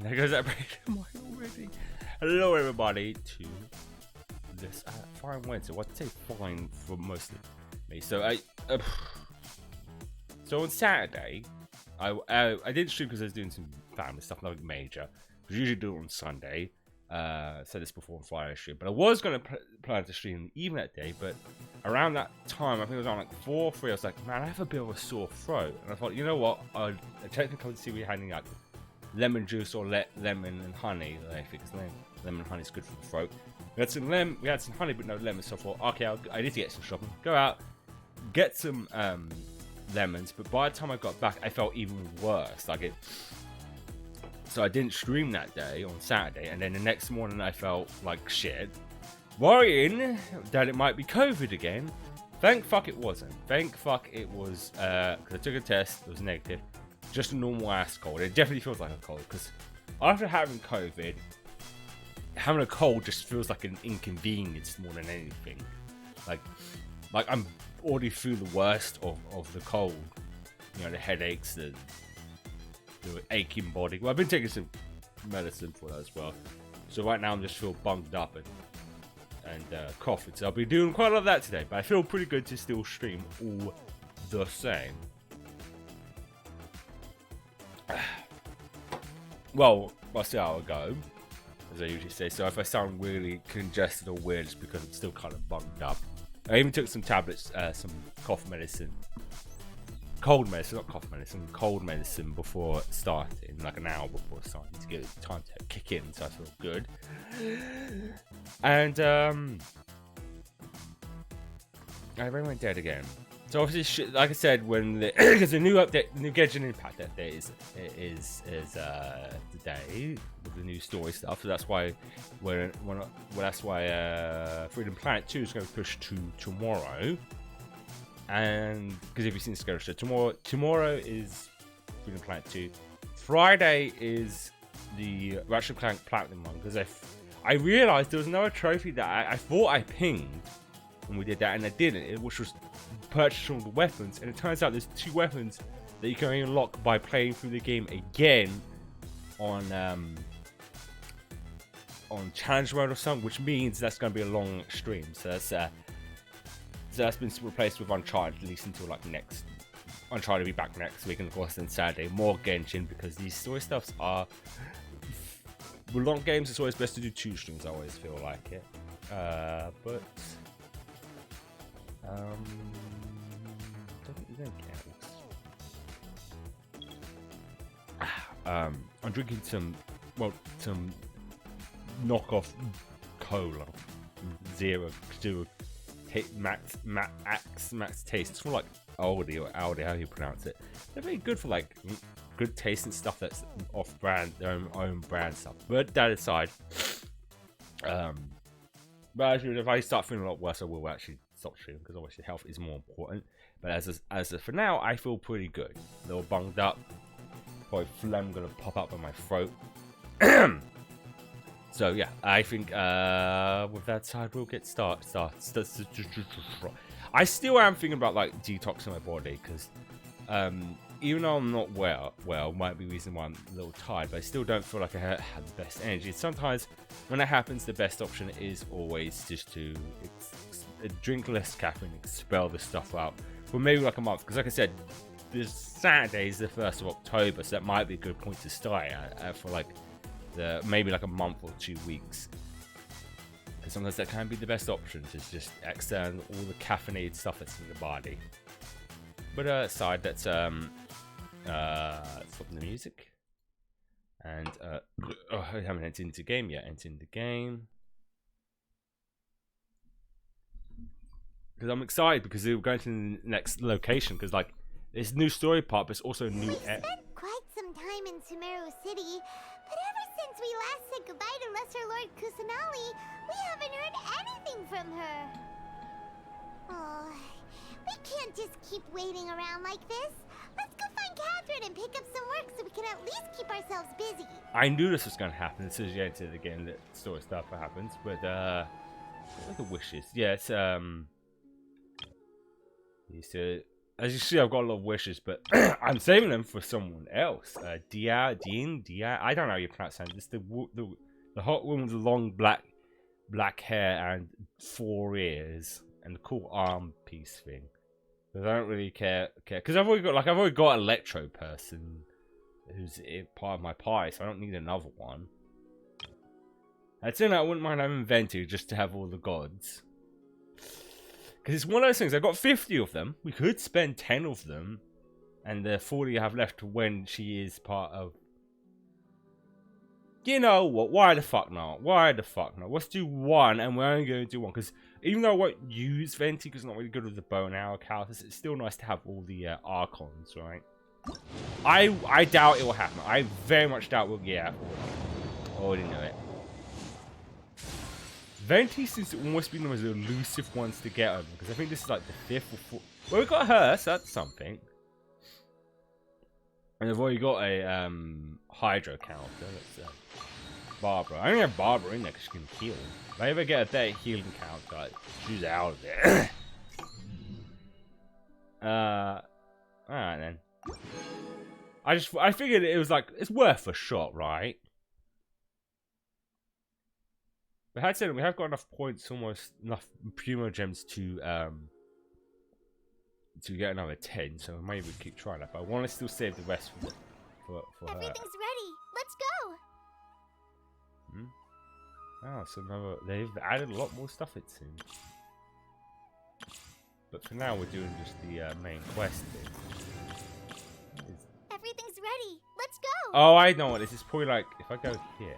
There goes that break already. Hello, everybody, to this fine Wednesday. What to say fine for mostly me. So so on Saturday, I didn't stream because I was doing some family stuff, nothing major. I usually do it on Sunday. Said this before on Friday stream, but I was going to plan to stream even that day, but around that time, I think it was around like 4 or 3, I was like, man, I have a bit of a sore throat, and I thought, you know what, I checked to see if we had any like lemon juice or lemon and honey. I think lemon and honey is good for the throat. We had some honey, but no lemon, so I thought, okay, I need to get some shopping, go out, get some lemons, but by the time I got back, I felt even worse, so I didn't stream that day on Saturday, and then the next morning I felt like shit, worrying that it might be COVID again. Thank fuck it wasn't. Thank fuck it was, because I took a test, it was negative. Just a normal ass cold. It definitely feels like a cold, because after having COVID, having a cold just feels like an inconvenience more than anything. Like I'm already through the worst of the cold. You know, the headaches, the aching body. Well, I've been taking some medicine for that as well. So right now I'm just feel bunged up and coughing. So I'll be doing quite a lot of that today. But I feel pretty good to still stream all the same. Well, I'll see how I go, as I usually say. So if I sound really congested or weird, it's because I'm still kind of bunged up. I even took some tablets, some cough medicine. Cold medicine, not cough medicine, cold medicine before starting, like an hour before starting, to give it time to kick in, so I feel good. And I really went dead again. So obviously, like I said, when because the new update, new Genshin Impact update is today with the new story stuff. So that's why Freedom Planet 2 is going to push to tomorrow. And because if you've seen the schedule, tomorrow is Freedom Planet 2. Friday is the Ratchet & Clank Platinum one, because I realized there was another trophy that I thought I pinged when we did that, and I didn't, which was purchase all the weapons. And it turns out there's 2 weapons that you can unlock by playing through the game again on challenge mode or something, which means that's going to be a long stream. So that's been replaced with Uncharted, at least until like next. Uncharted will be back next week, and of course then Saturday more Genshin, because these story stuffs are, with long games it's always best to do 2 streams. I always feel like it, but don't care. I'm drinking some knockoff cola, zero max taste. It's more like Aldi or Aldi, how you pronounce it. They're very good for like good taste and stuff that's off brand, their own brand stuff. But that aside, but actually, if I start feeling a lot worse, I will actually stop streaming, because obviously health is more important. But as for now, I feel pretty good. A little bunged up, probably phlegm gonna pop up in my throat. So yeah, I think with that side we'll get started. I still am thinking about like detoxing my body, because even though I'm not well, might be the reason why I'm a little tired, but I still don't feel like I have the best energy. Sometimes when that happens, the best option is always just to drink less caffeine, expel the stuff out for maybe like a month, because like I said, this Saturday is the 1st of October, so that might be a good point to start for like maybe like a month or 2 weeks, because sometimes that can be the best option, to just extend all the caffeinated stuff that's in the body. But aside, let's stop the music, and I haven't entered into the game yet. Entered the game because I'm excited, because we're going to the next location, because like there's new story part, but it's also new. We spent quite some time in Sumeru City, but ever since we last said goodbye to Lesser Lord Kusanali, we haven't heard anything from her. Oh, we can't just keep waiting around like this. Let's go find Catherine and pick up some work so we can at least keep ourselves busy. I knew this was going to happen as soon as you enter the game, that story stuff happens, but what are the wishes? Yeah, it's you said as you see, I've got a lot of wishes, but I'm saving them for someone else. Dia. I don't know how you pronounce that. It's the hot woman with the long black hair and 4 ears and the cool arm piece thing. Because I don't really care because I've already got Electro person who's part of my party, so I don't need another one. I'd say I wouldn't mind having Venti just to have all the gods. Because it's one of those things, I've got 50 of them. We could spend 10 of them. And the 40 I have left when she is part of... You know what? Why the fuck not? Let's do one, and we're only going to do one. Because even though I won't use Venti, because it's not really good with the bow and arrow characters, it's still nice to have all the Archons, right? I doubt it will happen. I very much doubt we'll get... already know it. Venti seems to almost be the most elusive ones to get over, because I think this is like the 5th or 4th. Well, we got her, so that's something. And I've already got a Hydro character. That's Barbara. I only have Barbara in there because she can heal. If I ever get a better healing character, she's out of it. Alright then. I figured it was like, it's worth a shot, right? But had said, we have got enough points, almost enough Primo gems to get another 10, so maybe we keep trying that. But I want to still save the rest for her. Everything's ready. Let's go. Oh, so they've added a lot more stuff, it seems. But for now, we're doing just the main quest thing. Everything's ready. Let's go. Oh, I know what this is. Probably like if I go here.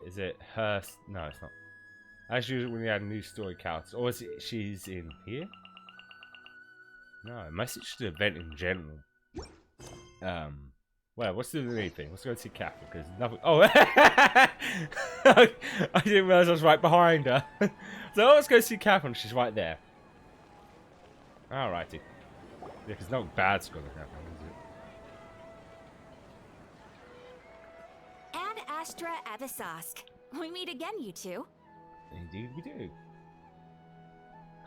Is it her? No, it's not. As usual, when we add new story characters, or is it she's in here? No, it must be just an event in general. Well, what's the main thing? Let's go see Catherine because nothing. Oh, I didn't realize I was right behind her. So let's go see Catherine. She's right there. Alrighty. Yeah, because nothing bad's gonna happen, is it? And Astra Avisask. We meet again, you two. Indeed, we do.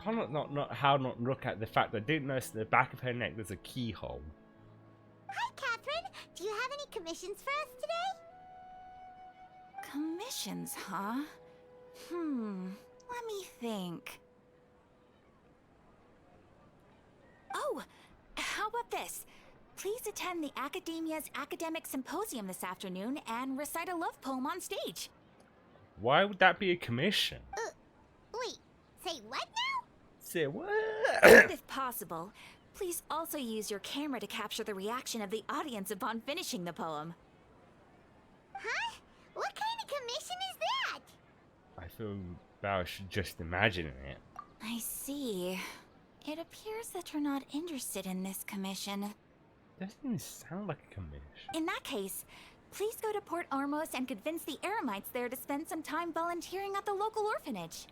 Can't not look at the fact that I didn't notice the back of her neck there's a keyhole. Hi, Catherine. Do you have any commissions for us today? Commissions, huh? Let me think. Oh, how about this? Please attend the Academia's Academic Symposium this afternoon and recite a love poem on stage. Why would that be a commission? Wait, say what now? Say what? If possible, please also use your camera to capture the reaction of the audience upon finishing the poem. Huh? What kind of commission is that? I feel embarrassed just imagining it. I see. It appears that you're not interested in this commission. That doesn't sound like a commission. In that case, please go to Port Armos and convince the Eremites there to spend some time volunteering at the local orphanage.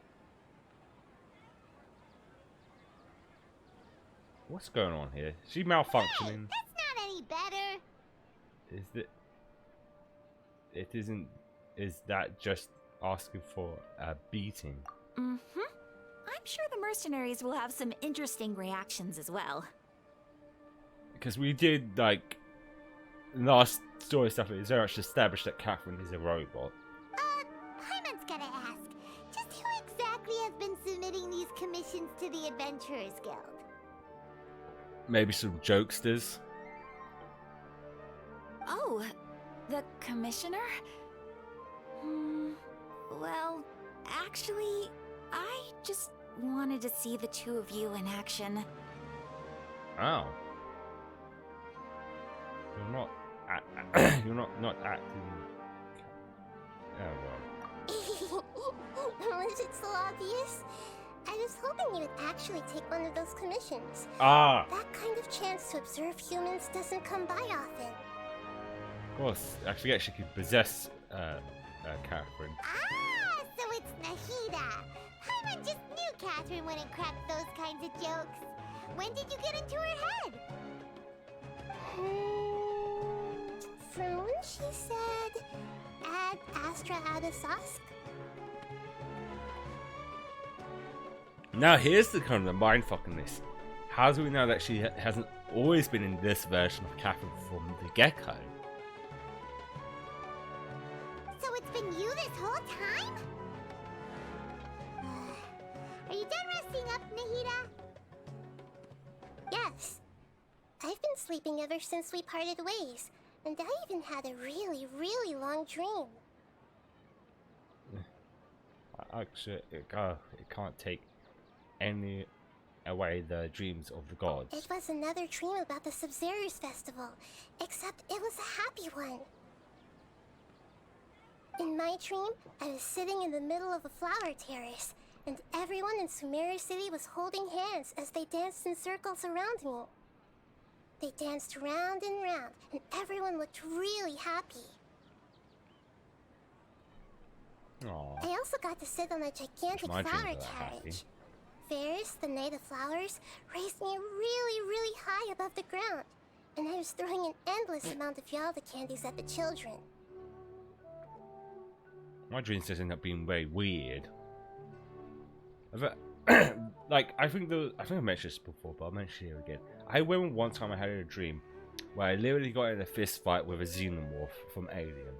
What's going on here? Is she malfunctioning? Hey, that's not any better. Is it? It isn't. Is that just asking for a beating? I'm sure the mercenaries will have some interesting reactions as well. Because we did like last story stuff. It's very much established that Catherine is a robot. Paimon's gotta ask. Just who exactly has been submitting these commissions to the Adventurers Guild? Maybe some jokesters. Oh, the commissioner? Well, actually, I just wanted to see the two of you in action. Oh. You're not. You're not acting. Oh well. Was it so obvious? I was hoping you would actually take one of those commissions. Ah. That kind of chance to observe humans doesn't come by often. Of course. I forget she could possess Catherine. Ah, so it's Nahida. Paimon just knew Catherine wouldn't crack those kinds of jokes. When did you get into her head? From when she said, add Astra Avisask? Now here's the kind of the mind fucking this. How do we know that she hasn't always been in this version of Catherine from the get-go? So it's been you this whole time? Are you done resting up, Nahida? Yes. I've been sleeping ever since we parted ways, and I even had a really, really long dream. Actually, it can't take any away the dreams of the gods. It was another dream about the Sub-Zero's festival, except it was a happy one. In my dream, I was sitting in the middle of a flower terrace, and everyone in Sumeru City was holding hands as they danced in circles around me. They danced round and round, and everyone looked really happy. Aww. I also got to sit on a gigantic My dreams flower are that happy. carriage. Ferris, the Knight of Flowers, raised me really, really high above the ground, and I was throwing an endless amount of Yalda candies at the children. My dreams just end up being very weird. Like I think I mentioned this before, but I'll mention it again. I remember one time I had a dream where I literally got in a fist fight with a xenomorph from Alien.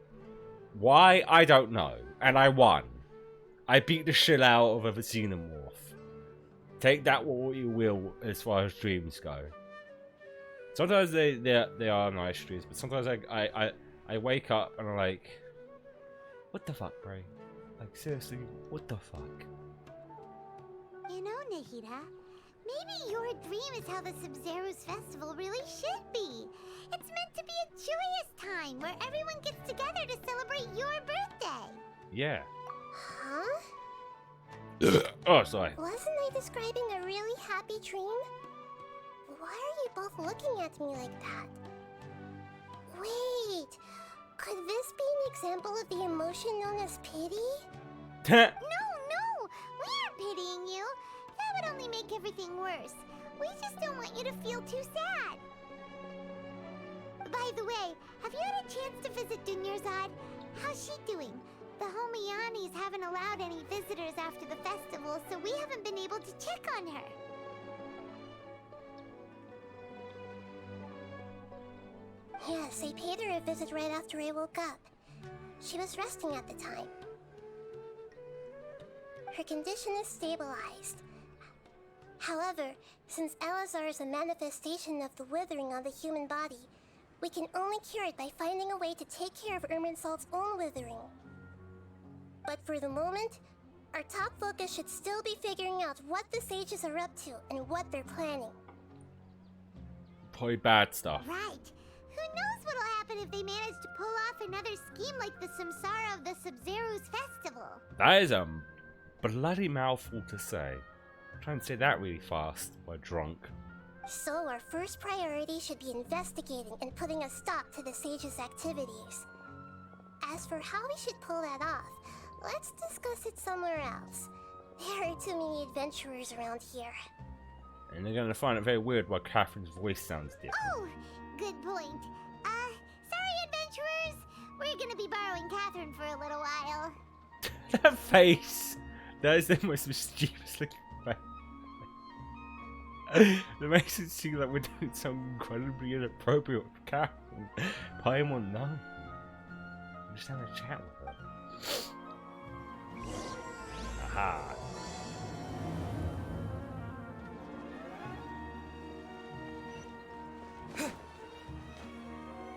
Why? I don't know. And I won. I beat the shit out of a xenomorph. Take that what you will as far as dreams go. Sometimes they are nice dreams, but sometimes I wake up and I'm like, what the fuck, bro? Like seriously, what the fuck? You know, Nahida, maybe your dream is how the Sub-Zero's festival really should be. It's meant to be a joyous time where everyone gets together to celebrate your birthday. Yeah. Huh? Oh, sorry. Wasn't I describing a really happy dream? Why are you both looking at me like that? Wait, could this be an example of the emotion known as pity? No, we aren't pitying you. That would only make everything worse. We just don't want you to feel too sad. By the way, have you had a chance to visit Dunyarzad? How's she doing? The Homianis haven't allowed any visitors after the festival, so we haven't been able to check on her. Yes, I paid her a visit right after I woke up. She was resting at the time. Her condition is stabilized. However, since Elazar is a manifestation of the withering on the human body, we can only cure it by finding a way to take care of Irminsul's own withering. But for the moment, our top focus should still be figuring out what the sages are up to and what they're planning. Probably bad stuff. Right. Who knows what'll happen if they manage to pull off another scheme like the Samsara of the Sub-Zero's festival. That is a bloody mouthful to say. Try and say that really fast while drunk. So our first priority should be investigating and putting a stop to the sages' activities. As for how we should pull that off, let's discuss it somewhere else. There are too many adventurers around here. And they're gonna find it very weird why Catherine's voice sounds different. Oh, good point. Sorry, adventurers. We're gonna be borrowing Catherine for a little while. That face! That is the most mischievous looking face. That makes it seem like we're doing something incredibly inappropriate with Catherine. Paimon, no. I'm just having a chat with her. Aha.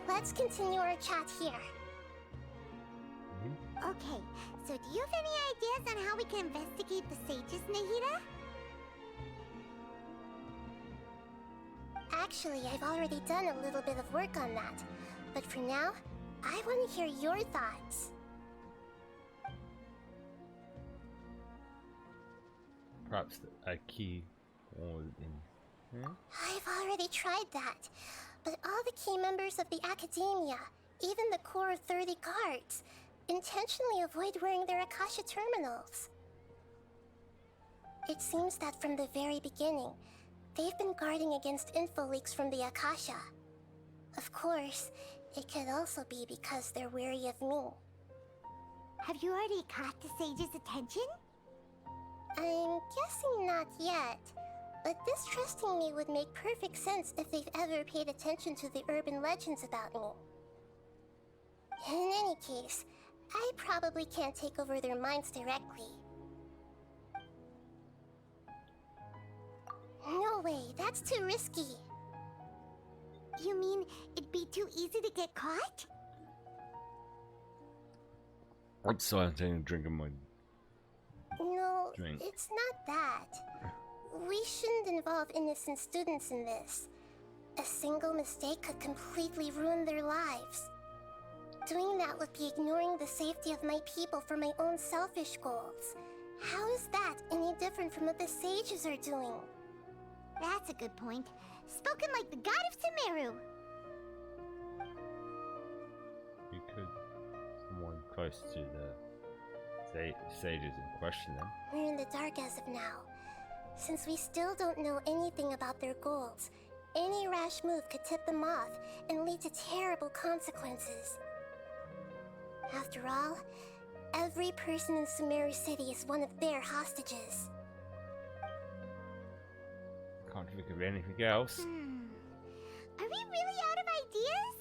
Let's continue our chat here. Okay, so do you have any ideas on how we can investigate the sages, Nahida? Actually, I've already done a little bit of work on that. But for now, I want to hear your thoughts. Perhaps a key or in. Yeah? I've already tried that. But all the key members of the Academia, even the core 30 guards, intentionally avoid wearing their Akasha terminals. It seems that from the very beginning, they've been guarding against info leaks from the Akasha. Of course, it could also be because they're wary of me. Have you already caught the sage's attention? I'm guessing not yet. But distrusting me would make perfect sense if they've ever paid attention to the urban legends about me. In any case, I probably can't take over their minds directly. No way, that's too risky. You mean it'd be too easy to get caught? I'm silent and drinking my No, drink. it's not that. We shouldn't involve innocent students in this. A single mistake could completely ruin their lives. Doing that would be ignoring the safety of my people for my own selfish goals. How is that any different from what the sages are doing? That's a good point. Spoken like the god of Sumeru. You could someone close to the sages and question them. We're in the dark as of now. Since we still don't know anything about their goals, any rash move could tip them off and lead to terrible consequences. After all, every person in Sumeru City is one of their hostages. Can't think of anything else. Are we really out of ideas?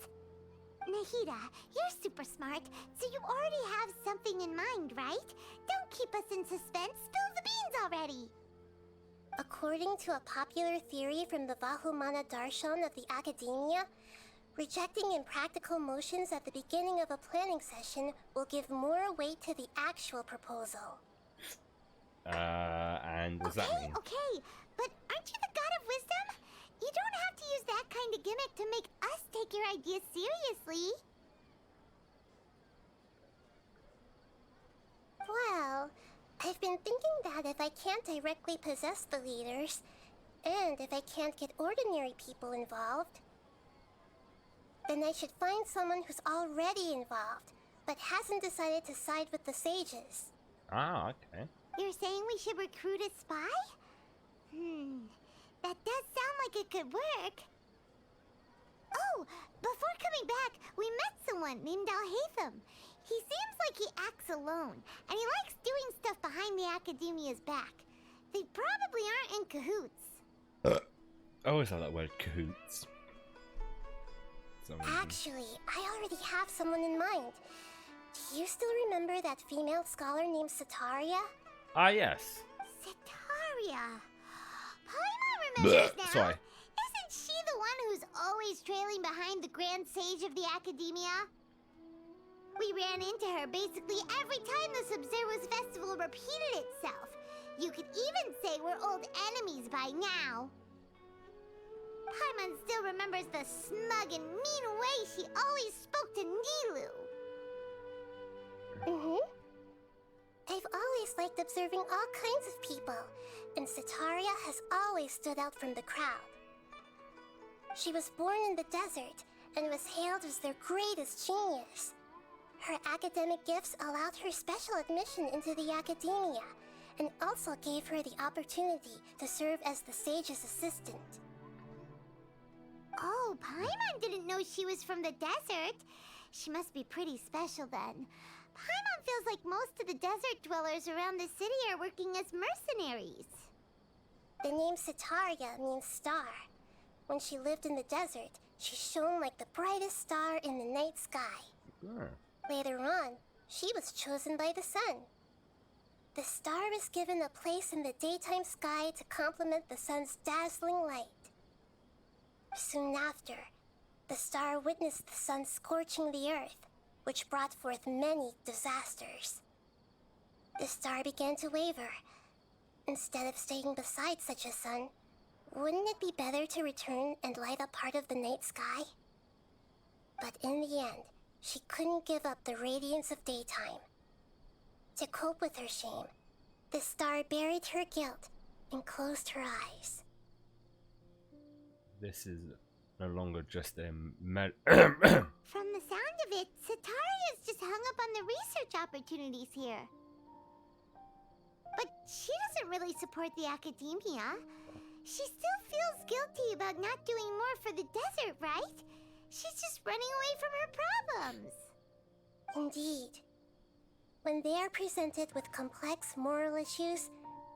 Nahida, you're super smart, so you already have something in mind, right? Don't keep us in suspense. Spill the beans already. According to a popular theory from the Vahumana Darshan of the Academia, rejecting impractical motions at the beginning of a planning session will give more weight to the actual proposal. And what does that mean? Okay, but aren't you the god of wisdom? You don't have to use that kind of gimmick to make us take your ideas seriously. Well, I've been thinking that if I can't directly possess the leaders, and if I can't get ordinary people involved, then I should find someone who's already involved, but hasn't decided to side with the sages. Ah, okay. You're saying we should recruit a spy? That does sound like it could work. Oh, before coming back, we met someone named Alhaitham. He seems like he acts alone, and he likes doing stuff behind the Academia's back. They probably aren't in cahoots. I always have that word, cahoots. Actually, I already have someone in mind. Do you still remember that female scholar named Sataria? Ah, yes. Sataria. Paimon remembers now. Sorry. Isn't she the one who's always trailing behind the Grand Sage of the Academia? We ran into her basically every time the Sub-Zero's festival repeated itself. You could even say we're old enemies by now. Paimon still remembers the smug and mean way she always spoke to Nilu. I've always liked observing all kinds of people, and Sataria has always stood out from the crowd. She was born in the desert and was hailed as their greatest genius. Her academic gifts allowed her special admission into the academia, and also gave her the opportunity to serve as the sage's assistant. Oh, Paimon didn't know she was from the desert. She must be pretty special then. Paimon feels like most of the desert dwellers around the city are working as mercenaries. The name Sataria means star. When she lived in the desert, she shone like the brightest star in the night sky. Later on, she was chosen by the sun. The star was given a place in the daytime sky to complement the sun's dazzling light. Soon after, the star witnessed the sun scorching the earth, which brought forth many disasters. The star began to waver. Instead of staying beside such a sun, wouldn't it be better to return and light up part of the night sky? But in the end, she couldn't give up the radiance of daytime. To cope with her shame, the star buried her guilt and closed her eyes. This is no longer just a From the sound of it, Sataria's just hung up on the research opportunities here. But she doesn't really support the academia. She still feels guilty about not doing more for the desert, right? She's just running away from her problems. Indeed. When they are presented with complex moral issues,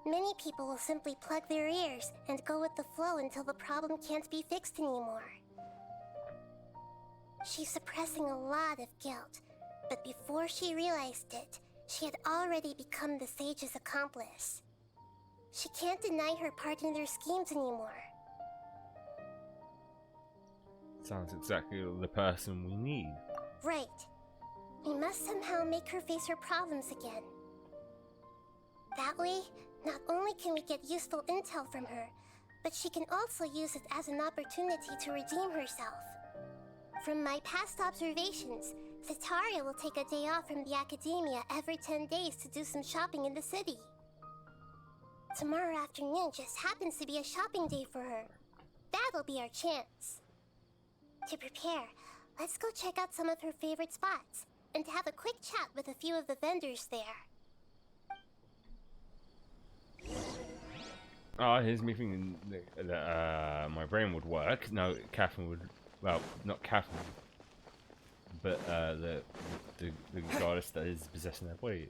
Many people will simply plug their ears and go with the flow until the problem can't be fixed anymore. She's suppressing a lot of guilt, but before she realized it, she had already become the sage's accomplice. She can't deny her part in their schemes anymore. Sounds exactly like the person we need. Right. We must somehow make her face her problems again. That way, not only can we get useful intel from her, but she can also use it as an opportunity to redeem herself. From my past observations, Setaria will take a day off from the academia every 10 days to do some shopping in the city. Tomorrow afternoon just happens to be a shopping day for her. That'll be our chance. To prepare, let's go check out some of her favorite spots and have a quick chat with a few of the vendors there. Oh, here's me thinking that my brain would work. No, Catherine would. Well, not Catherine, but the goddess that is possessing their body.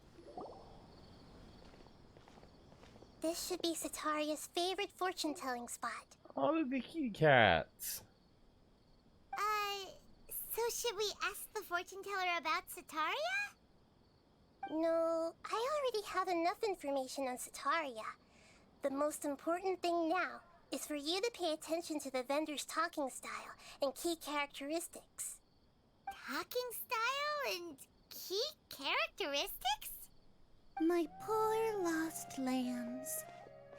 This should be Setaria's favorite fortune-telling spot. Oh, look, the kitty cats. So should we ask the fortune teller about Setaria? No, I already have enough information on Setaria. The most important thing now is for you to pay attention to the vendor's talking style and key characteristics. Talking style and key characteristics? My poor lost lambs.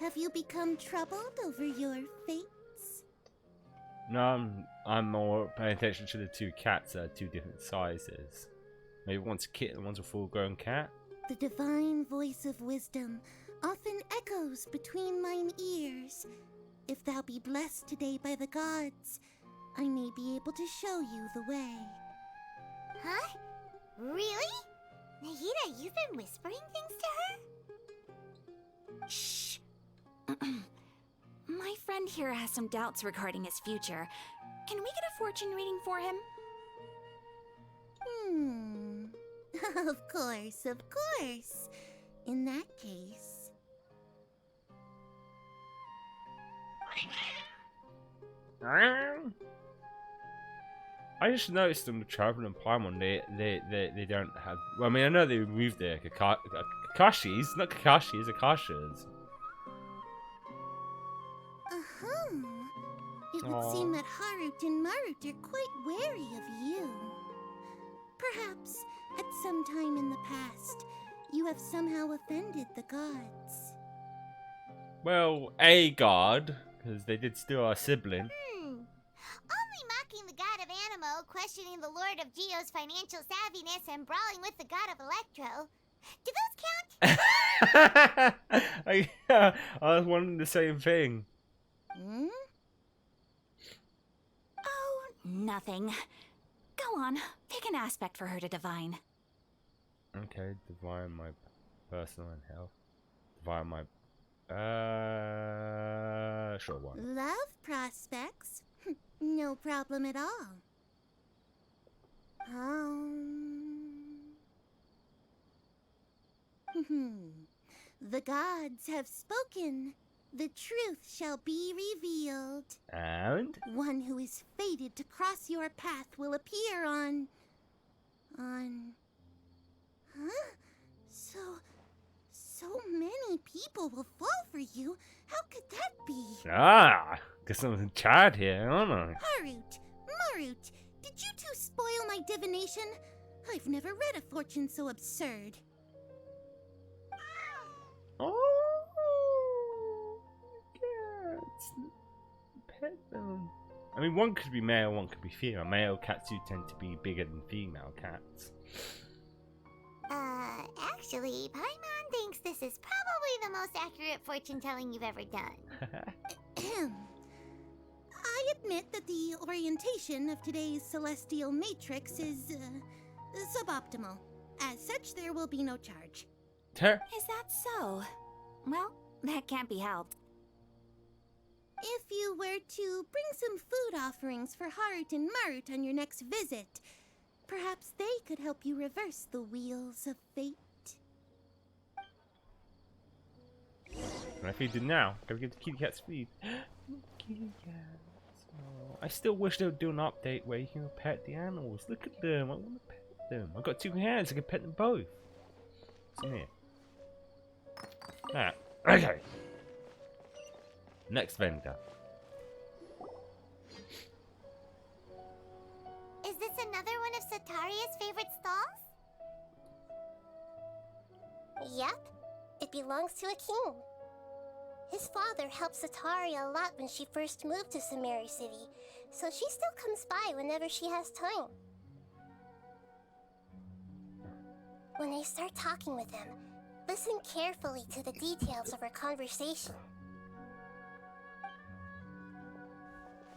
Have you become troubled over your fates? No, I'm more paying attention to the two cats that are two different sizes. Maybe one's a kitten and one's a full-grown cat. The divine voice of wisdom often echoes between mine ears. If thou be blessed today by the gods, I may be able to show you the way. Huh? Really? Nahida, you've been whispering things to her? Shh. My friend here has some doubts regarding his future. Can we get a fortune reading for him? Of course, of course. In that case... I just noticed them traveling in Paimon. They don't have. Well, I mean, I know they removed their Kakashis, not Kakashis, Akashas. It would seem that Harut and Marut are quite wary of you. Perhaps, at some time in the past, you have somehow offended the gods. Well, a god, because they did steal our sibling. Only mocking the god of Animo, questioning the lord of Geo's financial savviness, and brawling with the god of Electro. Do those count? I was wondering the same thing. Oh, nothing. Go on, pick an aspect for her to divine. Okay, divine my personal and health. Divine my sure one. Love prospects? No problem at all. The gods have spoken. The truth shall be revealed. And? One who is fated to cross your path will appear on... Huh? So many people will fall for you. How could that be? Guess I'm in chat here, aren't I? Harut, Marut, did you two spoil my divination? I've never read a fortune so absurd. Oh, cats. Pet them. I mean, one could be male, one could be female. Male cats do tend to be bigger than female cats. Actually, Paimon thinks this is probably the most accurate fortune-telling you've ever done. I admit that the orientation of today's celestial matrix is, suboptimal. As such, there will be no charge. Is that so? Well, that can't be helped. If you were to bring some food offerings for Harut and Marut on your next visit, perhaps they could help you reverse the wheels of fate. Can I feed them now? Gotta give the kitty cats feed. Kitty cats. Oh, I still wish they would do an update where you can pet the animals. Look at them. I want to pet them. I've got 2 hands. I can pet them both. What's in here? Ah, okay. Next vendor. Is this another one of Sataria's favorite stalls? Yep, it belongs to a king. His father helped Sataria a lot when she first moved to Samari City, so she still comes by whenever she has time. When I start talking with him, listen carefully to the details of our conversation.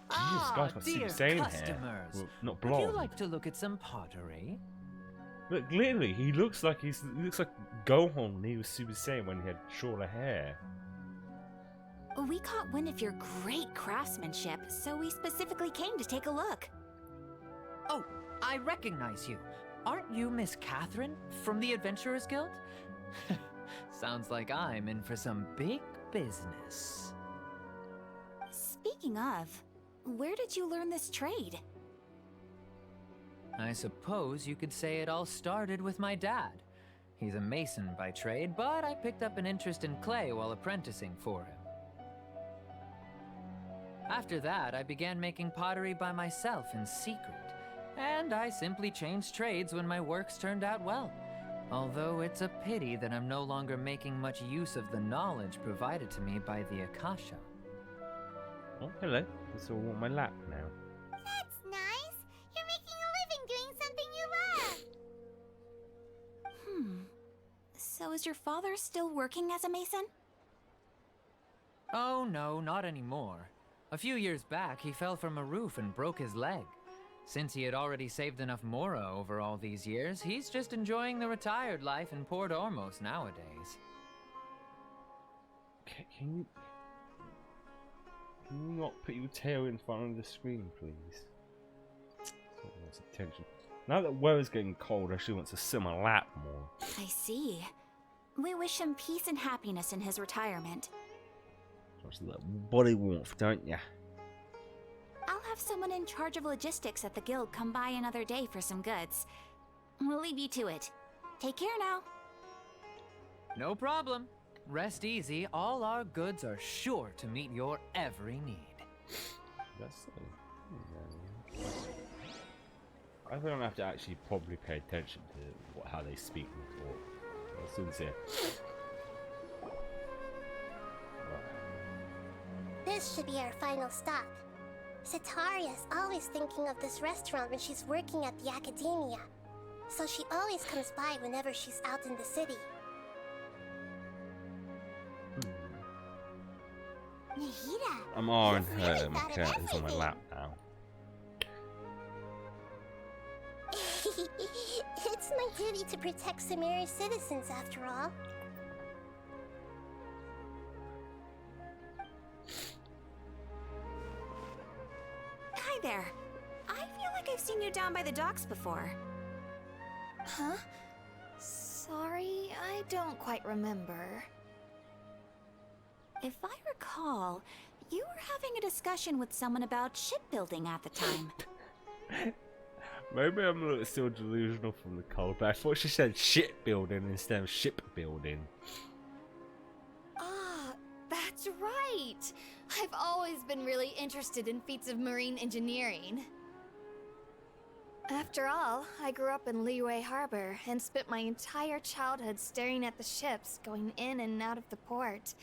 Jesus, guys got dear super saiyan hair. customers, Well, not would blonde. you like to look at some pottery? Look, literally, he looks like Gohan when he was Super Saiyan when he had shorter hair. We caught wind of your great craftsmanship, so we specifically came to take a look. Oh, I recognize you. Aren't you Miss Catherine from the Adventurers Guild? Sounds like I'm in for some big business. Speaking of, where did you learn this trade? I suppose you could say it all started with my dad. He's a mason by trade, but I picked up an interest in clay while apprenticing for him. After that, I began making pottery by myself in secret, and I simply changed trades when my works turned out well. Although it's a pity that I'm no longer making much use of the knowledge provided to me by the Akasha. Oh, hello. It's all on my lap now. That's nice. You're making a living doing something you love. So is your father still working as a mason? Oh no, not anymore. A few years back, he fell from a roof and broke his leg. Since he had already saved enough Mora over all these years, he's just enjoying the retired life in Port Ormos nowadays. Can you not put your tail in front of the screen, please? So it wants attention. Now that weather's getting cold, she wants to sit on my lap more. I see. We wish him peace and happiness in his retirement. What's that body warmth, don't ya? I'll have someone in charge of logistics at the guild come by another day for some goods. We'll leave you to it. Take care now. No problem. Rest easy, all our goods are sure to meet your every need. That's so. I don't have to actually probably pay attention to how they speak and talk. As soon as they... This should be our final stop. Sataria's always thinking of this restaurant when she's working at the academia, so she always comes by whenever she's out in the city. Nahida. I'm on You've really her. My thought of cat is on my everything. lap now. It's my duty to protect Samari's citizens, after all. Hi there. I feel like I've seen you down by the docks before. Huh? Sorry, I don't quite remember. If I recall, you were having a discussion with someone about shipbuilding at the time. Maybe I'm a little still delusional from the cold, but I thought she said shipbuilding instead of shipbuilding. Ah, that's right! I've always been really interested in feats of marine engineering. After all, I grew up in Liyue Harbor and spent my entire childhood staring at the ships going in and out of the port.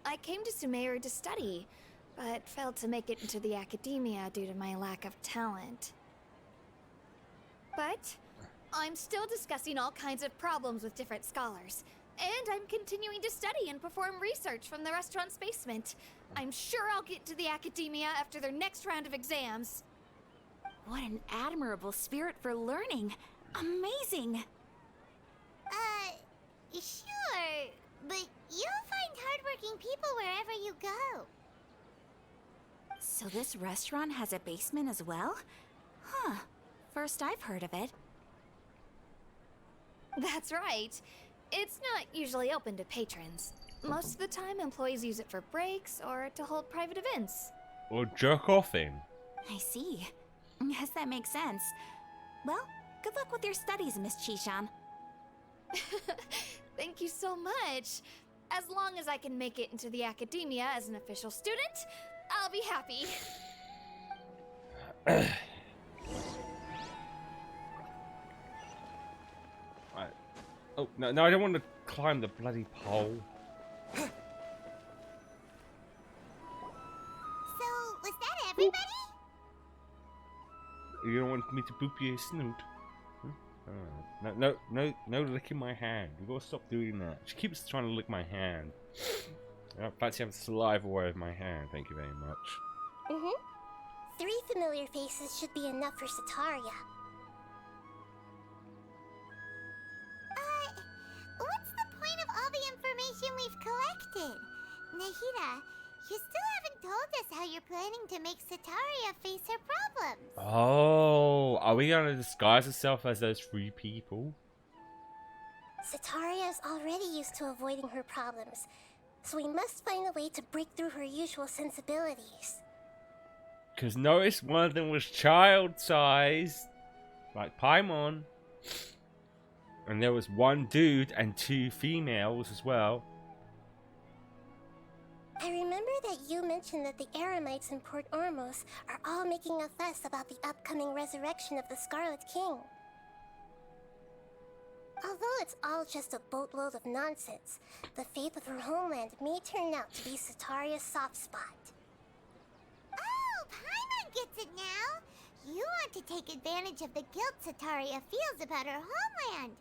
I came to Sumeru to study, but failed to make it into the academia due to my lack of talent. But I'm still discussing all kinds of problems with different scholars, and I'm continuing to study and perform research from the restaurant's basement. I'm sure I'll get to the academia after their next round of exams. What an admirable spirit for learning. Amazing. Sure, but you'll find hardworking people wherever you go. So this restaurant has a basement as well? Huh. First I've heard of it. That's right. It's not usually open to patrons. Most of the time, employees use it for breaks or to hold private events. Or jerk off in. I see. Yes, that makes sense. Well, good luck with your studies, Miss Chishan. Thank you so much. As long as I can make it into the academia as an official student, I'll be happy. Right. Oh, no, I don't want to climb the bloody pole. So, was that everybody? You don't want me to boop your snoot? No licking my hand. You gotta stop doing that. She keeps trying to lick my hand. I don't fancy having saliva all over my hand. Thank you very much. 3 familiar faces should be enough for Sataria. What's the point of all the information we've collected? Nahida, you still haven't told us how you're planning to make Sataria face her problems. Oh, are we gonna disguise herself as those 3 people? Sataria is already used to avoiding her problems, so we must find a way to break through her usual sensibilities. Because notice one of them was child-sized, like Paimon. And there was 1 dude and 2 females as well. I remember that you mentioned that the Eremites in Port Ormos are all making a fuss about the upcoming resurrection of the Scarlet King. Although it's all just a boatload of nonsense, the fate of her homeland may turn out to be Sataria's soft spot. Oh, Paimon gets it now. You want to take advantage of the guilt Sataria feels about her homeland.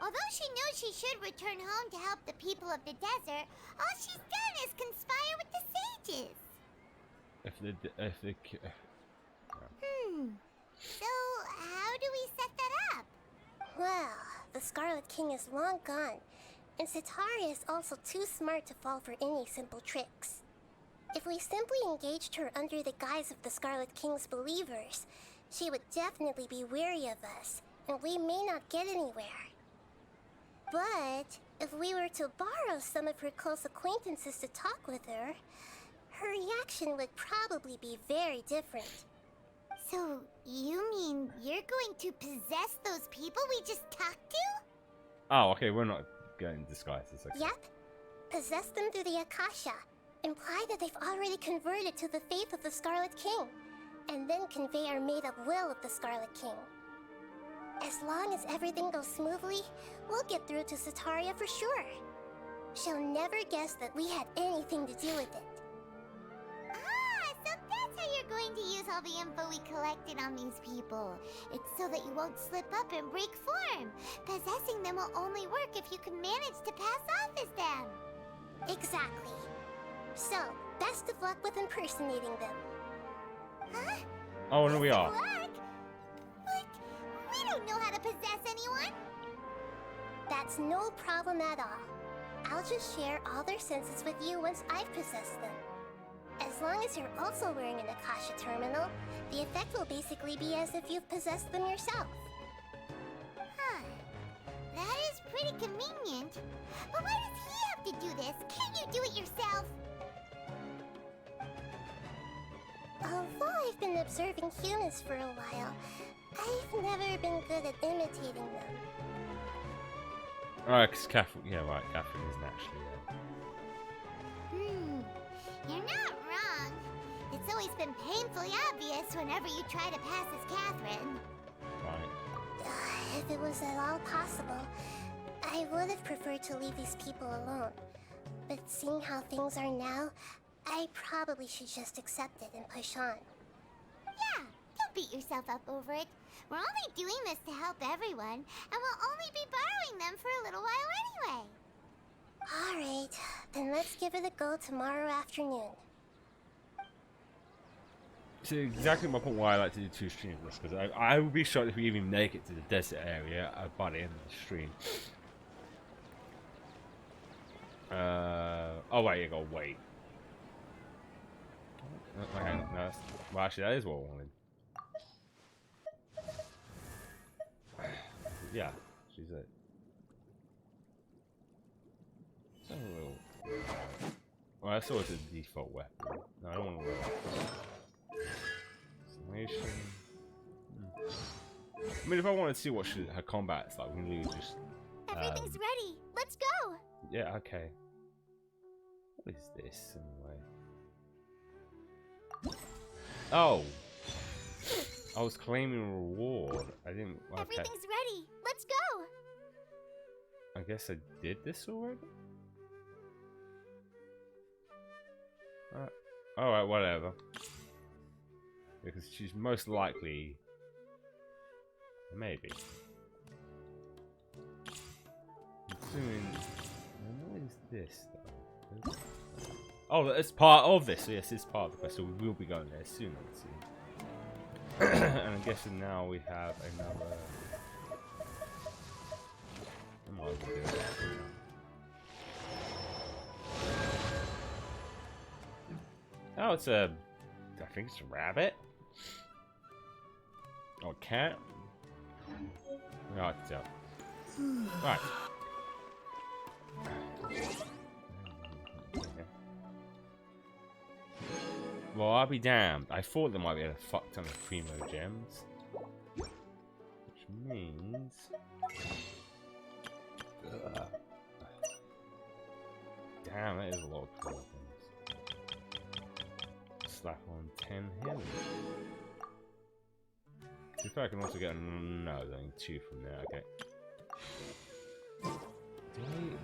Although she knows she should return home to help the people of the desert, all she's done is conspire with the sages. So, how do we set that up? Well, the Scarlet King is long gone, and Sataria is also too smart to fall for any simple tricks. If we simply engaged her under the guise of the Scarlet King's believers, she would definitely be wary of us, and we may not get anywhere. But if we were to borrow some of her close acquaintances to talk with her, her reaction would probably be very different. So, you mean you're going to possess those people we just talked to? Oh, okay, we're not getting disguises. Okay. Yep. Possess them through the Akasha. Imply that they've already converted to the faith of the Scarlet King, and then convey our made-up will of the Scarlet King. As long as everything goes smoothly, we'll get through to Sataria for sure. She'll never guess that we had anything to do with it. Ah, so that's how you're going to use all the info we collected on these people. It's so that you won't slip up and break form. Possessing them will only work if you can manage to pass off as them. Exactly. So, best of luck with impersonating them. Huh? Oh, no, we are. Best of luck? But we don't know how to possess anyone. That's no problem at all. I'll just share all their senses with you once I've possessed them. As long as you're also wearing an Akasha terminal, the effect will basically be as if you've possessed them yourself. Huh. That is pretty convenient. But why does he have to do this? Can't you do it yourself? Although I've been observing humans for a while, I've never been good at imitating them. Alright, because Catherine... Yeah, right, Catherine isn't actually... You're not wrong. It's always been painfully obvious whenever you try to pass as Catherine. Right. If it was at all possible, I would have preferred to leave these people alone. But seeing how things are now, I probably should just accept it and push on. Yeah, don't beat yourself up over it. We're only doing this to help everyone, and we'll only be borrowing them for a little while anyway. Alright, then let's give it a go tomorrow afternoon. So exactly my point why I like to do 2 streams, because I would be shocked if we even make it to the desert area by the end of the stream. Oh wait, you gotta wait. Oh, hang on, no, well actually that is what I wanted. Yeah, she's it. Well, that's always the default weapon. No, I don't want to wear that. Isolation. I mean, if I wanted to see what her combat's like, we can really just. Everything's ready. Let's go. Yeah. Okay. What is this anyway? Oh. I was claiming a reward. I didn't. Okay. Everything's ready. Let's go. I guess I did this already. Alright, whatever. Because she's most likely. Maybe. Assuming. What is this though? Oh, it's part of this. So yes, it's part of the quest. So we will be going there soon, I would see. And I'm guessing now we have another. I might as well do it. Oh, it's a. I think it's a rabbit. Or a cat. No, I can tell. Right. Well, I'll be damned. I thought there might be a fuck ton of primo gems. Which means. Damn, that is a lot of primo gems. Slap on 10 healing. In fact, I can also get no, there's only 2 from there. Okay.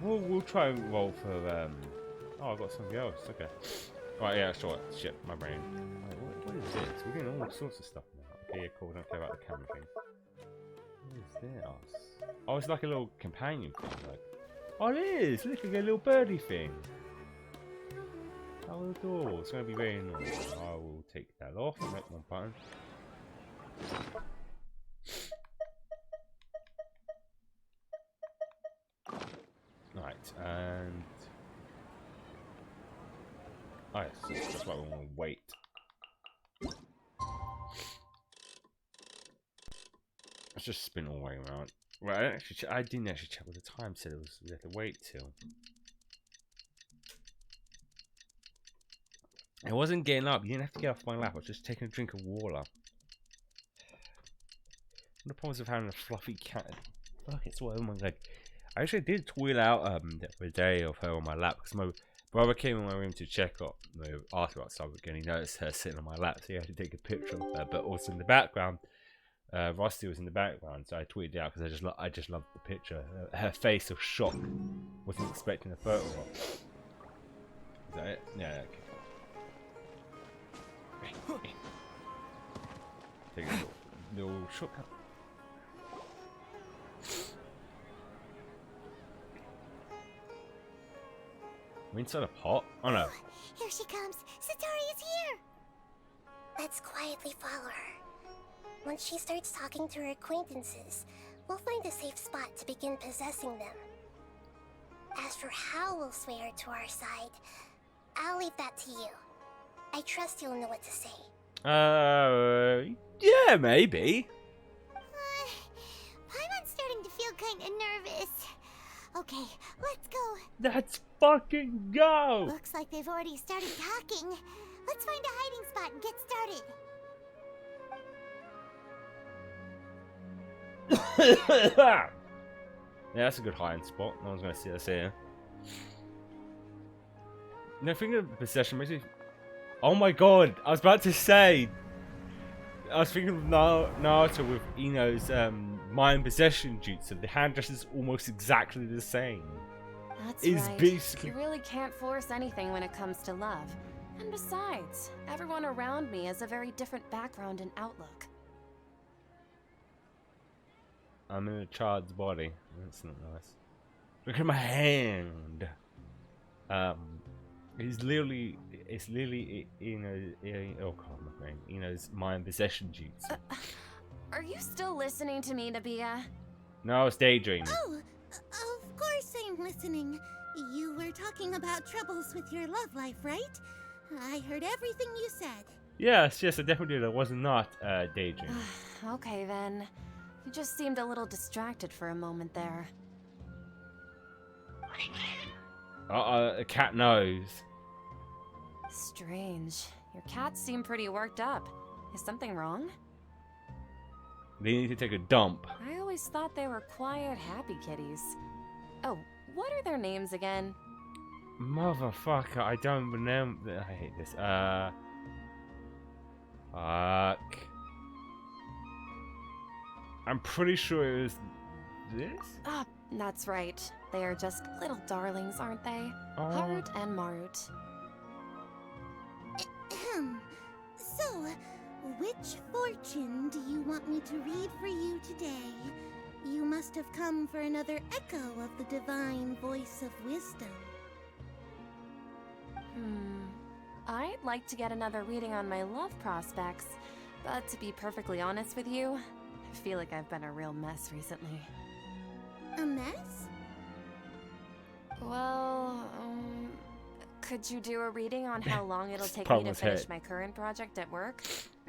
We'll try and roll for. Oh, I've got something else. Okay. Right, yeah, sure. Shit, my brain. Wait, what is this? We're getting all sorts of stuff now. Okay, yeah, cool. Don't care about the camera thing. What is this? Oh, it's like a little companion thing. Like, oh, it is. Look, like a little birdie thing. How adorable. It's going to be very annoying. I will take that off and make one button. Right, and. Oh, yes, that's why we want to wait. Let's just spin all the way around. Right, I didn't actually check what the time said. It was we had to wait till. I wasn't getting up. You didn't have to get off my lap. I was just taking a drink of water. What are the problems of having a fluffy cat? Fuck, it's all over my leg. I actually did tweet out the other day of her on my lap because my brother came in my room to check up, ask about something, and he noticed her sitting on my lap, so he had to take a picture of her. But also in the background, Rusty was in the background, so I tweeted it out because I just loved the picture. Her face of shock. Wasn't expecting a photo of her. Is that it? Yeah. Okay. Take a little shortcut. We're inside a pot? Oh no. Here she comes. Satori is here. Let's quietly follow her. Once she starts talking to her acquaintances, we'll find a safe spot to begin possessing them. As for how we'll sway her to our side, I'll leave that to you. I trust you'll know what to say. Yeah, maybe. Paimon's starting to feel kind of nervous. Okay, let's go. Let's fucking go! Looks like they've already started talking. Let's find a hiding spot and get started. Yeah, that's a good hiding spot. No one's gonna see us here. No, thinking of possession makes me. Oh my god! I was about to say. I was thinking of Naruto with Ino's mind possession jutsu. The hand dress is almost exactly the same. That's It's right. basically. You really can't force anything when it comes to love. And besides, everyone around me has a very different background and outlook. I'm in a child's body. That's not nice. Look at my hand. It's literally Ino's mind possession jutsu. Are you still listening to me, Nabia? No, it's daydreaming. Oh, of course I'm listening. You were talking about troubles with your love life, right? I heard everything you said. Yes, I definitely did. I was not daydreaming. Okay then. You just seemed a little distracted for a moment there. A cat knows. Strange. Your cats seem pretty worked up. Is something wrong? They need to take a dump. I always thought they were quiet, happy kitties. Oh, what are their names again? Motherfucker, I don't remember. I hate this. Fuck. I'm pretty sure it was this? Ah, that's right. They are just little darlings, aren't they? Oh. Harut and Marut. So, which fortune do you want me to read for you today? You must have come for another echo of the divine voice of wisdom. I'd like to get another reading on my love prospects, but to be perfectly honest with you, I feel like I've been a real mess recently. A mess? Well, could you do a reading on how long it'll take me to Problem's finish hit. my current project at work?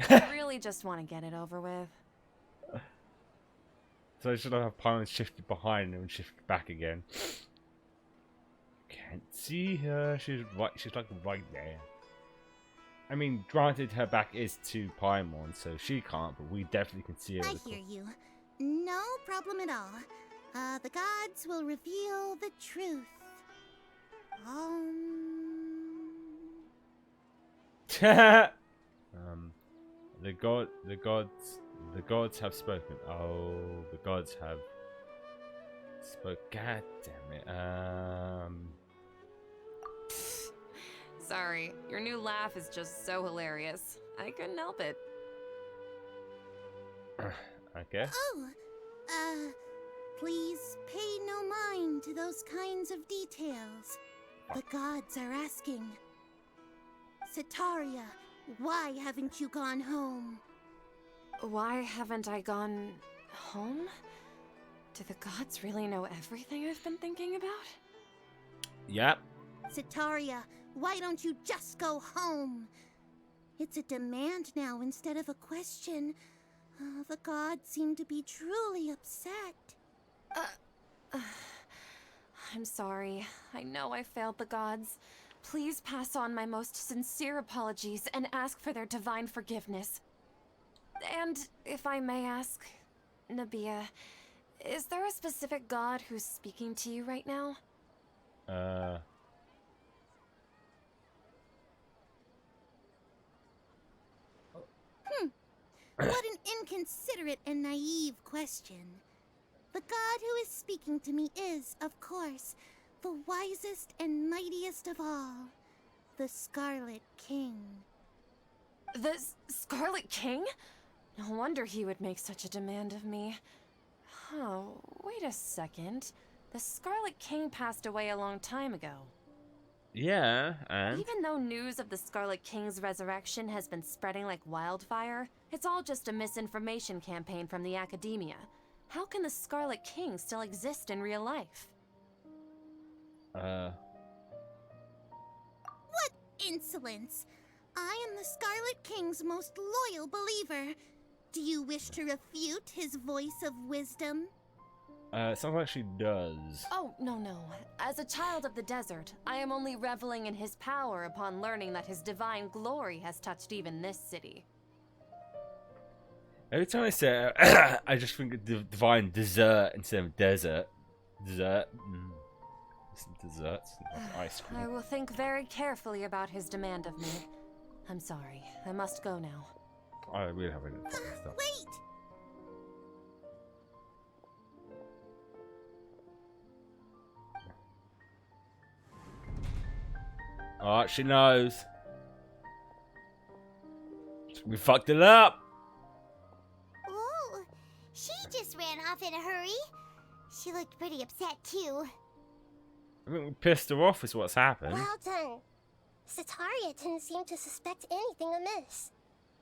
I really just want to get it over with. So I should have Pylon shifted behind and shifted back again. Can't see her. She's right. She's like right there. I mean, granted, her back is to Paimon, so she can't. But we definitely can see her. I hear you. No problem at all. The gods will reveal the truth. The gods have spoken. Oh, the gods have spoke. God damn it. Sorry, your new laugh is just so hilarious. I couldn't help it. I guess. Oh, please pay no mind to those kinds of details. The gods are asking. Setaria, why haven't you gone home? Why haven't I gone home? Do the gods really know everything I've been thinking about? Yep. Setaria, why don't you just go home? It's a demand now instead of a question. The gods seem to be truly upset. I'm sorry. I know I failed the gods. Please pass on my most sincere apologies and ask for their divine forgiveness. And if I may ask, Nabia, is there a specific god who's speaking to you right now? What an inconsiderate and naive question. The god who is speaking to me is, of course, the wisest and mightiest of all, the Scarlet King. The Scarlet King? No wonder he would make such a demand of me. Oh, wait a second. The Scarlet King passed away a long time ago. Yeah, and Even though news of the Scarlet King's resurrection has been spreading like wildfire, it's all just a misinformation campaign from the academia. How can the Scarlet King still exist in real life? What insolence! I am the Scarlet King's most loyal believer. Do you wish to refute his voice of wisdom? sounds like she does. Oh, no. As a child of the desert, I am only reveling in his power upon learning that his divine glory has touched even this city. Every time I say it, I just think of divine dessert instead of desert. Dessert. Desserts. Ice cream. I will think very carefully about his demand of me. I'm sorry. I must go now. I really have fucking stuff. Wait! Oh, she knows. We fucked it up. Whoa, she just ran off in a hurry. She looked pretty upset too. I think we pissed her off is what's happened. Well done. Setaria didn't seem to suspect anything amiss.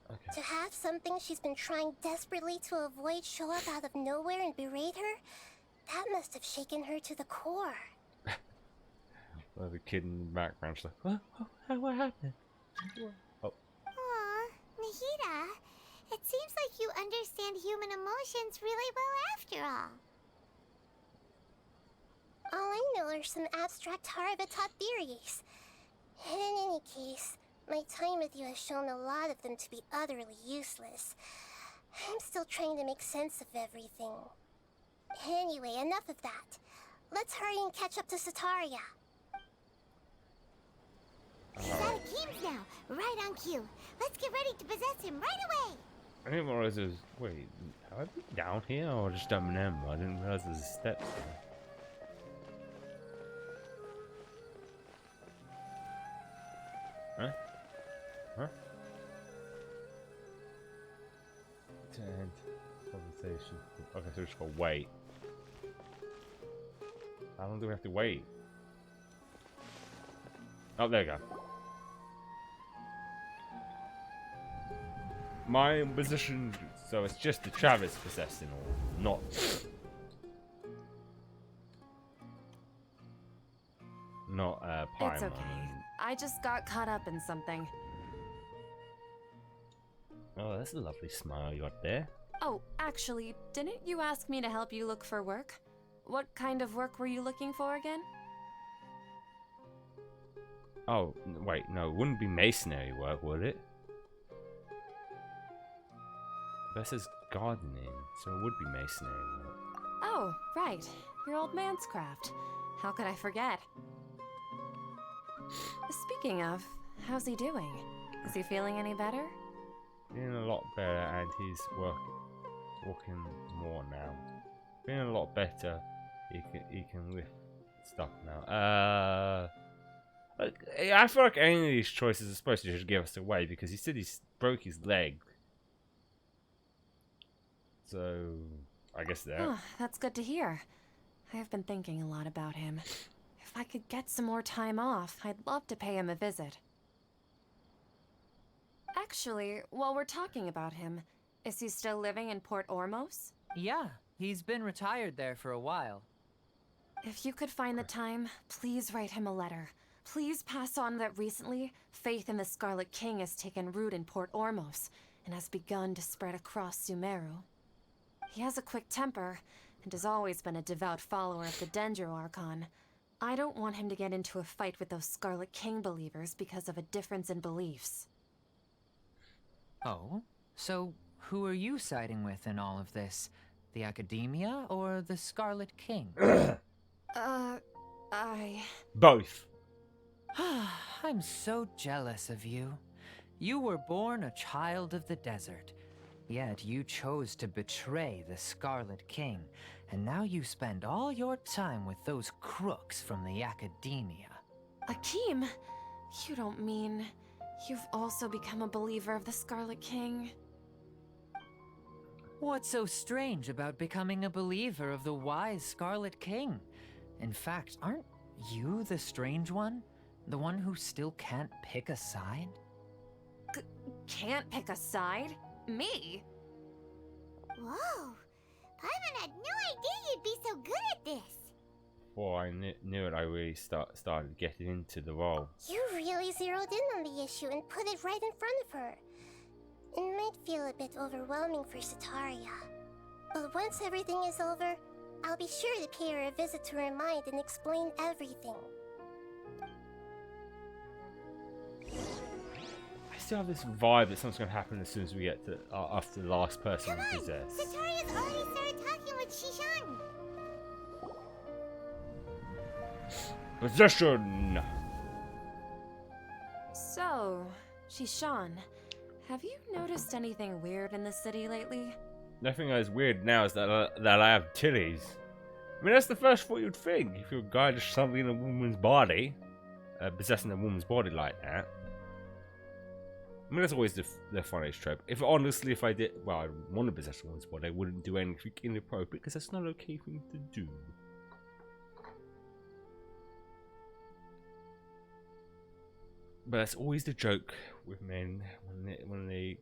Okay. To have something she's been trying desperately to avoid show up out of nowhere and berate her, that must have shaken her to the core. Well, the kid in the background's like, what happened? Oh. Aw, Nahida, it seems like you understand human emotions really well after all. All I know are some abstract Harva-taught theories. In any case, my time with you has shown a lot of them to be utterly useless. I'm still trying to make sense of everything. Anyway, enough of that. Let's hurry and catch up to Sataria. He's out of Keem's now, right on cue. Let's get ready to possess him right away. I didn't realize there was. Wait, have I been down here or just don't remember? I didn't realize there's steps there. Huh? Huh? Attend conversation. Okay, so we just gotta wait. How long do we have to wait? Oh, there you go. My position, so it's just the Travis possessing or not. Not Paimon. It's okay. I just got caught up in something. Oh, that's a lovely smile you got there. Oh, actually, didn't you ask me to help you look for work? What kind of work were you looking for again? Oh, wait, no, it wouldn't be masonry work, would it? That says gardening, so it would be masonry work. Oh, right. Your old man's craft. How could I forget? Speaking of, how's he doing? Is he feeling any better? Feeling a lot better, and he's walking more now. Feeling a lot better. He can lift stuff now. I feel like any of these choices are supposed to just give us away because he said he broke his leg. So I guess that. Oh, that's good to hear. I have been thinking a lot about him. If I could get some more time off, I'd love to pay him a visit. Actually, while we're talking about him, is he still living in Port Ormos? Yeah, he's been retired there for a while. If you could find the time, please write him a letter. Please pass on that recently, faith in the Scarlet King has taken root in Port Ormos and has begun to spread across Sumeru. He has a quick temper and has always been a devout follower of the Dendro Archon. I don't want him to get into a fight with those Scarlet King believers because of a difference in beliefs. Oh? So, who are you siding with in all of this? The Academia or the Scarlet King? Both. I'm so jealous of you. You were born a child of the desert, yet you chose to betray the Scarlet King, and now you spend all your time with those crooks from the Academia. Akeem, you don't mean you've also become a believer of the Scarlet King? What's so strange about becoming a believer of the wise Scarlet King? In fact, aren't you the strange one? The one who still can't pick a side? Can't pick a side? Me? Whoa! Paimon had no idea you'd be so good at this. Before I knew it, I really started getting into the role. You really zeroed in on the issue and put it right in front of her. It might feel a bit overwhelming for Sataria. But once everything is over, I'll be sure to pay her a visit to her mind and explain everything. I still have this vibe that something's going to happen as soon as we get to after the last person Come we on! possess. Sataria's already started talking with Shishan. Possession! So, Shishan, have you noticed anything weird in the city lately? Nothing that's weird now is that I have titties. I mean, that's the first thought you'd think if you're a guy just suddenly in a woman's body, possessing a woman's body like that. I mean, that's always the funniest trope. If I did, well, I want to possess a woman's body, I wouldn't do anything inappropriate because that's not okay for me to do. But that's always the joke with men when they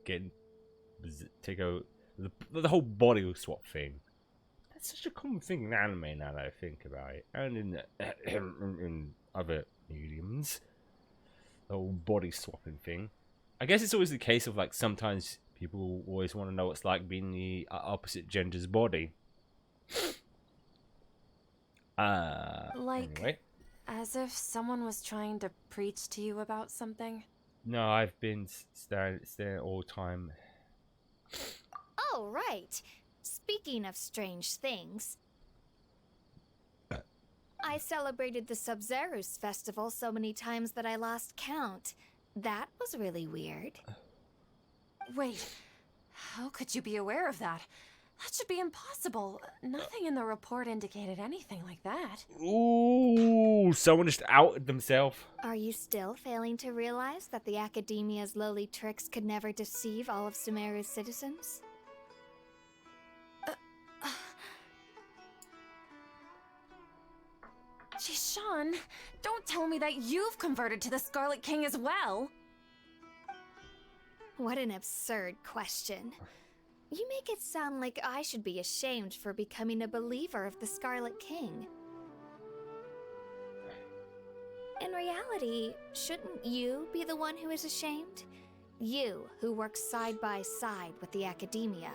take out the whole body swap thing. That's such a common thing in anime now that I think about it, and in other mediums, the whole body swapping thing. I guess it's always the case of like sometimes people always want to know what it's like being the opposite gender's body. Like, Anyway. as if someone was trying to preach to you about something? No, I've been staring all the time. Oh, right. Speaking of strange things, I celebrated the Sub-Zerus festival so many times that I lost count. That was really weird. Wait, how could you be aware of that? That should be impossible. Nothing in the report indicated anything like that. Ooh, someone just outed themselves. Are you still failing to realize that the Academia's lowly tricks could never deceive all of Sumeru's citizens? Jishan, don't tell me that you've converted to the Scarlet King as well. What an absurd question. You make it sound like I should be ashamed for becoming a believer of the Scarlet King. In reality, shouldn't you be the one who is ashamed? You, who works side by side with the Academia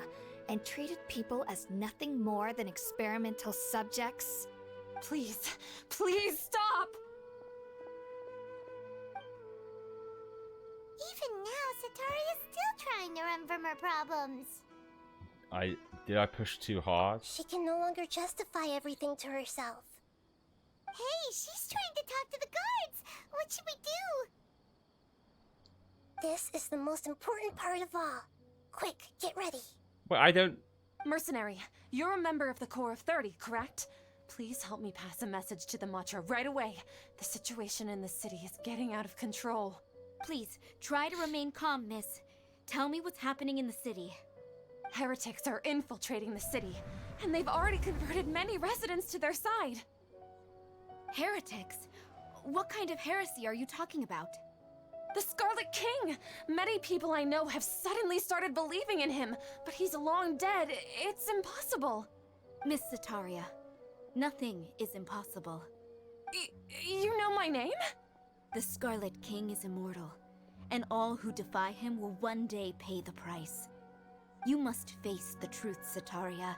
and treated people as nothing more than experimental subjects? Please, please stop! Even now, Satori is still trying to run from her problems. Did I push too hard? She can no longer justify everything to herself. Hey, she's trying to talk to the guards. What should we do? This is the most important part of all. Quick, get ready. Well, I don't. Mercenary, you're a member of the Corps of 30, correct? Please help me pass a message to the Matcha right away. The situation in the city is getting out of control. Please, try to remain calm, miss. Tell me what's happening in the city. Heretics are infiltrating the city, and they've already converted many residents to their side. Heretics? What kind of heresy are you talking about? The Scarlet King! Many people I know have suddenly started believing in him, but he's long dead. It's impossible. Miss Sataria, nothing is impossible. You know my name? The Scarlet King is immortal, and all who defy him will one day pay the price. You must face the truth, Sataria.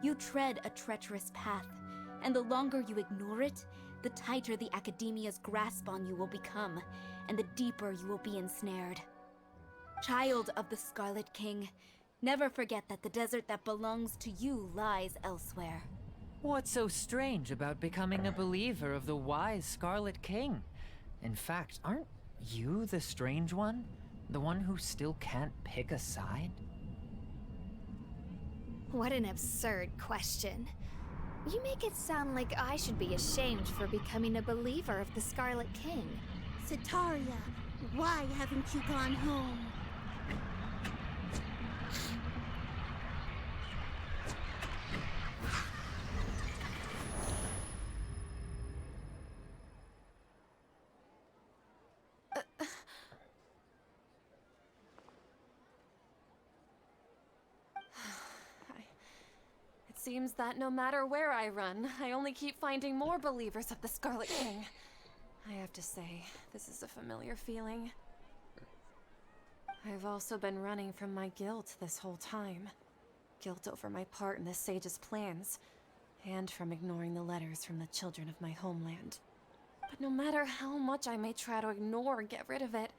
You tread a treacherous path, and the longer you ignore it, the tighter the Academia's grasp on you will become, and the deeper you will be ensnared. Child of the Scarlet King, never forget that the desert that belongs to you lies elsewhere. What's so strange about becoming a believer of the wise Scarlet King? In fact, aren't you the strange one? The one who still can't pick a side? What an absurd question. You make it sound like I should be ashamed for becoming a believer of the Scarlet King. Sataria, why haven't you gone home? It seems that no matter where I run, I only keep finding more believers of the Scarlet King. I have to say, this is a familiar feeling. I've also been running from my guilt this whole time. Guilt over my part in the Sage's plans, and from ignoring the letters from the children of my homeland. But no matter how much I may try to ignore or get rid of it,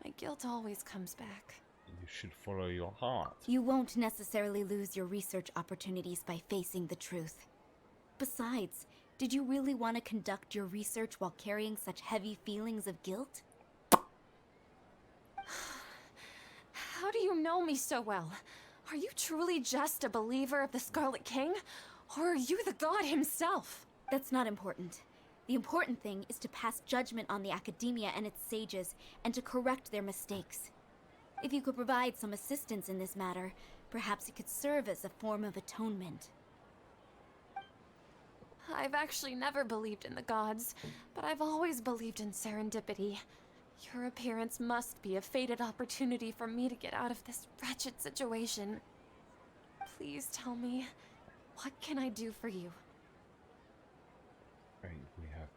my guilt always comes back. You should follow your heart. You won't necessarily lose your research opportunities by facing the truth. Besides, did you really want to conduct your research while carrying such heavy feelings of guilt? How do you know me so well? Are you truly just a believer of the Scarlet King? Or are you the god himself? That's not important. The important thing is to pass judgment on the Academia and its sages, and to correct their mistakes. If you could provide some assistance in this matter, perhaps it could serve as a form of atonement. I've actually never believed in the gods, but I've always believed in serendipity. Your appearance must be a fated opportunity for me to get out of this wretched situation. Please tell me, what can I do for you? Right, we have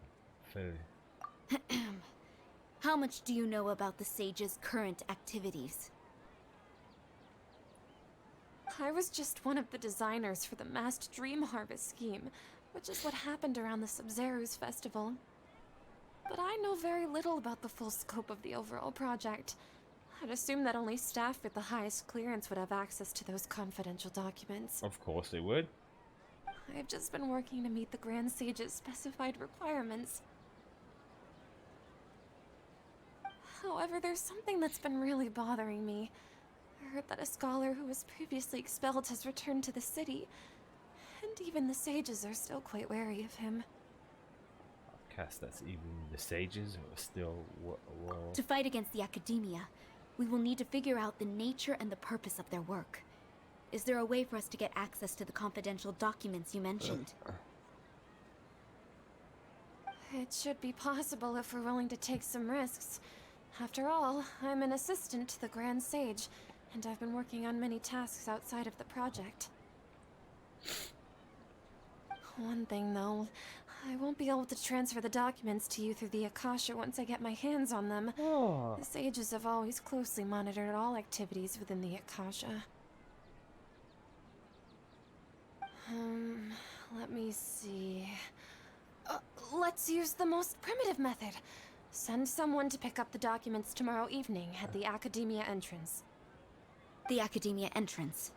How much do you know about the Sage's current activities? I was just one of the designers for the massed dream harvest scheme. which is what happened around the Sub-Zero's festival. But I know very little about the full scope of the overall project. I'd assume that only staff with the highest clearance would have access to those confidential documents. Of course they would. I've just been working to meet the Grand Sage's specified requirements. However, there's something that's been really bothering me. I heard that a scholar who was previously expelled has returned to the city, and even the sages are still quite wary of him. Guess that's even the sages are still To fight against the academia, we will need to figure out the nature and the purpose of their work. Is there a way for us to get access to the confidential documents you mentioned? It should be possible if we're willing to take some risks. After all, I'm an assistant to the Grand Sage, and I've been working on many tasks outside of the project. One thing, though, I won't be able to transfer the documents to you through the Akasha once I get my hands on them. Oh. The sages have always closely monitored all activities within the Akasha. Let me see. Let's use the most primitive method. Send someone to pick up the documents tomorrow evening at the Academia entrance. The Academia entrance.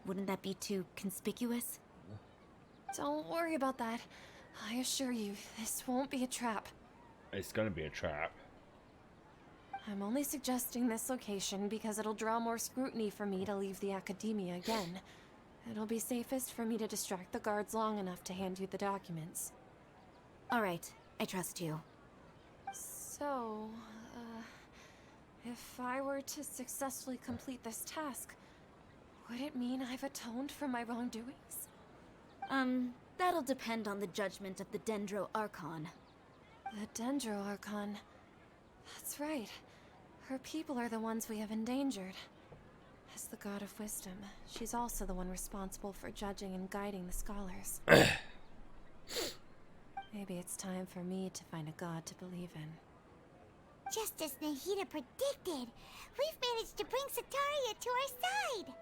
Wouldn't that be too conspicuous? Don't worry about that. I assure you, this won't be a trap. It's gonna be a trap. I'm only suggesting this location because it'll draw more scrutiny for me to leave the Academia again. It'll be safest for me to distract the guards long enough to hand you the documents. Alright, I trust you. So, if I were to successfully complete this task, would it mean I've atoned for my wrongdoings? That'll depend on the judgment of the Dendro Archon. The Dendro Archon. That's right. Her people are the ones we have endangered. As the God of Wisdom, she's also the one responsible for judging and guiding the scholars. Maybe it's time for me to find a god to believe in. Just as Nahida predicted, we've managed to bring Sataria to our side.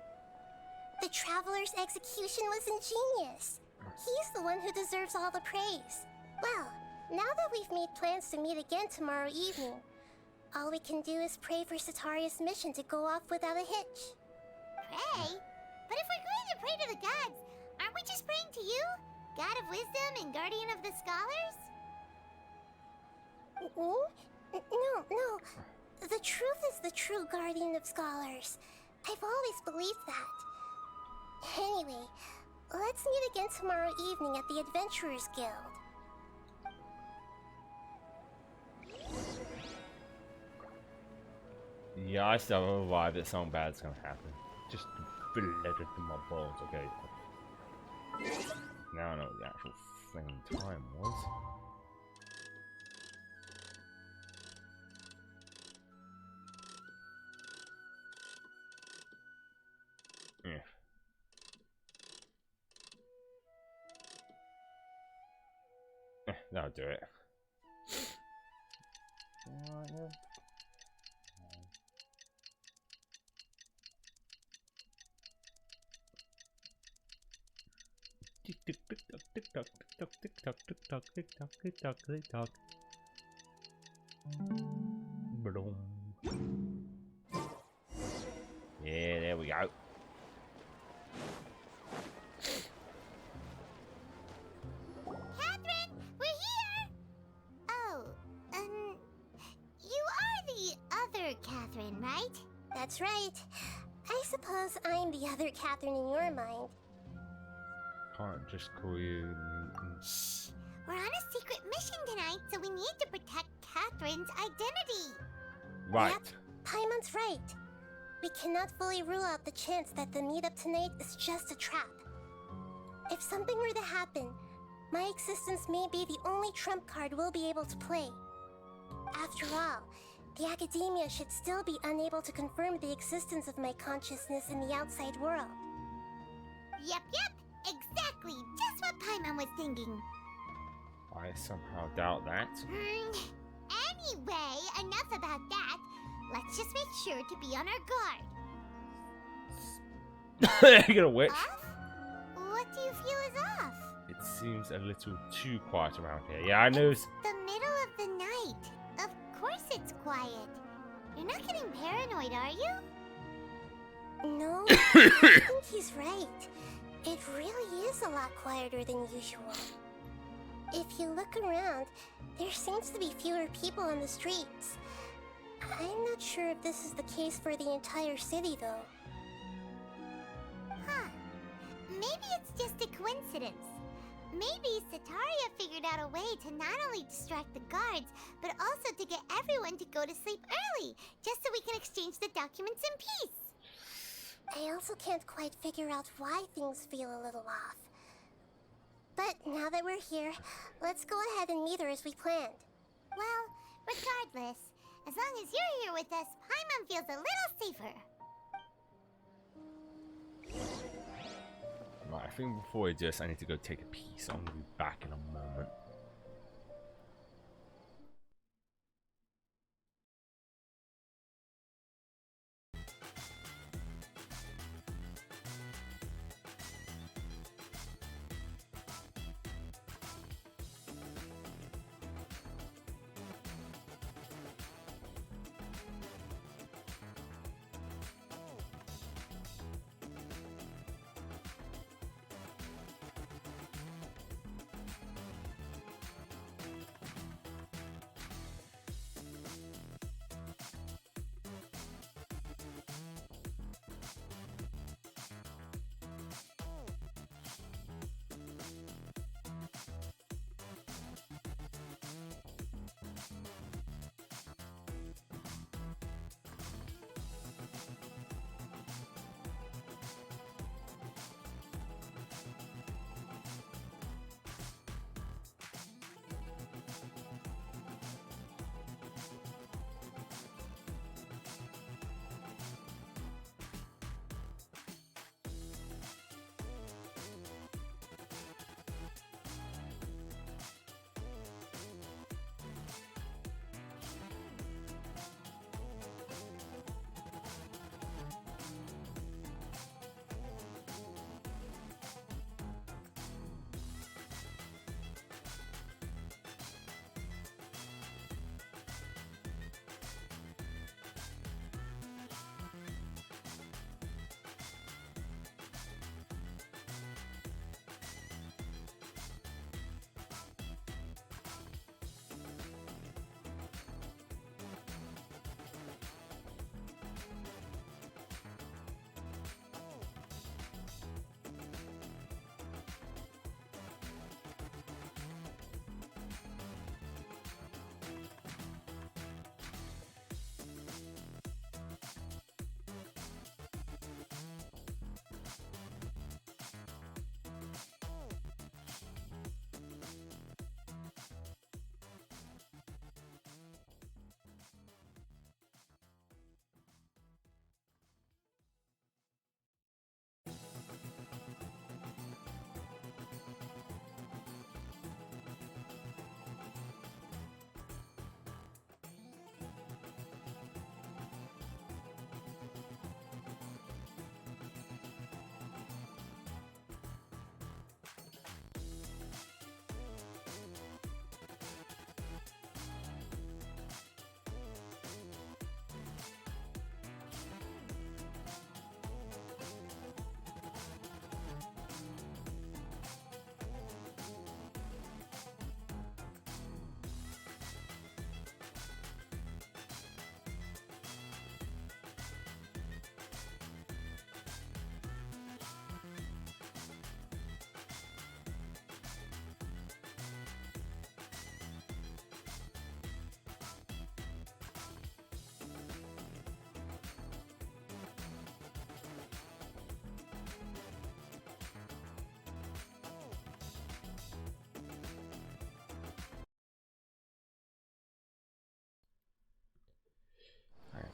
The Traveler's execution was ingenious. He's the one who deserves all the praise. Well, now that we've made plans to meet again tomorrow evening, all we can do is pray for Sataria's mission to go off without a hitch. Pray? But if we're going to pray to the gods, aren't we just praying to you? God of Wisdom and Guardian of the Scholars? No. The truth is the true Guardian of Scholars. I've always believed that. Anyway, let's meet again tomorrow evening at the Adventurers Guild. Yeah, I still have a vibe that something bad's gonna happen. Just feel it in my balls, okay? Now I know what the actual thing time was. Yeah. That'll do it. Tick tick tick tock tick tock tick tock tick tock tick tock tick tock tick tock. Boom. Yeah, there we go. Catherine, we're here! Oh, you are the other Catherine, right? That's right. I suppose I'm the other Catherine in your mind. Can't just call you. Shh! We're on a secret mission tonight, so we need to protect Catherine's identity. Right. Yep, Paimon's right. We cannot fully rule out the chance that the meetup tonight is just a trap. If something were to happen, my existence may be the only trump card we'll be able to play. After all, the Academia should still be unable to confirm the existence of my consciousness in the outside world. Yep. Exactly. Just what Paimon was thinking. I somehow doubt that. Anyway, enough about that. Let's just make sure to be on our guard. You're gonna witch. Off? What do you feel is off? It's seems a little too quiet around here. Yeah, I know. The middle of the night. Of course it's quiet. You're not getting paranoid, are you? No, I think he's right. It really is a lot quieter than usual. If you look around, there seems to be fewer people on the streets. I'm not sure if this is the case for the entire city, though. Huh. Maybe it's just a coincidence. Maybe Sataria figured out a way to not only distract the guards, but also to get everyone to go to sleep early, just so we can exchange the documents in peace. I also can't quite figure out why things feel a little off. But now that we're here, let's go ahead and meet her as we planned. Well, regardless, as long as you're here with us, Paimon feels a little safer. Right, I think before I do this, I need to go take a pee, so I'm going to be back in a moment.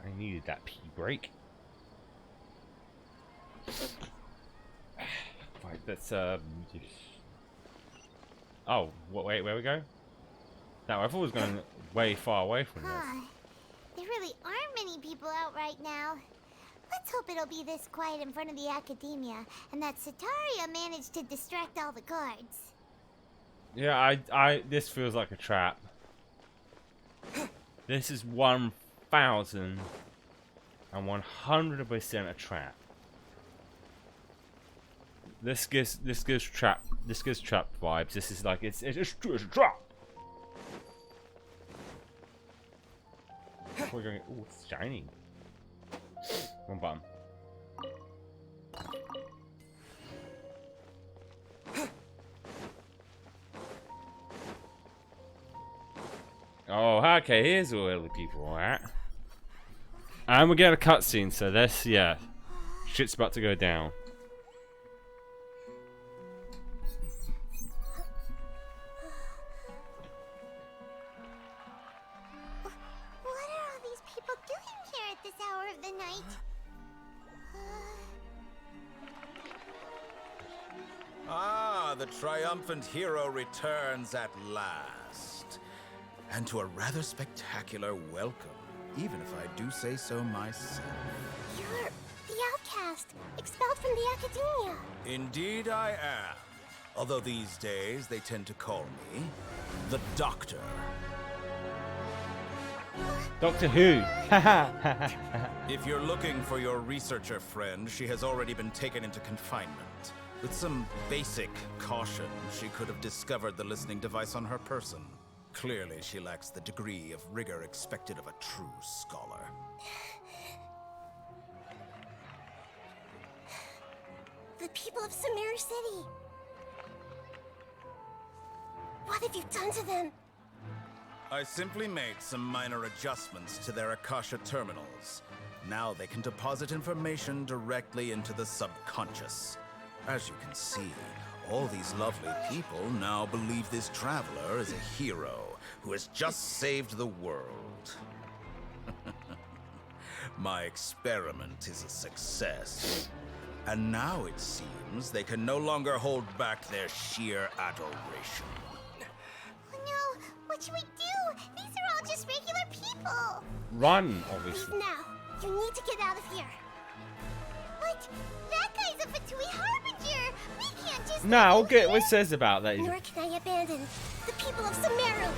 I needed that pee break. Right, let's oh, wait, where we go? That I thought it was going way far away from this. There really aren't many people out right now. Let's hope it'll be this quiet in front of the academia, and that Sataria managed to distract all the guards. Yeah, this feels like a trap. This is 1,100% a trap. This gives trap vibes. This is like it's a trap. We're going. Oh, it's shiny. One button. Oh, okay, here's where the people are at. And we get a cutscene, so this, yeah. Shit's about to go down. What are all these people doing here at this hour of the night? Ah, the triumphant hero returns at last. And to a rather spectacular welcome, even if I do say so myself. You're the outcast, expelled from the academia. Indeed I am. Although these days they tend to call me the Doctor. Doctor Who. If you're looking for your researcher friend, she has already been taken into confinement. With some basic caution, she could have discovered the listening device on her person. Clearly, she lacks the degree of rigor expected of a true scholar. The people of Sumeru City. What have you done to them? I simply made some minor adjustments to their Akasha terminals. Now they can deposit information directly into the subconscious. As you can see, all these lovely people now believe this traveler is a hero who has just saved the world. My experiment is a success. And now it seems they can no longer hold back their sheer adoration. Oh no, what should we do? These are all just regular people. Run, obviously. Leave now. You need to get out of here. What? That guy's a Fatui Harbinger. We can't just. Now, get what it says about that. Nor can I abandon the people of Sumeru.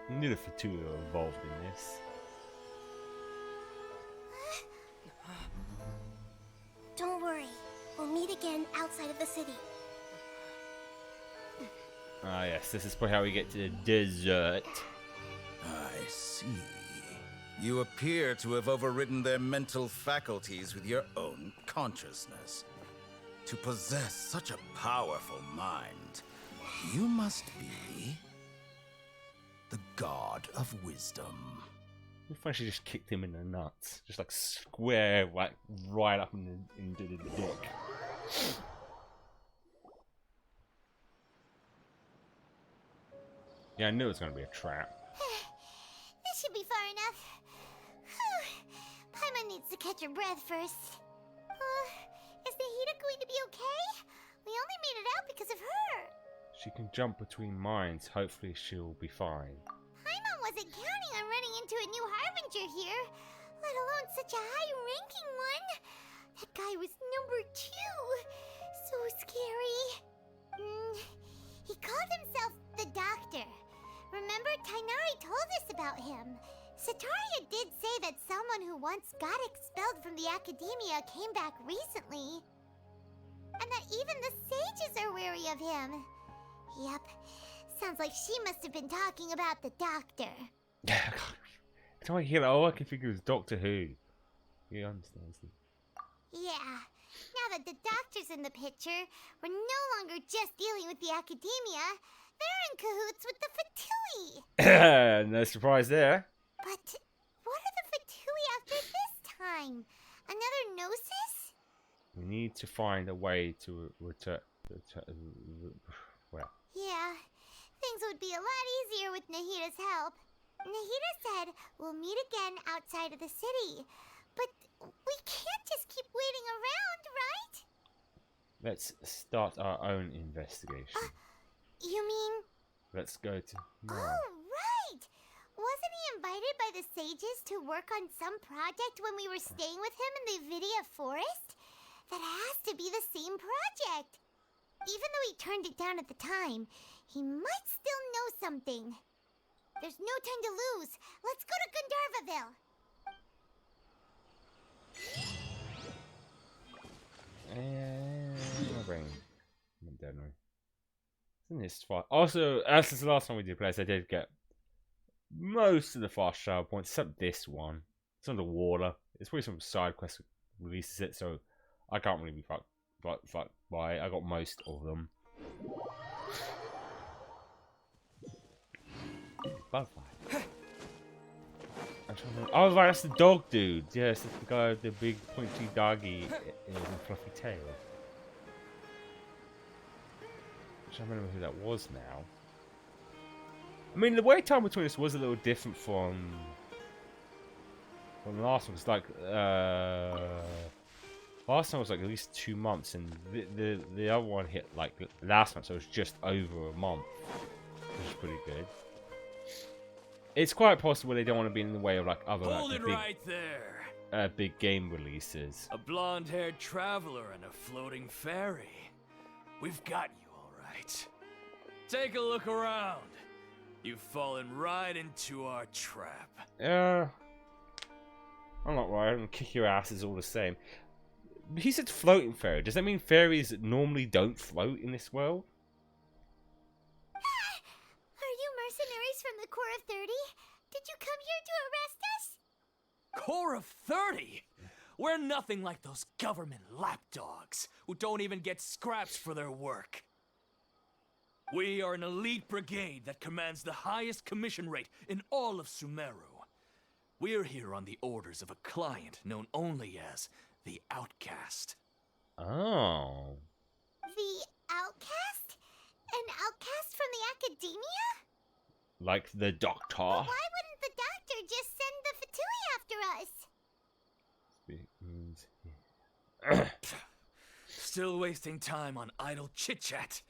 Neither Fatui are involved in this. Don't worry. We'll meet again outside of the city. Ah, yes, this is probably how we get to the desert. I see. You appear to have overridden their mental faculties with your own consciousness. To possess such a powerful mind, you must be the god of wisdom. If I should just kicked him in the nuts, just like square, like right up into the dick. Yeah, I knew it was gonna be a trap. This should be far enough. Paimon needs to catch her breath first. Is Nahida going to be okay? We only made it out because of her. She can jump between minds. Hopefully she'll be fine. Paimon wasn't counting on running into a new Harbinger here, let alone such a high-ranking one. That guy was number 2. So scary. He called himself the Doctor. Remember, Tainari told us about him. Sataria did say that someone who once got expelled from the academia came back recently. And that even the sages are wary of him. Yep. Sounds like she must have been talking about the Doctor. Every time I hear that, all I can think of is Doctor Who. You understand? Yeah. Now that the Doctor's in the picture, we're no longer just dealing with the academia. They're in cahoots with the Fatui. No surprise there. But what are the Fatui after this time? Another Gnosis? We need to find a way to return. Well. Yeah, things would be a lot easier with Nahida's help. Nahida said we'll meet again outside of the city. But we can't just keep waiting around, right? Let's start our own investigation. You mean? Let's go to... Oh, right! Wasn't he invited by the the sages to work on some project when we were staying with him in the Vidia forest? That has to be the same project. Even though he turned it down at the time, he might still know something. There's no time to lose. Let's go to Gandharvaville. My brain. I'm dead now. Isn't this far? Also, as this is the last time we did play, I did get most of the fast travel points, except this one. It's underwater. It's probably some side quest releases it, so I can't really be fucked by it. I got most of them. Butterfly. Oh, right, that's the dog dude. Yes, that's the guy with the big pointy doggy and fluffy tail. I don't remember who that was now. I mean, the wait time between us was a little different from the last one. It's like last time was like at least 2 months, and the other one hit like last month, so it was just over a month, which is pretty good. It's quite possible they don't want to be in the way of like other Hold like, it big, right there. Big game releases. A blonde-haired traveler and a floating fairy. We've got you all right. Take a look around. You've fallen right into our trap. Yeah, I'm not right. I'm gonna kick your asses all the same. He said floating fairy. Does that mean fairies normally don't float in this world? Are you mercenaries from the Corps of 30? Did you come here to arrest us? Corps of 30? We're nothing like those government lapdogs who don't even get scraps for their work. We are an elite brigade that commands the highest commission rate in all of Sumeru. We're here on the orders of a client known only as the Outcast. Oh. The Outcast? An outcast from the academia? Like the doctor. But why wouldn't the doctor just send the Fatui after us? Still wasting time on idle chit-chat.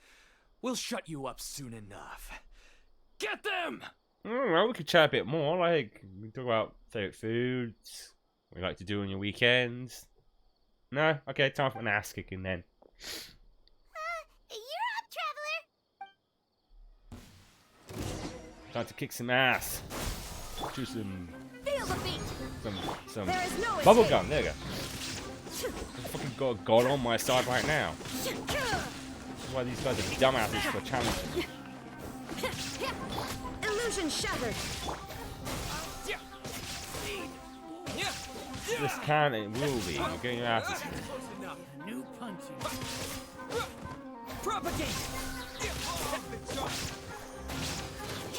We'll shut you up soon enough. Get them! Well, we could chat a bit more. Like, we talk about favorite foods, what you like to do on your weekends. No? Okay, time for an ass kicking then. You're up, traveler! Time to kick some ass. Do some. Feel the beat. Some There is no bubble escape. gum. There you go. I fucking got a god on my side right now. That's why these guys are dumbasses for challenging. Illusion shattered. This can and will be. You're getting your asses kicked. New punching. Propagate!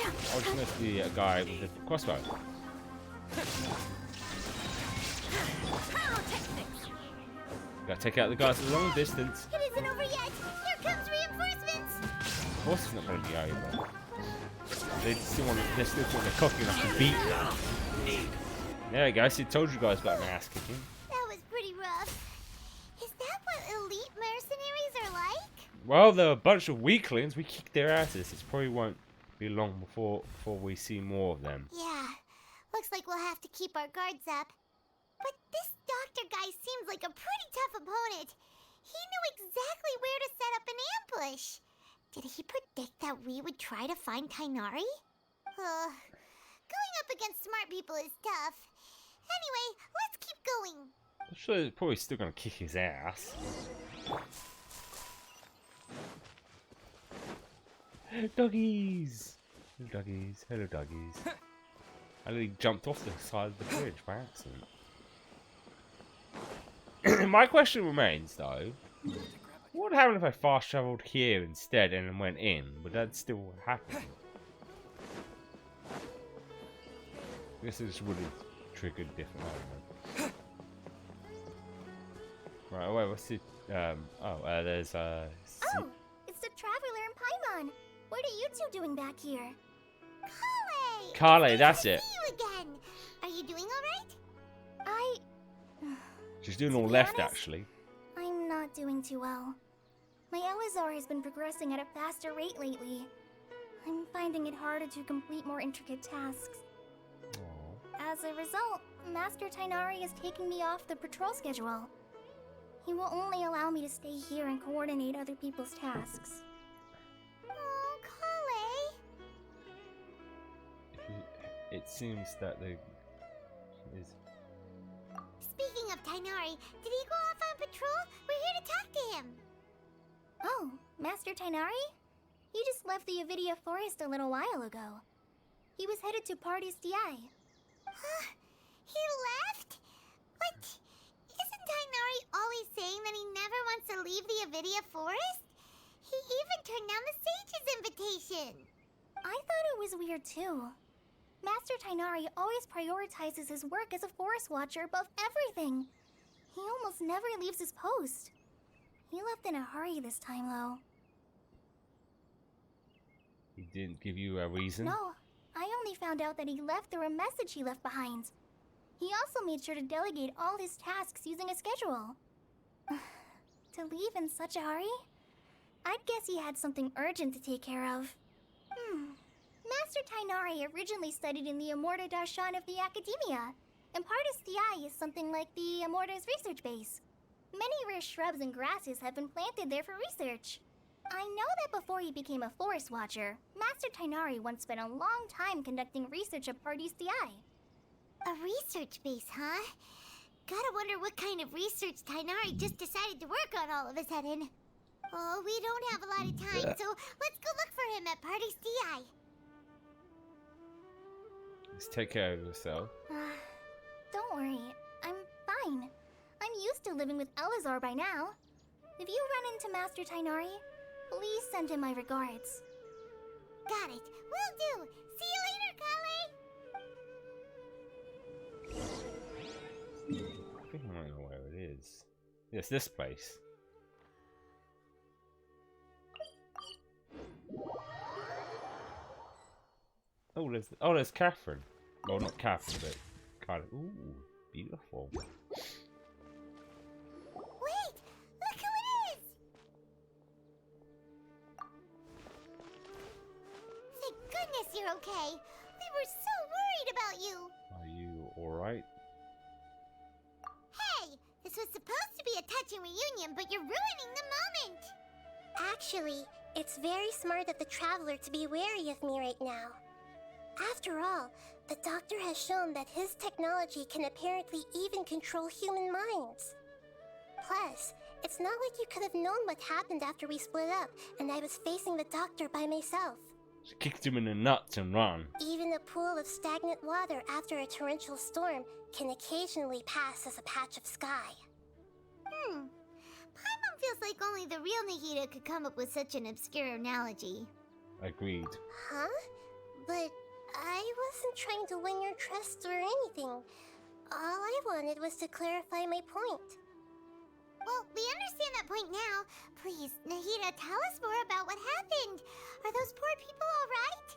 I was supposed to be a guy with a crossbow. Gotta take out the guys at a long distance. It isn't over yet! Here comes reinforcements! Of course it's not gonna be over. They're still cocky enough to beat me. There you go, I told you guys about my ass kicking. That was pretty rough. Is that what elite mercenaries are like? Well, they're a bunch of weaklings. We kick their asses. It probably won't be long before we see more of them. Yeah, looks like we'll have to keep our guards up. But this doctor guy seems like a pretty tough opponent. He knew exactly where to set up an ambush. Did he predict that we would try to find Kainari? Going up against smart people is tough. Anyway, let's keep going. I'm sure he's probably still gonna kick his ass. Doggies! Hello, doggies. Hello, doggies. I literally jumped off the side of the bridge by accident. My question remains, though. What would happen if I fast travelled here instead and then went in? Would that still happen? I guess this would have triggered different. I don't know. Right, wait, what's it? There's Oh, it's the traveler and Paimon. What are you two doing back here? Kale! That's it. See you again. Are you doing all right? She's doing To all be left, honest, actually. I'm not doing too well. My Elazar has been progressing at a faster rate lately. I'm finding it harder to complete more intricate tasks. Aww. As a result, Master Tainari is taking me off the patrol schedule. He will only allow me to stay here and coordinate other people's tasks. Oh, Kale. It seems that they is. Speaking of Tainari, did he go off on patrol? We're here to talk to him. Oh, Master Tainari? He just left the Avidia Forest a little while ago. He was headed to Party's DI. Huh? He left? But isn't Tainari always saying that he never wants to leave the Avidia Forest? He even turned down the Sage's invitation. I thought it was weird too. Master Tainari always prioritizes his work as a forest watcher above everything. He almost never leaves his post. He left in a hurry this time, though. He didn't give you a reason? No, I only found out that he left through a message he left behind. He also made sure to delegate all his tasks using a schedule. To leave in such a hurry? I'd guess he had something urgent to take care of. Master Tainari originally studied in the Amorta Darshan of the Academia, and Partis DI is something like the Amorta's research base. Many rare shrubs and grasses have been planted there for research. I know that before he became a forest watcher, Master Tainari once spent a long time conducting research at Partis DI. A research base, huh? Gotta wonder what kind of research Tainari just decided to work on all of a sudden. Oh, we don't have a lot of time, so let's go look for him at Partis DI. Just take care of yourself. Don't worry, I'm fine. I'm used to living with Elazar by now. If you run into Master Tainari, please send him my regards. Got it. Will do. See you later, Kale. I think I know where it is. Yes, this place. There's Catherine. Well, not Catherine, but kind of. Ooh, beautiful. Wait! Look who it is! Thank goodness you're okay. We were so worried about you. Are you alright? Hey! This was supposed to be a touching reunion, but you're ruining the moment! Actually, it's very smart of the Traveler to be wary of me right now. After all, the Doctor has shown that his technology can apparently even control human minds. Plus, it's not like you could have known what happened after we split up and I was facing the Doctor by myself. She kicked him in the nuts and ran. Even a pool of stagnant water after a torrential storm can occasionally pass as a patch of sky. Paimon feels like only the real Nahida could come up with such an obscure analogy. Agreed. Huh? But I wasn't trying to win your trust or anything. All I wanted was to clarify my point. Well, we understand that point now. Please, Nahida, tell us more about what happened. Are those poor people alright?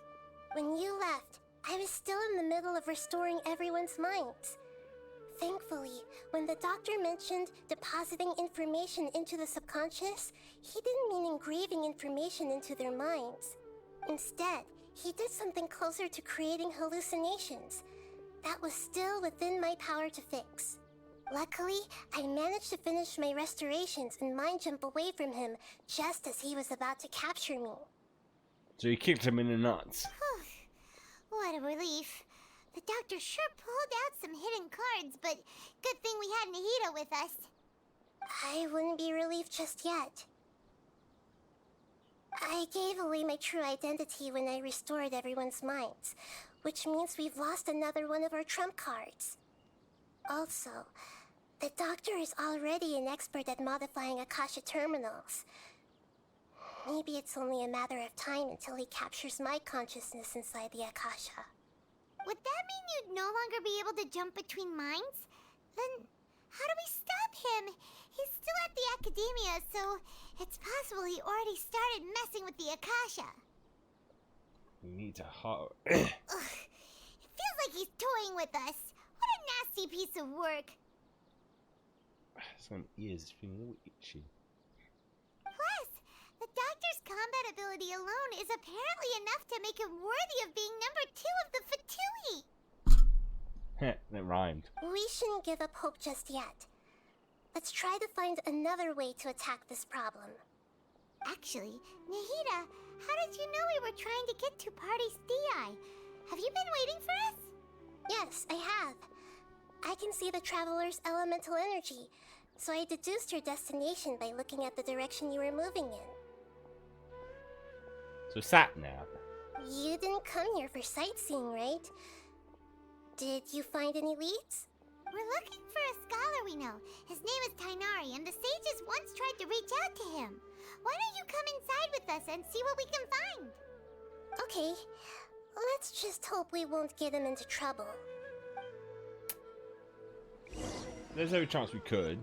When you left, I was still in the middle of restoring everyone's minds. Thankfully, when the Doctor mentioned depositing information into the subconscious, he didn't mean engraving information into their minds. Instead, he did something closer to creating hallucinations. That was still within my power to fix. Luckily, I managed to finish my restorations and mind jump away from him just as he was about to capture me. So you kicked him in the nuts. What a relief. The Doctor sure pulled out some hidden cards, but good thing we had Nahida with us. I wouldn't be relieved just yet. I gave away my true identity when I restored everyone's minds, which means we've lost another one of our trump cards. Also, the Doctor is already an expert at modifying Akasha terminals. Maybe it's only a matter of time until he captures my consciousness inside the Akasha. Would that mean you'd no longer be able to jump between minds? Then how do we stop him? He's still at the Academia, so it's possible he already started messing with the Akasha. We need to hard. Ugh, it feels like he's toying with us. What a nasty piece of work. Some ears feeling itchy. Plus, the Doctor's combat ability alone is apparently enough to make him worthy of being number 2 of the Fatui. That rhymed. We shouldn't give up hope just yet. Let's try to find another way to attack this problem. Actually, Nahida, how did you know we were trying to get to Party's DI? Have you been waiting for us? Yes, I have. I can see the traveler's elemental energy, so I deduced your destination by looking at the direction you were moving in. So sat nav. You didn't come here for sightseeing, right? Did you find any leads? We're looking for a scholar we know. His name is Tainari, and the sages once tried to reach out to him. Why don't you come inside with us and see what we can find? Okay, let's just hope we won't get him into trouble. There's every chance we could.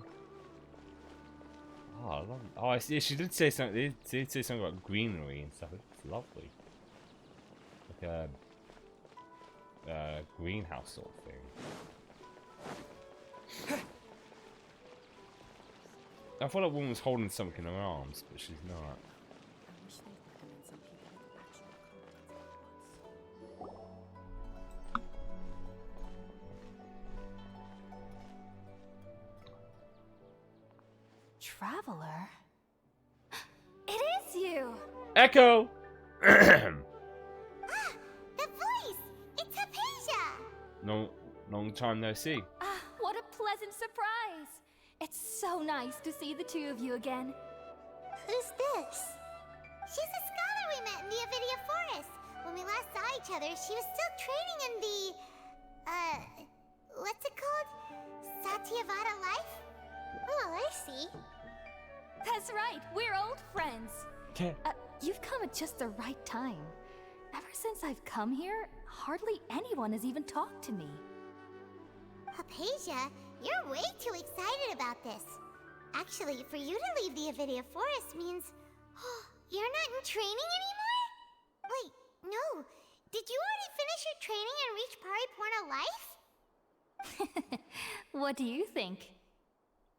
Oh, I love it. Oh, I see. She did say something. They did say something about greenery and stuff. It's lovely. Like a greenhouse sort of thing. I thought that woman was holding something in her arms, but she's not. Traveler? It is you! Echo! The voice! It's Hypatia! No, long time no see. Ah, what a pleasant surprise! It's so nice to see the two of you again. Who's this? She's a scholar we met in the Avidia Forest. When we last saw each other, she was still training in the... what's it called? Satyavada life? Oh, I see. That's right, we're old friends. Okay. You've come at just the right time. Ever since I've come here, hardly anyone has even talked to me. Hypatia, you're way too excited about this. Actually, for you to leave the Avidia Forest means... you're not in training anymore? Wait, no. Did you already finish your training and reach Pariporna life? What do you think?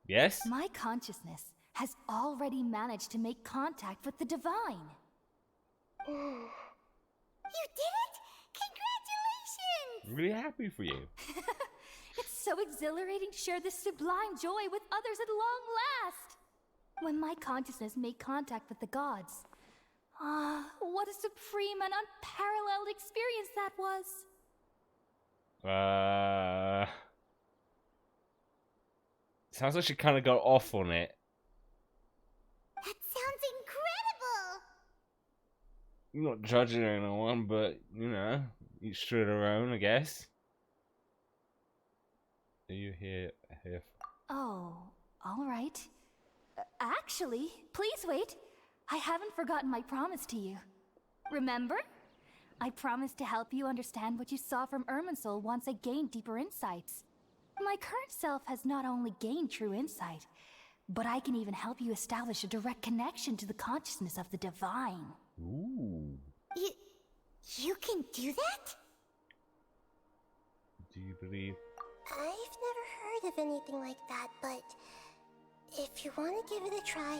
Yes? My consciousness has already managed to make contact with the divine. You did it! Congratulations! I'm really happy for you. It's so exhilarating to share this sublime joy with others at long last. When my consciousness made contact with the gods. Ah, what a supreme and unparalleled experience that was. Sounds like she kind of got off on it. That sounds incredible! I'm not judging anyone, but, you know, each to their own, I guess. Are you here? Oh, all right. Actually, please wait. I haven't forgotten my promise to you. Remember? I promised to help you understand what you saw from Irminsul once I gained deeper insights. My current self has not only gained true insight, but I can even help you establish a direct connection to the consciousness of the divine. Ooh. You can do that? Do you believe? I've never heard of anything like that, but if you want to give it a try,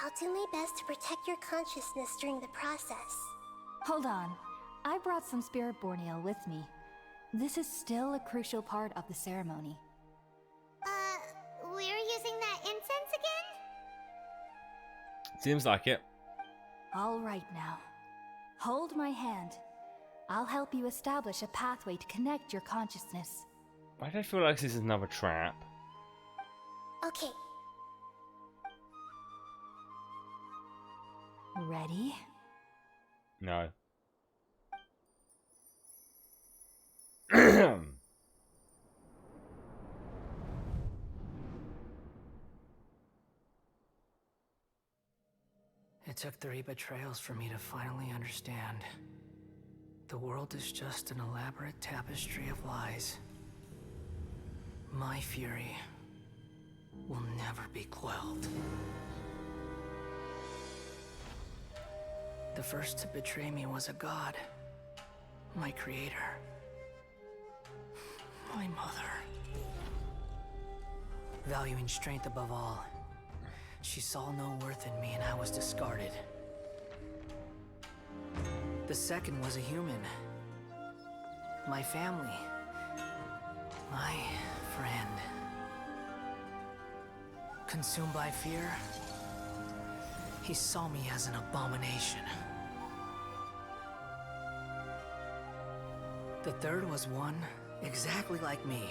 I'll do my best to protect your consciousness during the process. Hold on. I brought some Spirit-born ale with me. This is still a crucial part of the ceremony. We're using that incense again? Seems like it. All right now. Hold my hand. I'll help you establish a pathway to connect your consciousness. Why do I feel like this is another trap? Okay. Ready? No. It took 3 betrayals for me to finally understand. The world is just an elaborate tapestry of lies. My fury will never be quelled. The first to betray me was a god. My creator. My mother. Valuing strength above all, she saw no worth in me and I was discarded. The second was a human. My family. My friend. Consumed by fear, he saw me as an abomination. The third was one exactly like me.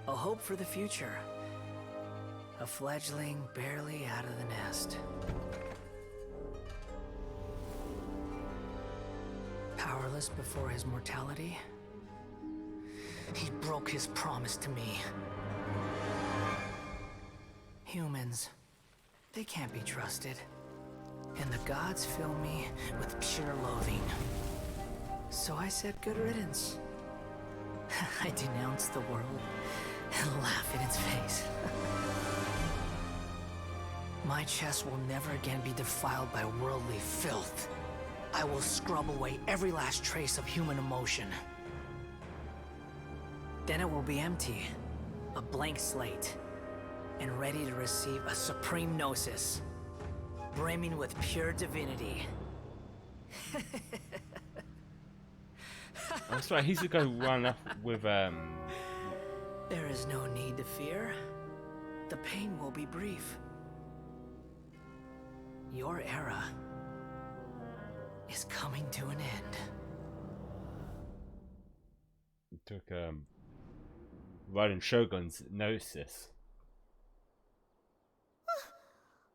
A hope for the future. A fledgling barely out of the nest. Powerless before his mortality, he broke his promise to me. Humans, they can't be trusted. And the gods fill me with pure loathing. So I said good riddance. I denounced the world and laughed in its face. My chest will never again be defiled by worldly filth. I will scrub away every last trace of human emotion. Then it will be empty, a blank slate, and ready to receive a supreme gnosis, brimming with pure divinity. That's right, he's gonna go run up with There is no need to fear. The pain will be brief. Your era is coming to an end. He took Raiden Shogun's gnosis.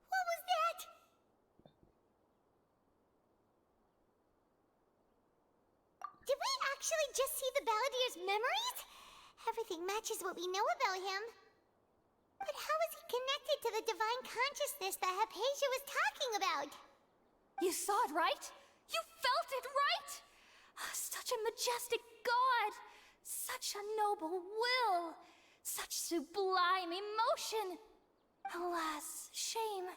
What was that? Did we actually just see the Balladier's memories? Everything matches what we know about him. But how is he connected to the divine consciousness that Hypatia was talking about? You saw it, right? You felt it, right? Such a majestic god! Such a noble will! Such sublime emotion! Alas, shame.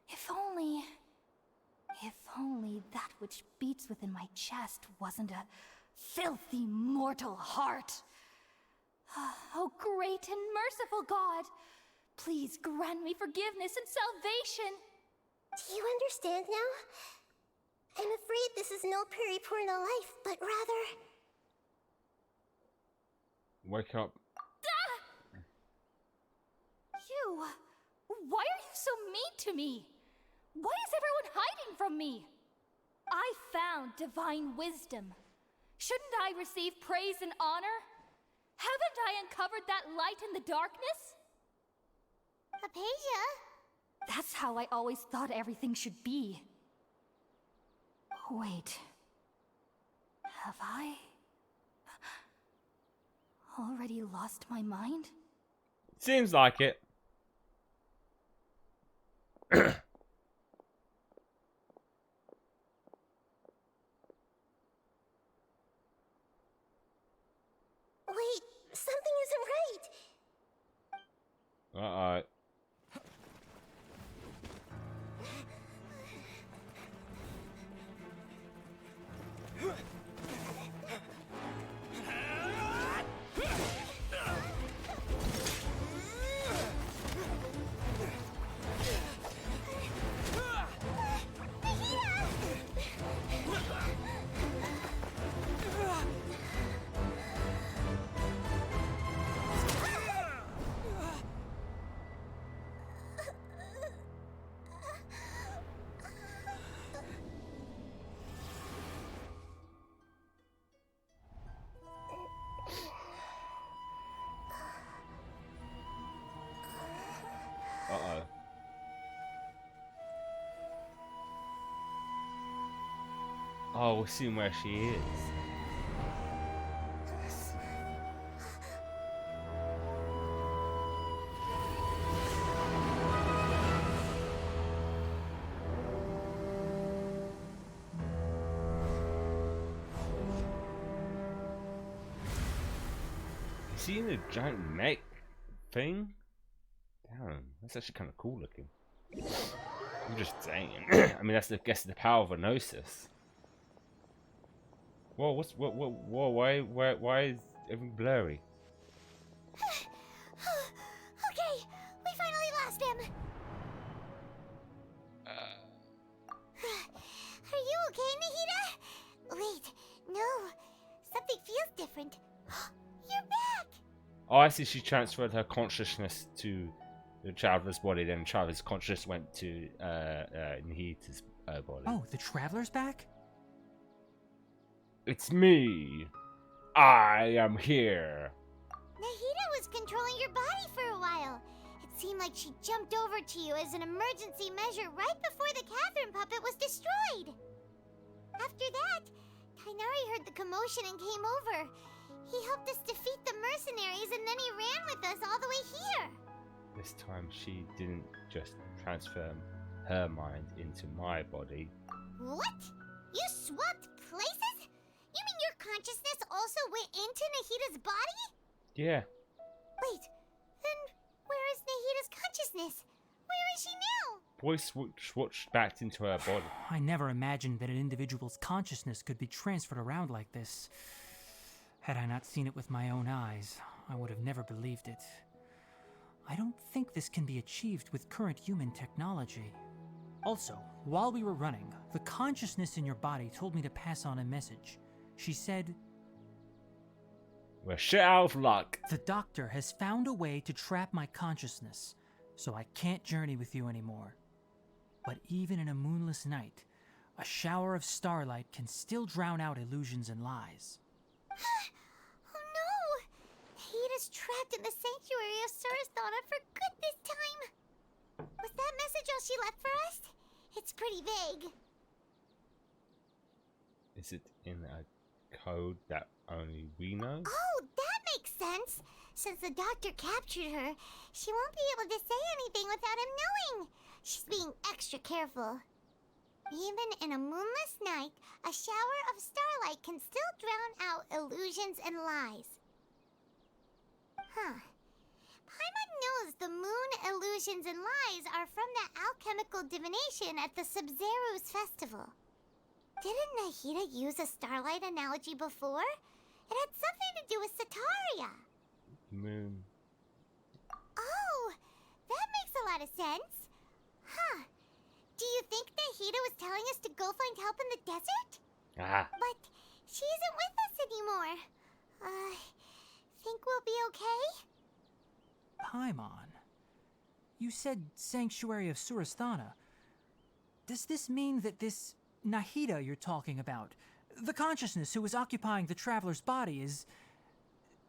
If only that which beats within my chest wasn't a filthy mortal heart. Oh, great and merciful God! Please grant me forgiveness and salvation! Do you understand now? I'm afraid this is no Puripurna life, but rather... Wake up. You! Why are you so mean to me? Why is everyone hiding from me? I found divine wisdom. Shouldn't I receive praise and honor? Haven't I uncovered that light in the darkness? Hypatia? That's how I always thought everything should be. Wait. Have I already lost my mind? Seems like it. Wait, something isn't right. Uh-oh. Uh-oh. Oh, we'll see where she is. You see the giant mech thing? Damn, that's actually kind of cool looking. I'm just saying. I mean, that's the power of a gnosis. Whoa, whoa, why is everything blurry? Okay, we finally lost him. Are you okay, Nahida? Wait, no. Something feels different. You're back! Oh, I see. She transferred her consciousness to the Traveler's body, then Traveler's consciousness went to Nahita's body. Oh, the Traveler's back? It's me. I am here. Nahita was controlling your body for a while. It seemed like she jumped over to you as an emergency measure right before the Catherine puppet was destroyed. After that, Tainari heard the commotion and came over. He helped us defeat the mercenaries and then he ran with us all the way here. This time she didn't just transfer her mind into my body. What? You swapped places? You mean your consciousness also went into Nahita's body? Yeah. Wait, then where is Nahita's consciousness? Where is she now? Voice switched back into her body. I never imagined that an individual's consciousness could be transferred around like this. Had I not seen it with my own eyes, I would have never believed it. I don't think this can be achieved with current human technology. Also, while we were running, the consciousness in your body told me to pass on a message. She said, "We're shit out of luck. The doctor has found a way to trap my consciousness, so I can't journey with you anymore. But even in a moonless night, a shower of starlight can still drown out illusions and lies." Oh no! Nahita's trapped in the sanctuary of Surasthana for good this time. Was that message all she left for us? It's pretty vague. Is it in a code that only we know? Oh, that makes sense. Since the doctor captured her, she won't be able to say anything without him knowing. She's being extra careful. Even in a moonless night, a shower of starlight can still drown out illusions and lies. Huh. Paimon knows the moon illusions and lies are from the alchemical divination at the Sub-Zero's festival. Didn't Nahita use a starlight analogy before? It had something to do with Sataria. Moon. Oh, that makes a lot of sense. Huh. Do you think Nahita was telling us to go find help in the desert? Ah. But she isn't with us anymore. Think we'll be okay? Paimon, you said Sanctuary of Surasthana. Does this mean that this Nahita you're talking about, the consciousness who was occupying the Traveler's body, is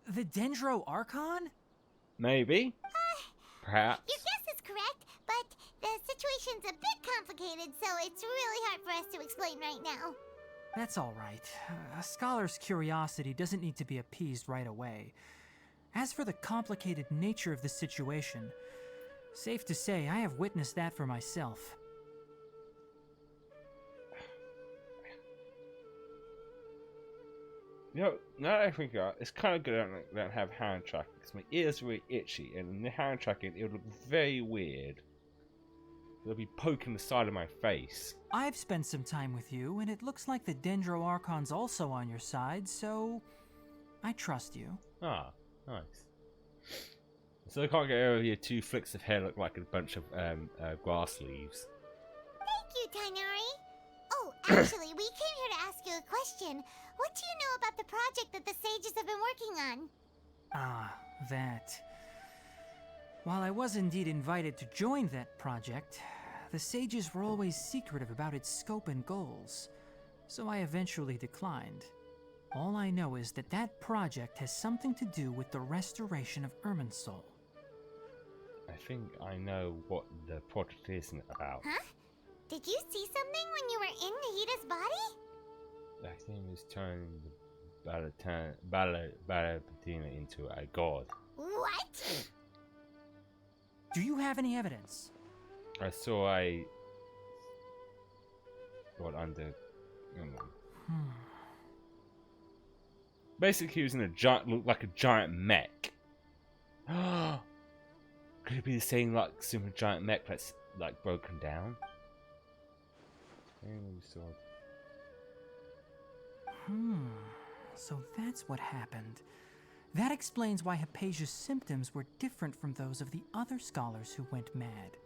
the Dendro Archon? Maybe. Perhaps. Your guess is correct, but the situation's a bit complicated, so it's really hard for us to explain right now. That's all right. A scholar's curiosity doesn't need to be appeased right away. As for the complicated nature of the situation, safe to say I have witnessed that for myself. You know, now that I think about it, it's kind of good I don't have hand tracking because my ears are really itchy, and in the hand tracking it would look very weird. It'll be poking the side of my face. I've spent some time with you, and it looks like the Dendro Archon's also on your side, so I trust you. Ah, nice. So I can't get over here. 2 flicks of hair look like a bunch of grass leaves. Thank you, Tainari. Oh, actually, we came here to ask you a question. What do you know about the project that the sages have been working on? Ah, that. While I was indeed invited to join that project, the sages were always secretive about its scope and goals, so I eventually declined. All I know is that that project has something to do with the restoration of Irminsul. I think I know what the project is about. Huh? Did you see something when you were in Nahita's body? That thing was turning the Balapatina into a god. What? Do you have any evidence? I saw a god under. Basically, he was in a giant, looked like a giant mech. Could it be the same like super giant mech that's like broken down? So that's what happened. That explains why Hypatia's symptoms were different from those of the other scholars who went mad.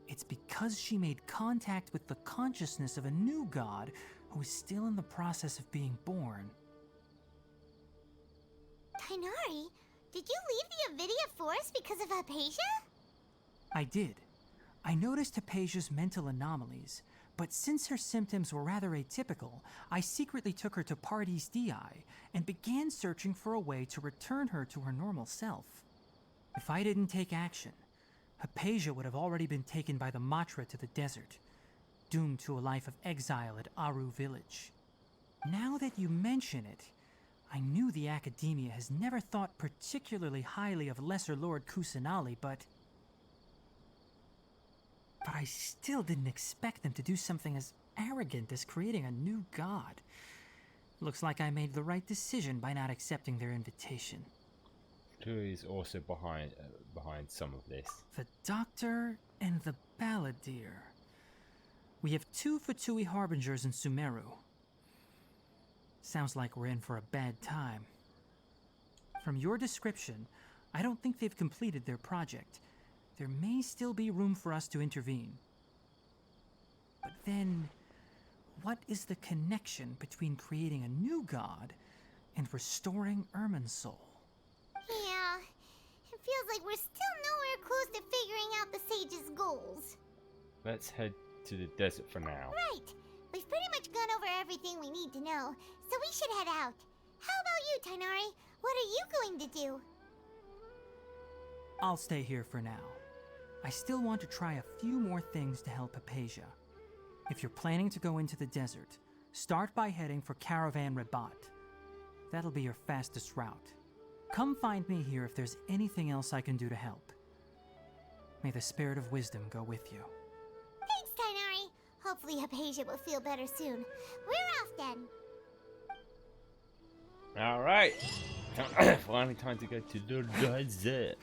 It's because she made contact with the consciousness of a new god who is still in the process of being born. Tainari, Did you leave the Avidia Forest because of Hypatia? I did. I noticed Hypatia's mental anomalies, but since her symptoms were rather atypical, I secretly took her to Party's DI and began searching for a way to return her to her normal self. If I didn't take action, Hypatia would have already been taken by the Matra to the desert, doomed to a life of exile at Aru village. Now that you mention it, I knew the Academia has never thought particularly highly of Lesser Lord Kusanali, but I still didn't expect them to do something as arrogant as creating a new god. Looks like I made the right decision by not accepting their invitation. Who is also behind some of this? The Doctor and the Balladeer. We have 2 Fatui Harbingers in Sumeru. Sounds like we're in for a bad time. From your description, I don't think they've completed their project. There may still be room for us to intervene. But then, what is the connection between creating a new god and restoring Irminsul? Yeah, it feels like we're still nowhere close to figuring out the Sage's goals. Let's head to the desert for now. Right. We've pretty much gone over everything we need to know, so we should head out. How about you, Tighnari? What are you going to do? I'll stay here for now. I still want to try a few more things to help Hypatia. If you're planning to go into the desert, start by heading for Caravan Rabat. That'll be your fastest route. Come find me here if there's anything else I can do to help. May the spirit of wisdom go with you. Thanks, Tighnari. Hopefully Hypatia will feel better soon. We're off then. Alright. Finally time to go to the desert.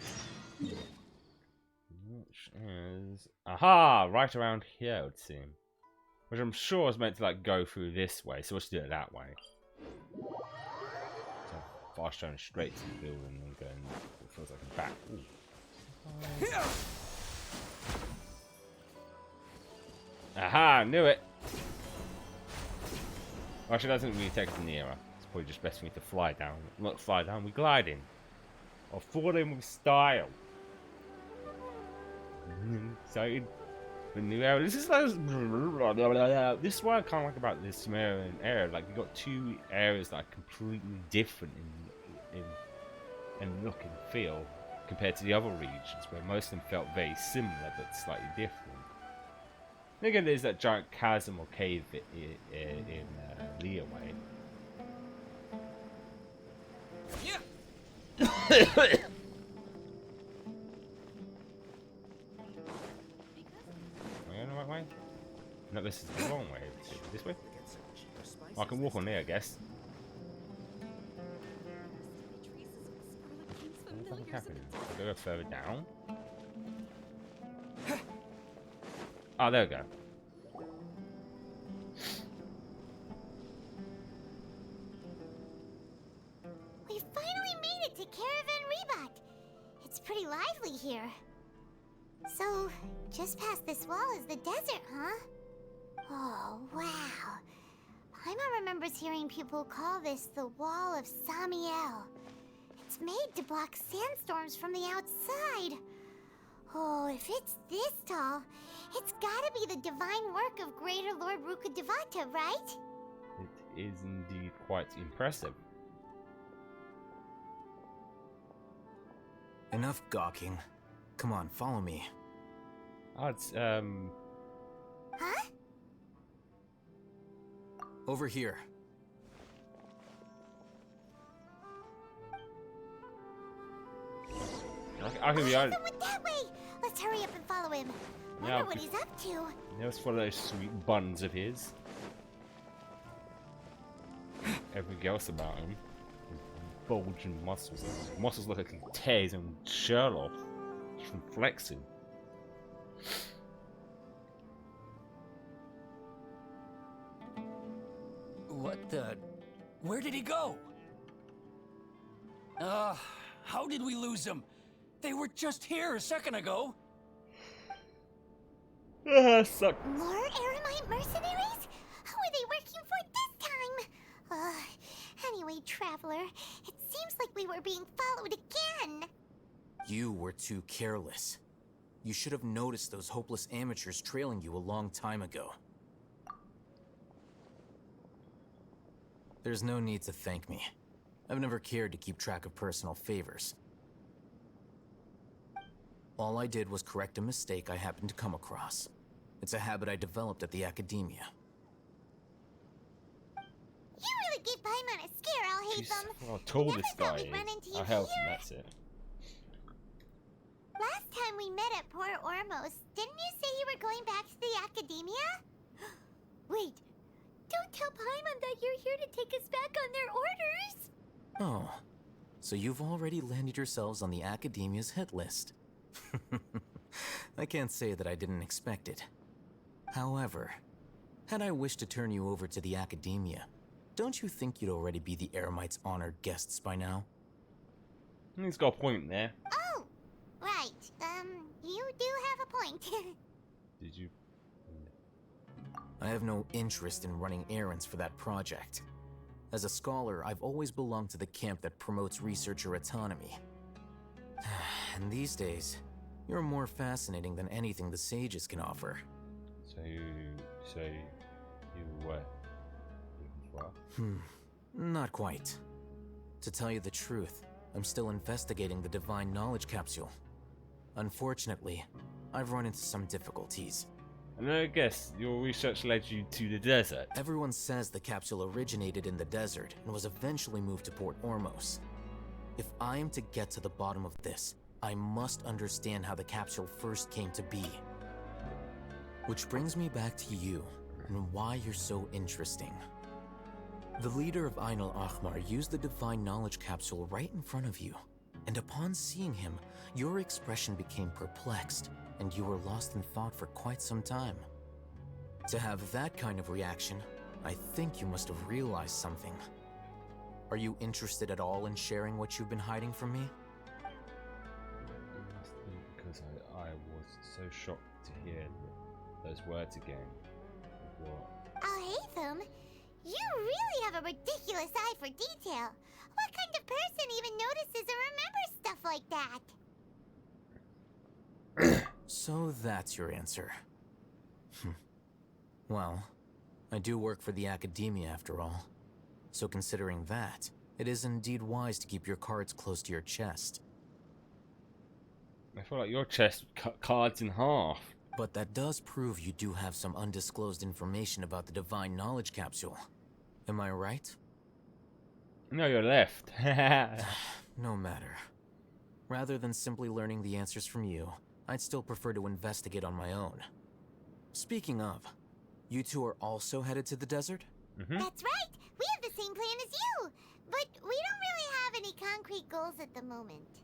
Which is... Aha! Right around here, it would seem. Which I'm sure is meant to like go through this way, so let's do it that way. So fast going straight to the building and going... It feels like a back. Ooh. Aha! Knew it! Actually, that doesn't really take us nearer. It's probably just best for me to fly down. Not fly down, we glide in. Or fall in with style. Excited for new area. This is like this is what I kind of like about this Sumerian area. Like you got 2 areas that are completely different in look and feel compared to the other regions, where most of them felt very similar but slightly different. And again, there's that giant chasm or cave in Leeway. Yeah. Am I going the right way? No, this is the wrong way. This way? Oh, I can walk on there, I guess. What's happening? I'll go further down. Oh, there we go. We finally made it to Caravan Rabat. It's pretty lively here. So, just past this wall is the desert, huh? Oh, wow. Paimon remembers hearing people call this the Wall of Samiel. It's made to block sandstorms from the outside. Oh, if it's this tall, it's gotta be the divine work of Greater Lord Rukkhadevata, right? It is indeed quite impressive. Enough gawking. Come on, follow me. Oh, it's, Huh? Over here. I can be honest. Someone that way! Let's hurry up and follow him. Yeah, Wonder what he's up to. Let's follow those sweet buns of his. Everything else about him. His bulging muscles. His muscles look like he can tear his own shirt off. Just from flexing. What the... Where did he go? How did we lose him? They were just here a second ago. Suck. More Eremite mercenaries? Who are they working for this time? Anyway, Traveler, it seems like we were being followed again. You were too careless. You should have noticed those hopeless amateurs trailing you a long time ago. There's no need to thank me. I've never cared to keep track of personal favors. All I did was correct a mistake I happened to come across. It's a habit I developed at the academia. You really give Paimon a scare, I'll hate them. How tall this guy we'd run is. into you I helped here. him, that's it. Last time we met at Port Ormos, didn't you say you were going back to the academia? Wait, don't tell Paimon that you're here to take us back on their orders. Oh, so you've already landed yourselves on the academia's hit list. I can't say that I didn't expect it. However, had I wished to turn you over to the academia, don't you think you'd already be the Eremites' honored guests by now? He's got a point there. Oh, right. You do have a point. Did you? I have no interest in running errands for that project. As a scholar, I've always belonged to the camp that promotes researcher autonomy. And these days, you're more fascinating than anything the sages can offer. So you what? Not quite. To tell you the truth, I'm still investigating the divine knowledge capsule. Unfortunately, I've run into some difficulties. And I guess your research led you to the desert. Everyone says the capsule originated in the desert and was eventually moved to Port Ormos. If I am to get to the bottom of this, I must understand how the capsule first came to be. Which brings me back to you, and why you're so interesting. The leader of Ain al-Ahmar used the divine knowledge capsule right in front of you, and upon seeing him, your expression became perplexed, and you were lost in thought for quite some time. To have that kind of reaction, I think you must have realized something. Are you interested at all in sharing what you've been hiding from me? It must be because I was so shocked to hear those words again. What? I'll hate them. You really have a ridiculous eye for detail. What kind of person even notices or remembers stuff like that? So that's your answer. Well, I do work for the academia after all. So considering that, it is indeed wise to keep your cards close to your chest. I feel like your chest cut cards in half. But that does prove you do have some undisclosed information about the divine knowledge capsule. Am I right? No, you're left. No matter. Rather than simply learning the answers from you, I'd still prefer to investigate on my own. Speaking of, you two are also headed to the desert? That's right. We have the same plan as you. But we don't really have any concrete goals at the moment.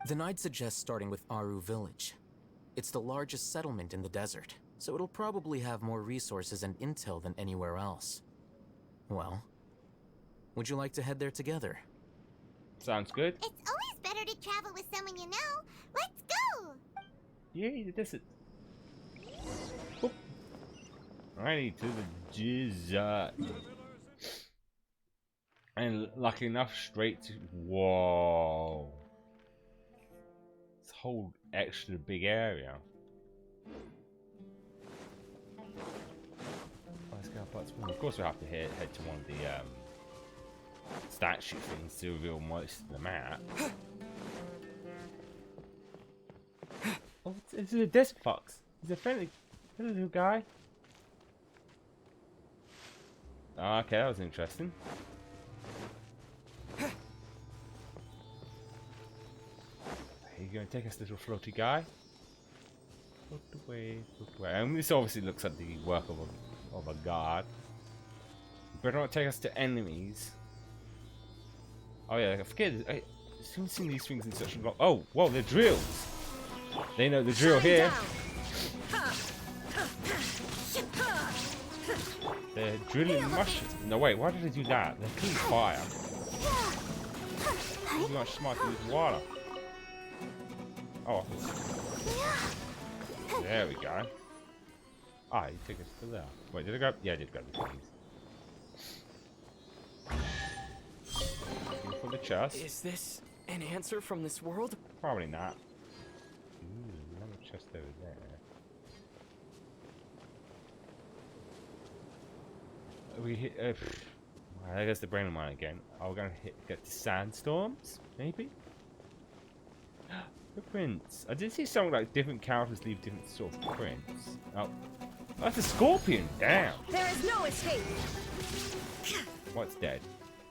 Then I'd suggest starting with Aru Village. It's the largest settlement in the desert, so it'll probably have more resources and intel than anywhere else. Well, would you like to head there together? Sounds good. It's always better to travel with someone you know. Let's go! Yeah, this is. Whoop. Alrighty, to the desert. And luckily enough, straight to. Whoa. This whole extra big area. Let's go up. Of course, we have to head to one of the statue things to reveal most of the map. Oh, it's a desert fox. He's a friendly little guy. Oh, okay, that was interesting. Are you going to take us, little floaty guy? Float away, float away. And this obviously looks like the work of a god. Better not take us to enemies. Oh yeah, I forget. I haven't seen these things in such a long. Oh, whoa, they're drills. They know the drill here. They're drilling mushrooms. No, wait, why did they do that? They're killing fire. You're not smart to use water. Oh. There we go. Ah, you take us to there. Wait, did I grab? Yeah, I did grab the keys. Looking for the chest. Is this an answer from this world? Probably not. Ooh, another chest over there. We hit. I guess the brain of mine again. Are we gonna get the sandstorms? Maybe. Footprints. I did see something like different characters leave different sort of prints. Oh, that's a scorpion. Damn. There is no escape. What's dead?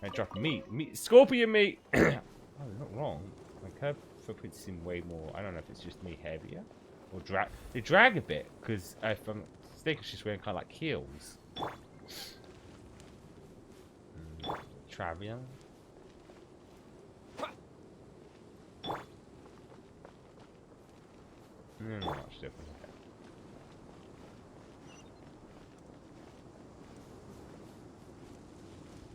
I dropped meat. Scorpion meat. Oh, not wrong. Like her footprints seem way more. I don't know if it's just me heavier or drag. They drag a bit because if I'm mistaken, she's wearing kind of like heels. Travian. Not much different.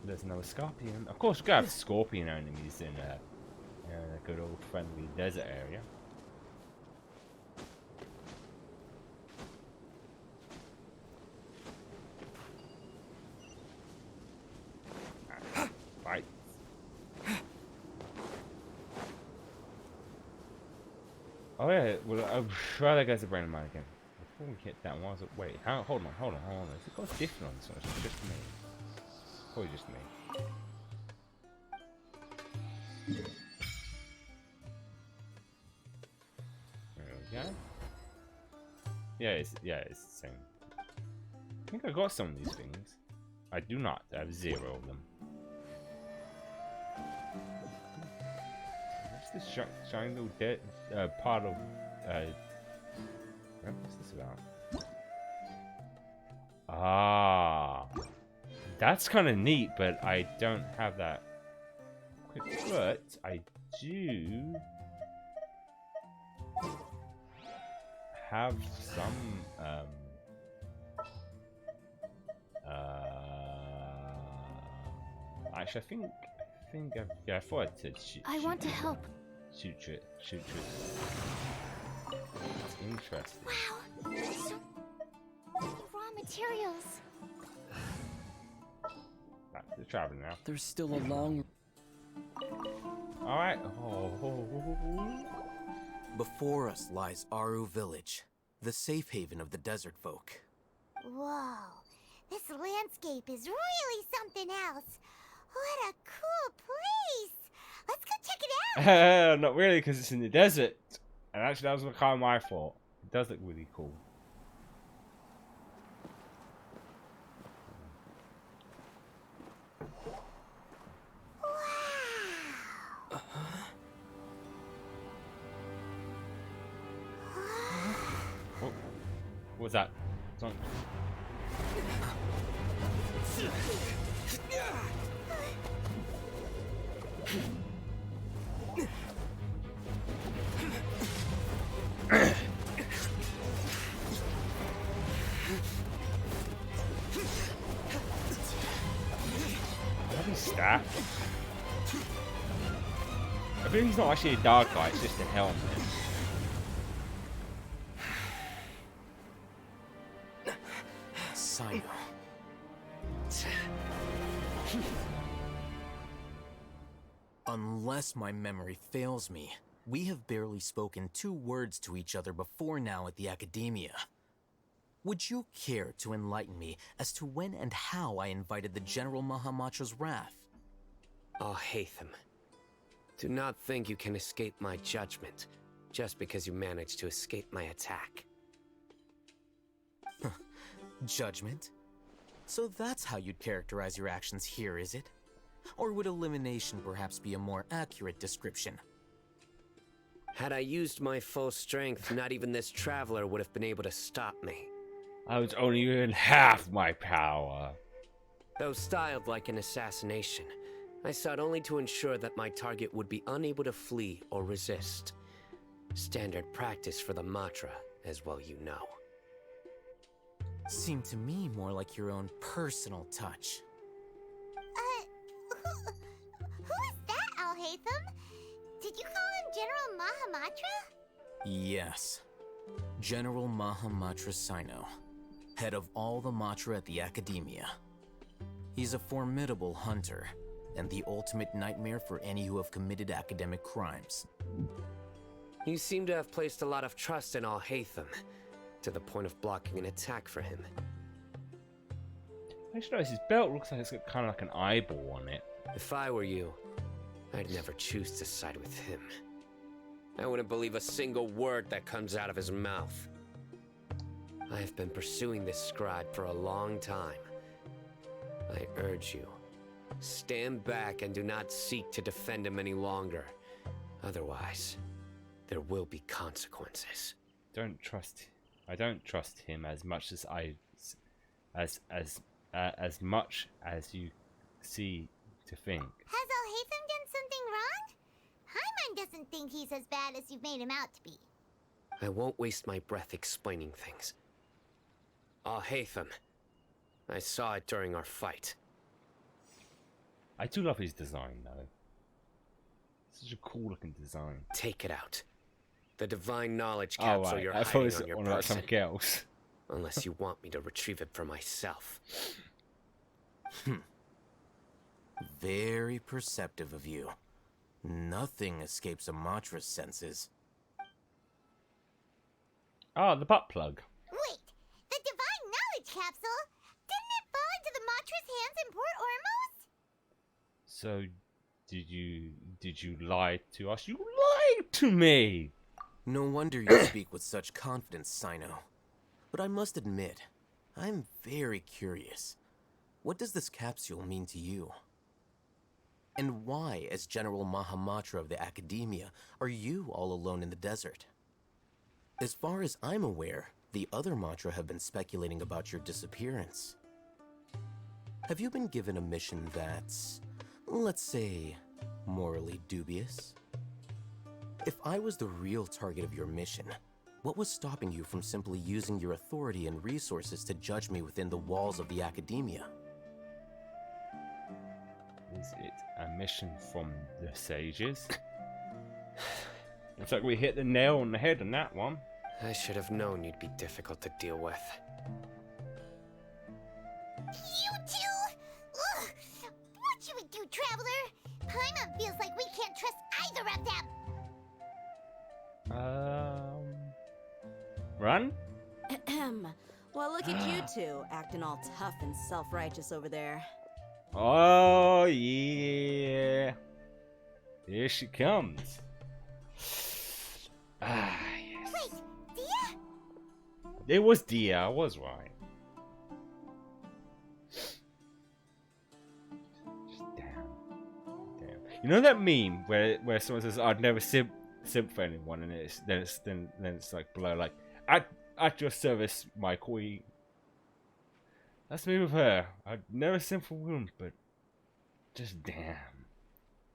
There's another scorpion. Of course, we gotta have scorpion enemies in a good old friendly desert area. Fight. Oh yeah, well I'd rather go to Brain of Mine again. Before we hit that one, wait, hold on. Is it got different on this one? It's just me. Probably just me. There we go. Yeah, it's the same. I think I got some of these things. I do not. I have 0 of them. What's this shiny little dead part of? What's this about? Ah. That's kind of neat, but I don't have that. But I do have some. Actually, I thought I said shoot. I want to help. Shoot it. It's interesting. Wow, so raw materials. Back to the traveling now. There's still a long. All right. Before us lies Aru Village, the safe haven of the desert folk. Whoa, this landscape is really something else. What a cool place! Let's go check it out! Not really, because it's in the desert. And actually, that was kind of my fault. It does look really cool. Wow! What was that? Something. Staff. I believe he's not actually a dark guy, it's just a helmet. Sino. Unless my memory fails me, we have barely spoken 2 words to each other before now at the Academia. Would you care to enlighten me as to when and how I invited the General Mahamatra's wrath? Oh, Hatham. Do not think you can escape my judgment, just because you managed to escape my attack. Judgment? So that's how you'd characterize your actions here, is it? Or would elimination perhaps be a more accurate description? Had I used my full strength, not even this traveler would have been able to stop me. I was only in half my power. Though styled like an assassination, I sought only to ensure that my target would be unable to flee or resist. Standard practice for the Matra, as well you know. Seemed to me more like your own personal touch. Who is that, Alhaitham? Did you call him General Mahamatra? Yes. General Mahamatra Sino, head of all the Matra at the Academia. He's a formidable hunter, and the ultimate nightmare for any who have committed academic crimes. You seem to have placed a lot of trust in Alhaitham, to the point of blocking an attack for him. I just noticed his belt looks like it's got kind of like an eyeball on it. If I were you, I'd never choose to side with him. I wouldn't believe a single word that comes out of his mouth. I have been pursuing this scribe for a long time. I urge you, stand back and do not seek to defend him any longer. Otherwise, there will be consequences. I don't trust him as much as as much as you see to think. Has Alhaitham done something wrong? Paimon doesn't think he's as bad as you've made him out to be. I won't waste my breath explaining things. Alhaitham, I saw it during our fight. I do love his design though. Such a cool looking design. Take it out. The divine knowledge capsule you're I thought it hiding was on your on like person. something else. Unless you want me to retrieve it for myself. Very perceptive of you. Nothing escapes Amatra's senses. Oh, the butt plug. Wait, the divine knowledge capsule? Didn't it fall into the Matra's hands in Port Ormos? So, did you lie to us? You lied to me! No wonder you speak with such confidence, Sino. But I must admit, I'm very curious. What does this capsule mean to you? And why, as General Mahamatra of the Academia, are you all alone in the desert? As far as I'm aware, the other Matra have been speculating about your disappearance. Have you been given a mission that's, let's say, morally dubious? If I was the real target of your mission, what was stopping you from simply using your authority and resources to judge me within the walls of the Academia? Is it a mission from the sages? Looks like we hit the nail on the head on that one. I should have known you'd be difficult to deal with. You two? Ugh! What should we do, Traveler? Paimon feels like we can't trust either of them. Run? Well, look at you two, acting all tough and self-righteous over there. Oh, yeah. Here she comes. Ah, yes. Wait, Dia? It was Dia, I was right. Damn. You know that meme where someone says, "I'd never simp for anyone," and then it's like below, like, at your service, my queen. That's me with her. I'd never simp for women, but just damn.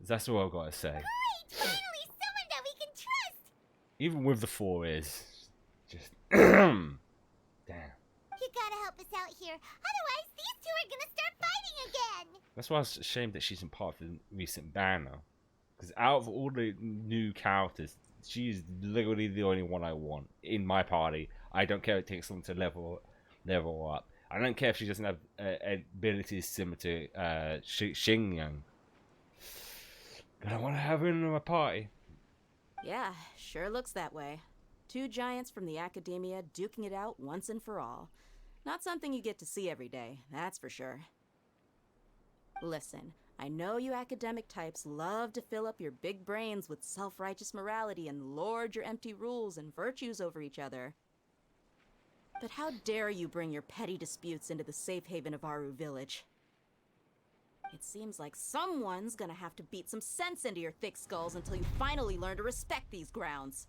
That's all I've got to say. Great! Finally, someone that we can trust! Even with the 4 is just damn. You gotta help us out here. Otherwise, these two are gonna start fighting again! That's why I was ashamed that she's in part of the recent banner. Because out of all the new characters, she's literally the only one I want in my party. I don't care if it takes someone to level up. I don't care if she doesn't have abilities similar to Xingyang. But I want to have her in my party. Yeah, sure looks that way. 2 giants from the Academia duking it out once and for all. Not something you get to see every day, that's for sure. Listen, I know you academic types love to fill up your big brains with self-righteous morality and lord your empty rules and virtues over each other. But how dare you bring your petty disputes into the safe haven of Aru Village? It seems like someone's gonna have to beat some sense into your thick skulls until you finally learn to respect these grounds.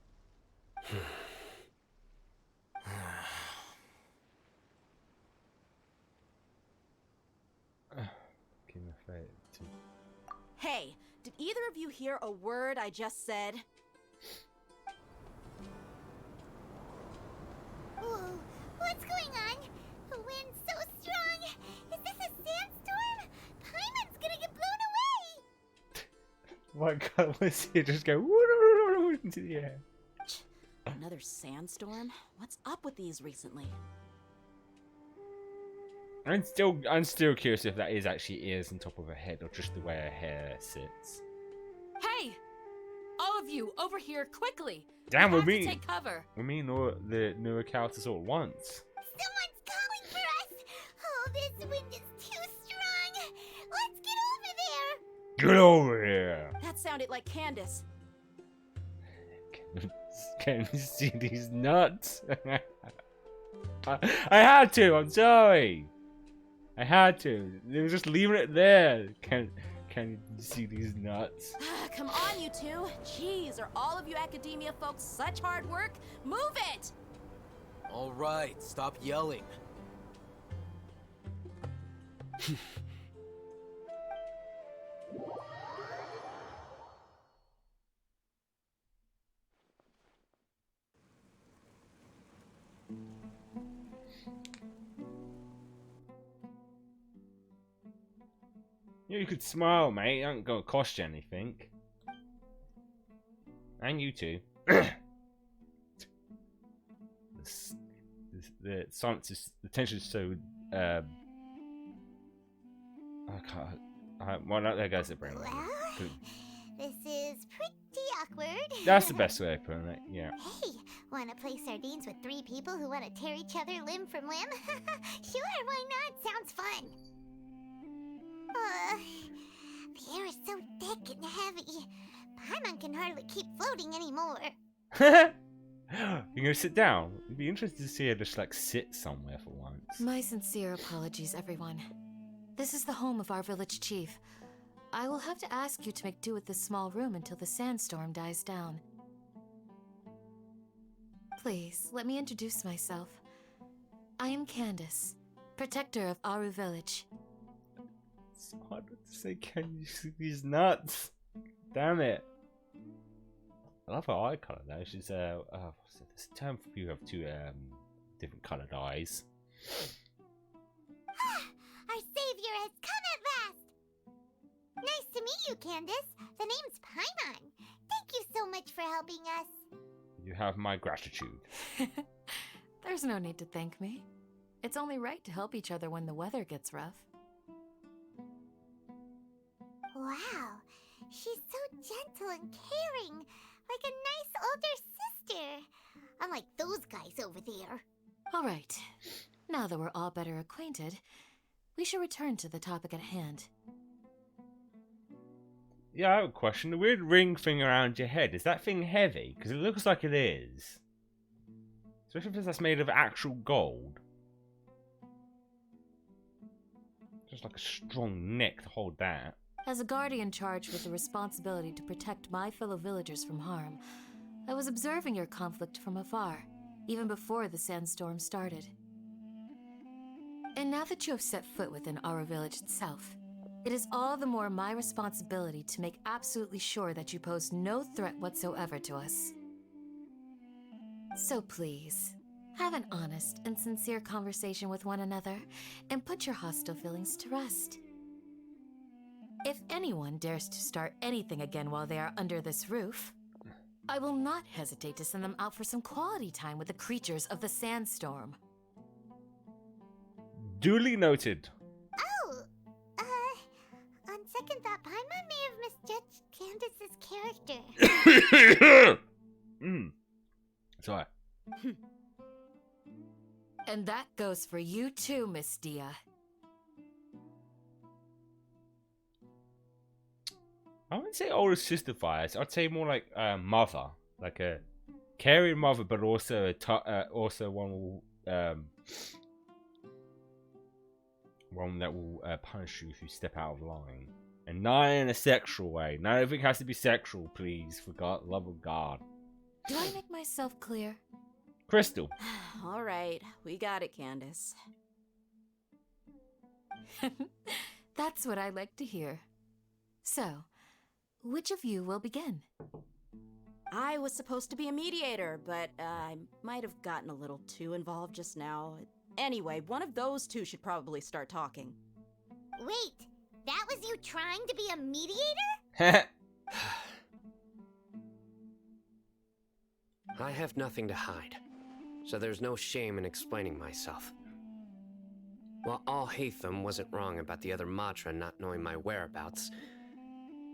Hey, did either of you hear a word I just said? Whoa, what's going on? The wind's so strong. Is this a sandstorm? Paimon's gonna get blown away. My God, let's see it just go into the air. Another sandstorm? What's up with these recently? I'm still curious if that is actually ears on top of her head or just the way her hair sits. Hey! All of you, over here, quickly! Damn, we we're have to meeting. take cover. We're meeting all the newer characters all at once. Someone's calling for us! Oh, this wind is too strong! Let's get over there! Get over here! That sounded like Candace. Can you see these nuts? I had to. I'm sorry. I had to. They were just leaving it there. Can you see these nuts? Come on, you two. Jeez, are all of you academia folks such hard work? Move it! All right, stop yelling. Yeah, you could smile, mate. It ain't gonna cost you anything. And you too. The silence is, the tension is so. I can't. Well, there goes the brain. Well, this is pretty awkward. That's the best way of putting it. Yeah. Hey, wanna play sardines with 3 people who wanna tear each other limb from limb? Sure, why not? Sounds fun. The air is so thick and heavy. Paimon can hardly keep floating anymore. You're gonna sit down? It'd be interesting to see her just like sit somewhere for once. My sincere apologies, everyone. This is the home of our village chief. I will have to ask you to make do with this small room until the sandstorm dies down. Please, let me introduce myself. I am Candace, protector of Aru village. It's hard to say, can you see these nuts? Damn it. I love her eye color though. She's what's it? This term for people who have 2 different colored eyes. Our savior has come at last! Nice to meet you, Candace. The name's Paimon. Thank you so much for helping us. You have my gratitude. There's no need to thank me. It's only right to help each other when the weather gets rough. Wow, she's so gentle and caring, like a nice older sister. Unlike those guys over there. All right. Now that we're all better acquainted, we should return to the topic at hand. Yeah, I have a question. The weird ring thing around your head, is that thing heavy? Because it looks like it is. Especially if that's made of actual gold. Just like a strong neck to hold that. As a guardian charged with the responsibility to protect my fellow villagers from harm, I was observing your conflict from afar, even before the sandstorm started. And now that you have set foot within our village itself, it is all the more my responsibility to make absolutely sure that you pose no threat whatsoever to us. So please, have an honest and sincere conversation with one another, and put your hostile feelings to rest. If anyone dares to start anything again while they are under this roof, I will not hesitate to send them out for some quality time with the creatures of the sandstorm. Duly noted. Oh, on second thought, Paimon may have misjudged Candace's character. Sorry. And that goes for you too, Miss Dia. I wouldn't say older sister bias. I'd say more like mother, like a caring mother, but also also one that will punish you if you step out of line, and not in a sexual way. Not everything has to be sexual, please. For God, love of God. Do I make myself clear? Crystal. All right, we got it, Candace. That's what I like to hear. So, which of you will begin? I was supposed to be a mediator, but I might have gotten a little too involved just now. Anyway, one of those two should probably start talking. Wait, that was you trying to be a mediator? I have nothing to hide, so there's no shame in explaining myself. While Al-Haytham wasn't wrong about the other Matra not knowing my whereabouts,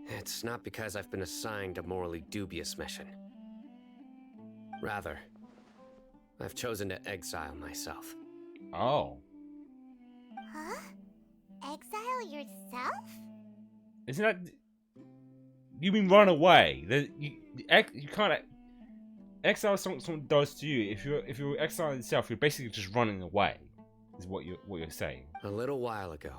it's not because I've been assigned a morally dubious mission. Rather, I've chosen to exile myself. Oh. Huh? Exile yourself? Isn't that... You mean run away? You can't... Exile is something someone does to you. If you're exiling yourself, you're basically just running away. Is what you're saying. A little while ago,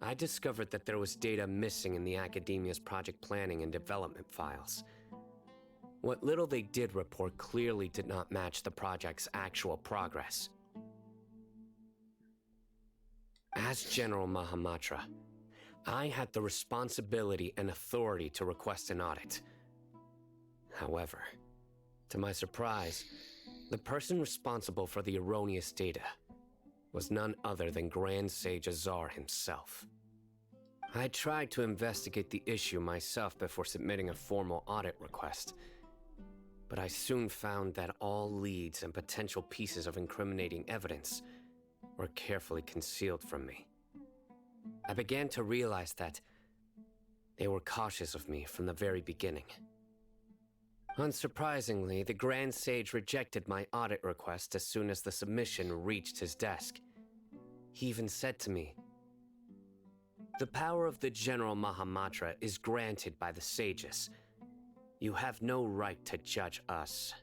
I discovered that there was data missing in the Academia's project planning and development files. What little they did report clearly did not match the project's actual progress. As General Mahamatra, I had the responsibility and authority to request an audit. However, to my surprise, the person responsible for the erroneous data was none other than Grand Sage Azar himself. I tried to investigate the issue myself before submitting a formal audit request, but I soon found that all leads and potential pieces of incriminating evidence were carefully concealed from me. I began to realize that they were cautious of me from the very beginning. Unsurprisingly, the Grand Sage rejected my audit request as soon as the submission reached his desk. He even said to me, "The power of the General Mahamatra is granted by the sages. You have no right to judge us."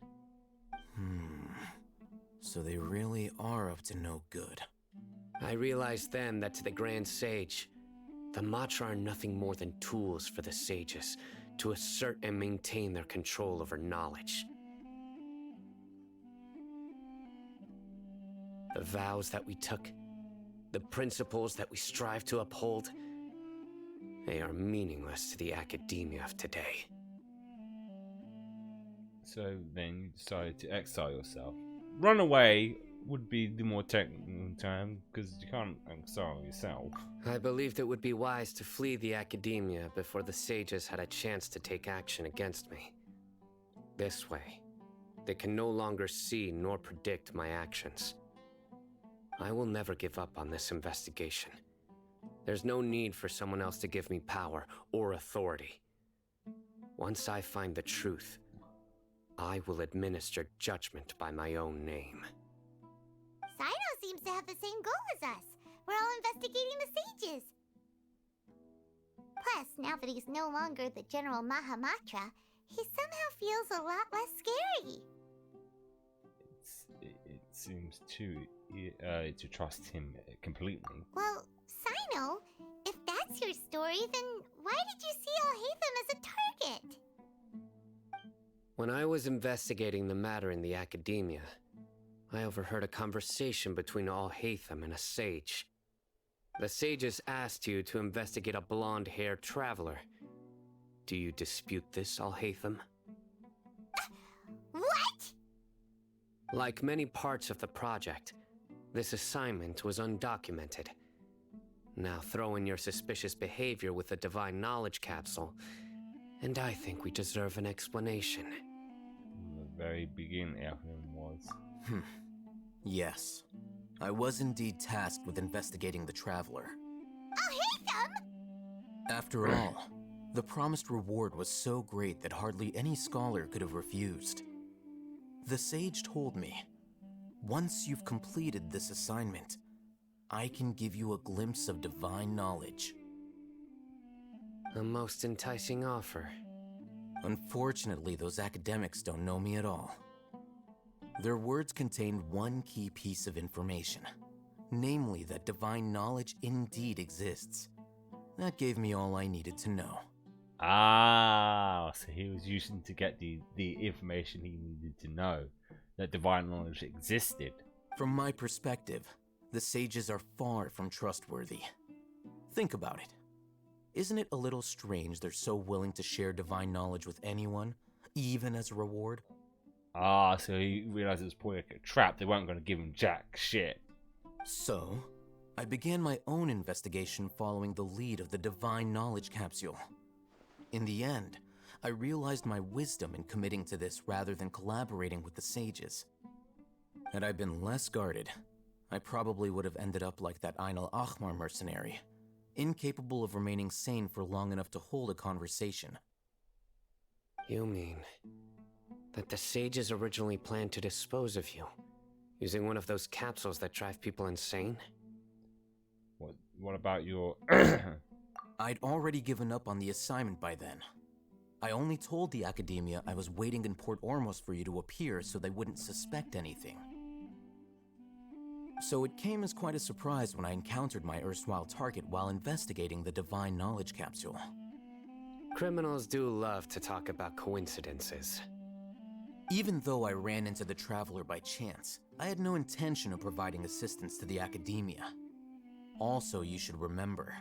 So they really are up to no good. I realized then that to the Grand Sage, the Matra are nothing more than tools for the sages to assert and maintain their control over knowledge. The vows that we took, the principles that we strive to uphold, they are meaningless to the academia of today. So then you decided to exile yourself. Run away would be the more technical term, because you can't exile yourself. I believed it would be wise to flee the academia before the sages had a chance to take action against me. This way, they can no longer see nor predict my actions. I will never give up on this investigation. There's no need for someone else to give me power or authority. Once I find the truth, I will administer judgment by my own name. Sino seems to have the same goal as us. We're all investigating the sages. Plus, now that he's no longer the General Mahamatra, he somehow feels a lot less scary. It seems to trust him completely. Well, Sino, if that's your story, then why did you see Al-Haytham as a target? When I was investigating the matter in the academia, I overheard a conversation between Al-Haytham and a sage. The sages asked you to investigate a blonde-haired traveler. Do you dispute this, Al-Haytham? What? Like many parts of the project, this assignment was undocumented. Now throw in your suspicious behavior with the Divine Knowledge Capsule, and I think we deserve an explanation. From the very beginning, Alvin was. Yes. I was indeed tasked with investigating the Traveler. Al-Haytham! After all, the promised reward was so great that hardly any scholar could have refused. The sage told me, once you've completed this assignment, I can give you a glimpse of divine knowledge. A most enticing offer. Unfortunately, those academics don't know me at all. Their words contained one key piece of information, namely that divine knowledge indeed exists. That gave me all I needed to know. Ah, so he was using to get the information he needed to know, that divine knowledge existed. From my perspective, the sages are far from trustworthy. Think about it. Isn't it a little strange they're so willing to share divine knowledge with anyone, even as a reward? Ah, so he realized it was probably like a trap. They weren't going to give him jack shit. So, I began my own investigation following the lead of the Divine Knowledge Capsule. In the end, I realized my wisdom in committing to this rather than collaborating with the sages. Had I been less guarded, I probably would have ended up like that Ain al-Ahmar mercenary, incapable of remaining sane for long enough to hold a conversation. You mean that the sages originally planned to dispose of you, using one of those capsules that drive people insane? What about your... I'd already given up on the assignment by then. I only told the Academia I was waiting in Port Ormos for you to appear so they wouldn't suspect anything. So it came as quite a surprise when I encountered my erstwhile target while investigating the Divine Knowledge Capsule. Criminals do love to talk about coincidences. Even though I ran into the Traveler by chance, I had no intention of providing assistance to the Academia. Also, you should remember,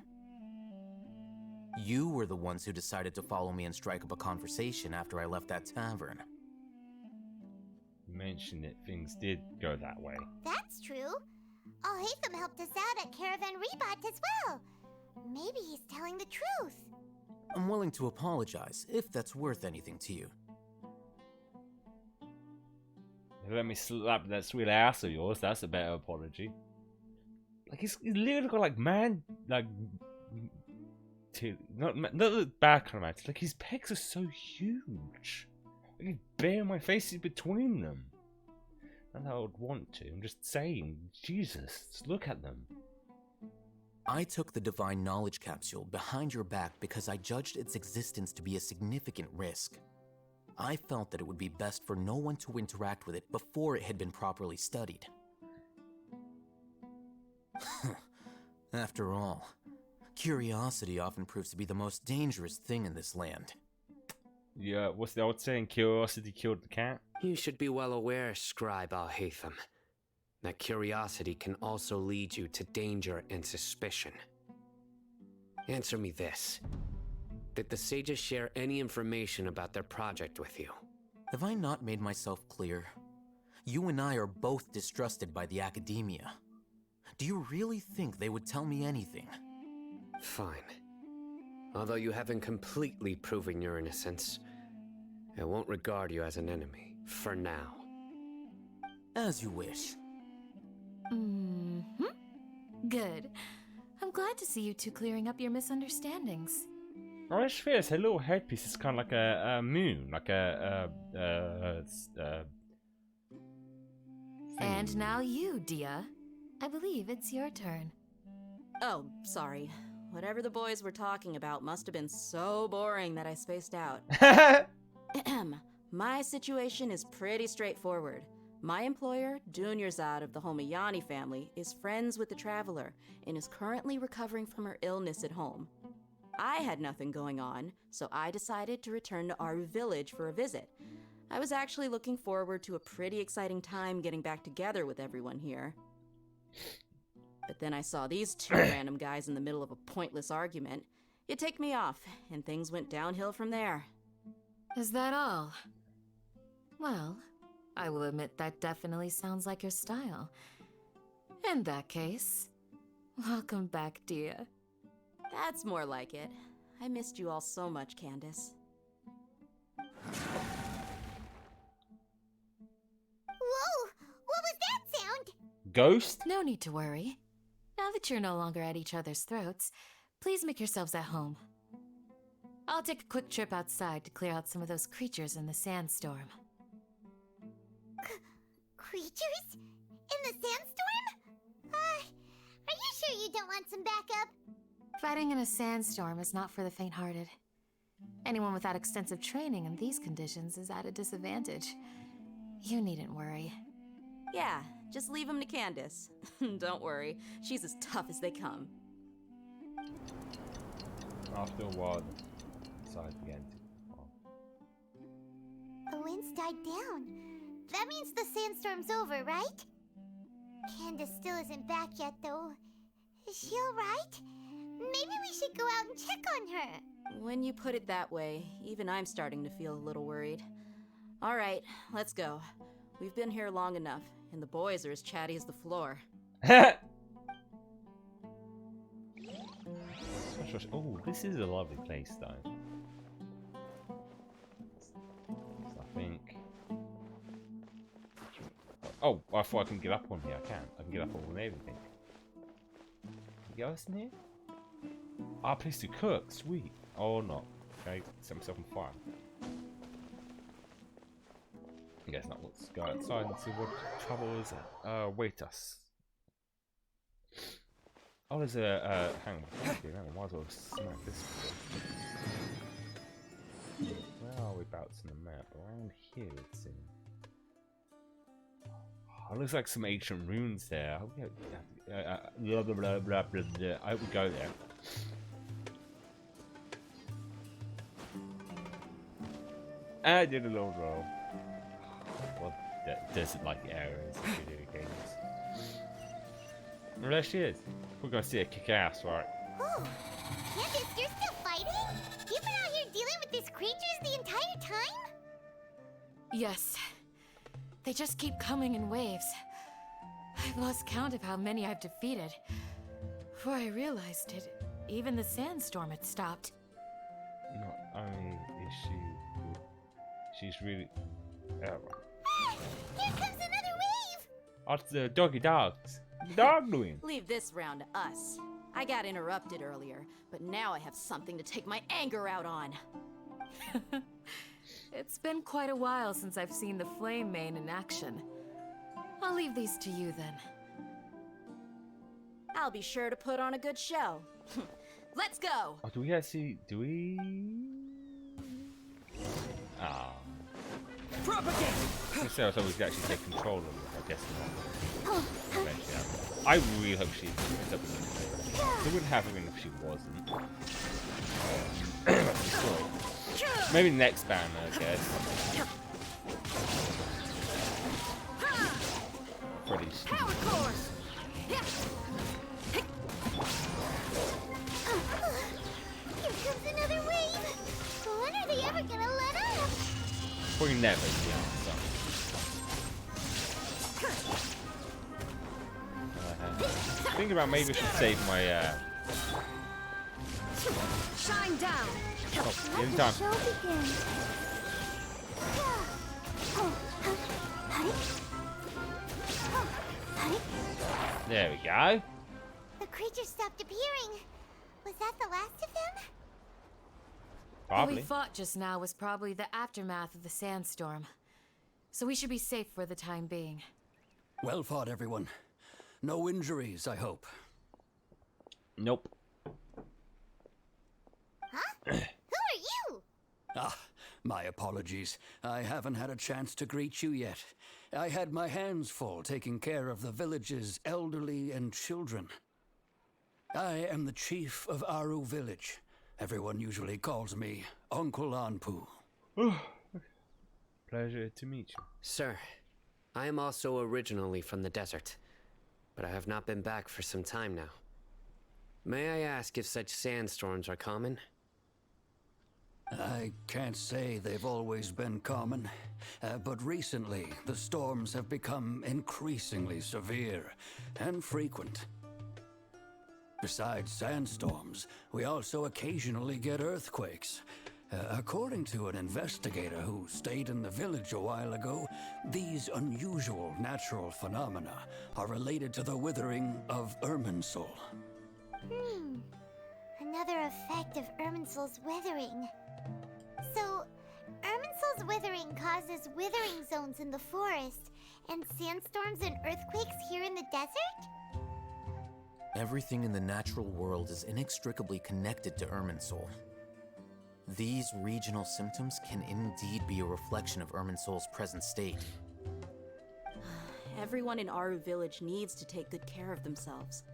you were the ones who decided to follow me and strike up a conversation after I left that tavern. You mentioned that things did go that way. That's true. Al-Haytham helped us out at Caravan Rebat as well. Maybe he's telling the truth. I'm willing to apologize, if that's worth anything to you. Let me slap that sweet ass of yours. That's a better apology. Like he's literally got like not the bad kind of man. Like his pecs are so huge. Like he's bare my face is between them. And I would want to. I'm just saying, Jesus, just look at them. I took the Divine Knowledge Capsule behind your back because I judged its existence to be a significant risk. I felt that it would be best for no one to interact with it before it had been properly studied. After all, curiosity often proves to be the most dangerous thing in this land. Yeah, what's the old saying? Curiosity killed the cat? You should be well aware, Scribe Al-Haytham, that curiosity can also lead you to danger and suspicion. Answer me this. Did the sages share any information about their project with you? Have I not made myself clear? You and I are both distrusted by the Academia. Do you really think they would tell me anything? Fine. Although you haven't completely proven your innocence, I won't regard you as an enemy, for now. As you wish. Good. I'm glad to see you two clearing up your misunderstandings. I just feel her little headpiece is kind of like a moon, like And now you, Dia. I believe it's your turn. Oh, sorry. Whatever the boys were talking about must have been so boring that I spaced out. My situation is pretty straightforward. My employer, Dunyarzad of the Homayani family, is friends with the Traveler and is currently recovering from her illness at home. I had nothing going on, so I decided to return to our village for a visit. I was actually looking forward to a pretty exciting time getting back together with everyone here. But then I saw these two random guys in the middle of a pointless argument. It ticked me off, and things went downhill from there. Is that all? Well, I will admit that definitely sounds like your style. In that case, welcome back, Dia. That's more like it. I missed you all so much, Candace. Whoa! What was that sound? Ghost? No need to worry. Now that you're no longer at each other's throats, please make yourselves at home. I'll take a quick trip outside to clear out some of those creatures in the sandstorm. Creatures? In the sandstorm? Are you sure you don't want some backup? Fighting in a sandstorm is not for the faint-hearted. Anyone without extensive training in these conditions is at a disadvantage. You needn't worry. Yeah, just leave him to Candace. Don't worry, she's as tough as they come. After a while, decided again to... The wind's died down. That means the sandstorm's over, right? Candace still isn't back yet, though. Is she alright? Maybe we should go out and check on her. When you put it that way, even I'm starting to feel a little worried. Alright, let's go. We've been here long enough, and the boys are as chatty as the floor. Oh, this is a lovely place, though. So I think... Oh, I thought I can get up on here. I can. I can get up on everything. Can you get us in here? Ah, place to cook. Sweet. Oh, not. Okay, set myself on fire. I guess not. Let's go outside and see what trouble is wait us. Oh, there's a hang on. Okay, no, might as well smack this one. Where are we abouts in the map? Around here, it seems. Oh, it looks like some ancient ruins there. I hope we blah, blah, blah, blah, blah, blah. I hope we go there. I did a little roll. Well, desert-like areas in video games. Well, there she is. We're gonna see her kick ass, right? Oh, Candace, you're still fighting? You've been out here dealing with these creatures the entire time? Yes. They just keep coming in waves. I've lost count of how many I've defeated. Before I realized it, even the sandstorm had stopped. Not only is she's really... Here comes another wave! What's the doggy dogs? The dog doing? Leave this round to us. I got interrupted earlier, but now I have something to take my anger out on. It's been quite a while since I've seen the Flame Mane in action. I'll leave these to you then. I'll be sure to put on a good show. Let's go! Oh, do we actually... Do we... Ah. Propagate! I so we could actually take control of it, I guess not. Eventually, I really hope she ends up with it. They wouldn't have her in if she wasn't. Maybe next banner, I guess. Pretty Power course! Here comes another wave! When are they ever gonna let up? Probably never, to be honest. Thinking about maybe I should save my Shine down! oh, in time. Show begins. There we go. The creatures stopped appearing. Was that the last of them? What we fought just now was probably the aftermath of the sandstorm. So we should be safe for the time being. Well fought, everyone. No injuries, I hope. Nope. Huh? Who are you? Ah, my apologies. I haven't had a chance to greet you yet. I had my hands full taking care of the village's elderly and children. I am the chief of Aru village. Everyone usually calls me Uncle Anpu. Pleasure to meet you. Sir, I am also originally from the desert, but I have not been back for some time now. May I ask if such sandstorms are common? I can't say they've always been common, but recently the storms have become increasingly severe and frequent. Besides sandstorms, we also occasionally get earthquakes. According to an investigator who stayed in the village a while ago, these unusual natural phenomena are related to the withering of Irminsul. Another effect of Irminsul's withering. So, Irminsul's withering causes withering zones in the forest, and sandstorms and earthquakes here in the desert? Everything in the natural world is inextricably connected to Irminsul. These regional symptoms can indeed be a reflection of Irminsul's present state. Everyone in Aru village needs to take good care of themselves.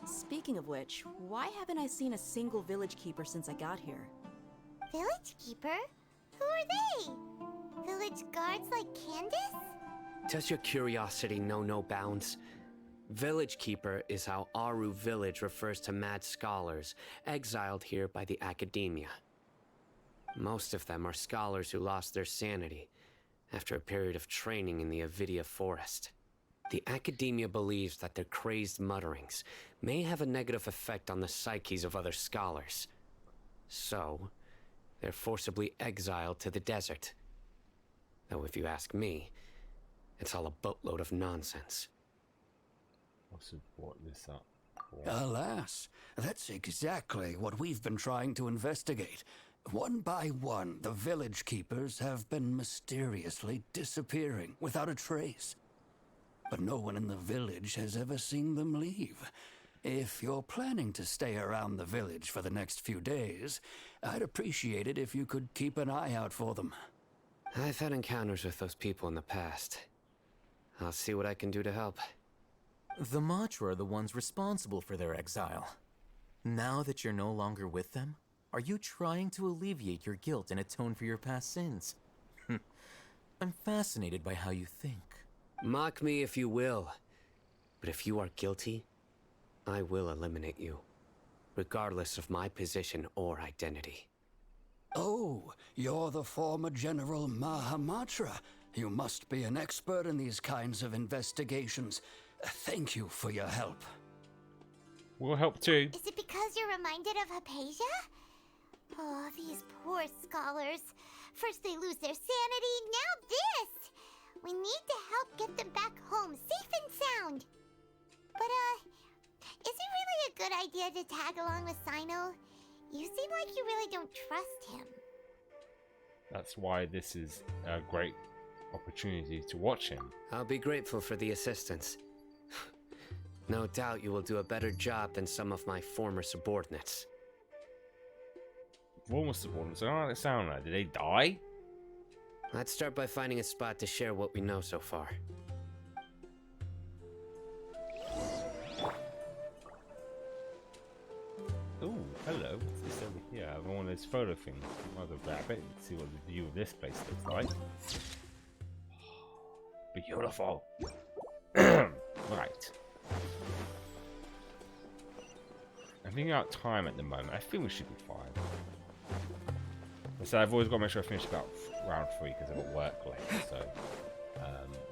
Speaking of which, why haven't I seen a single village keeper since I got here? Village keeper? Who are they? Village guards like Candace? Does your curiosity know no bounds? Village Keeper is how Aru Village refers to mad scholars exiled here by the academia. Most of them are scholars who lost their sanity after a period of training in the Avidia forest. The academia believes that their crazed mutterings may have a negative effect on the psyches of other scholars. So, they're forcibly exiled to the desert. Though if you ask me, it's all a boatload of nonsense. What's brought this up? Alas, that's exactly what we've been trying to investigate. One by one, the village keepers have been mysteriously disappearing without a trace. But no one in the village has ever seen them leave. If you're planning to stay around the village for the next few days, I'd appreciate it if you could keep an eye out for them. I've had encounters with those people in the past. I'll see what I can do to help. The Matra are the ones responsible for their exile. Now that you're no longer with them, are you trying to alleviate your guilt and atone for your past sins? I'm fascinated by how you think. Mock me if you will, but if you are guilty, I will eliminate you, regardless of my position or identity. Oh, you're the former General Mahamatra. You must be an expert in these kinds of investigations. Thank you for your help. We'll help too. Is it because you're reminded of Hypatia? Oh, these poor scholars. First they lose their sanity, now this! We need to help get them back home, safe and sound. But, is it really a good idea to tag along with Sino? You seem like you really don't trust him. That's why this is a great opportunity to watch him. I'll be grateful for the assistance. No doubt you will do a better job than some of my former subordinates. Former subordinates? I don't know what they sound like. Did they die? Let's start by finding a spot to share what we know so far. Oh, hello. What's this over here? I have one of those photo things. I'll go grab it and see what the view of this place looks like. Beautiful. Right. I'm thinking about time at the moment. I think we should be fine. So I've always got to make sure I finish about round 3 because I've got work later. So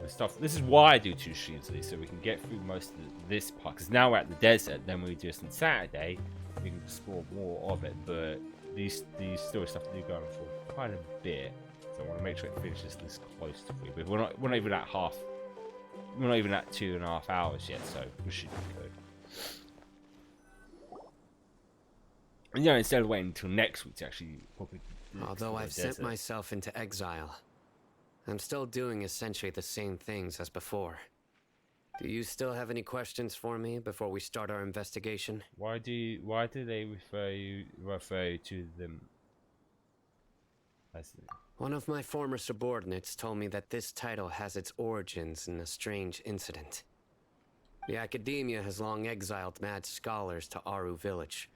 the stuff. This is why I do 2 streams at least, so we can get through most of this part. Because now we're at the desert. Then we do this on Saturday. We can explore more of it. But these story stuff do go on for quite a bit. So I want to make sure it finishes this close to 3. But we're not even at half. We're not even at 2.5 hours yet. So we should be good. And yeah, instead of waiting until next week to actually probably. Although I've sent myself into exile, I'm still doing essentially the same things as before. Do you still have any questions for me before we start our investigation? Why do they refer you to them? One of my former subordinates told me that this title has its origins in a strange incident. The academia has long exiled mad scholars to Aru village.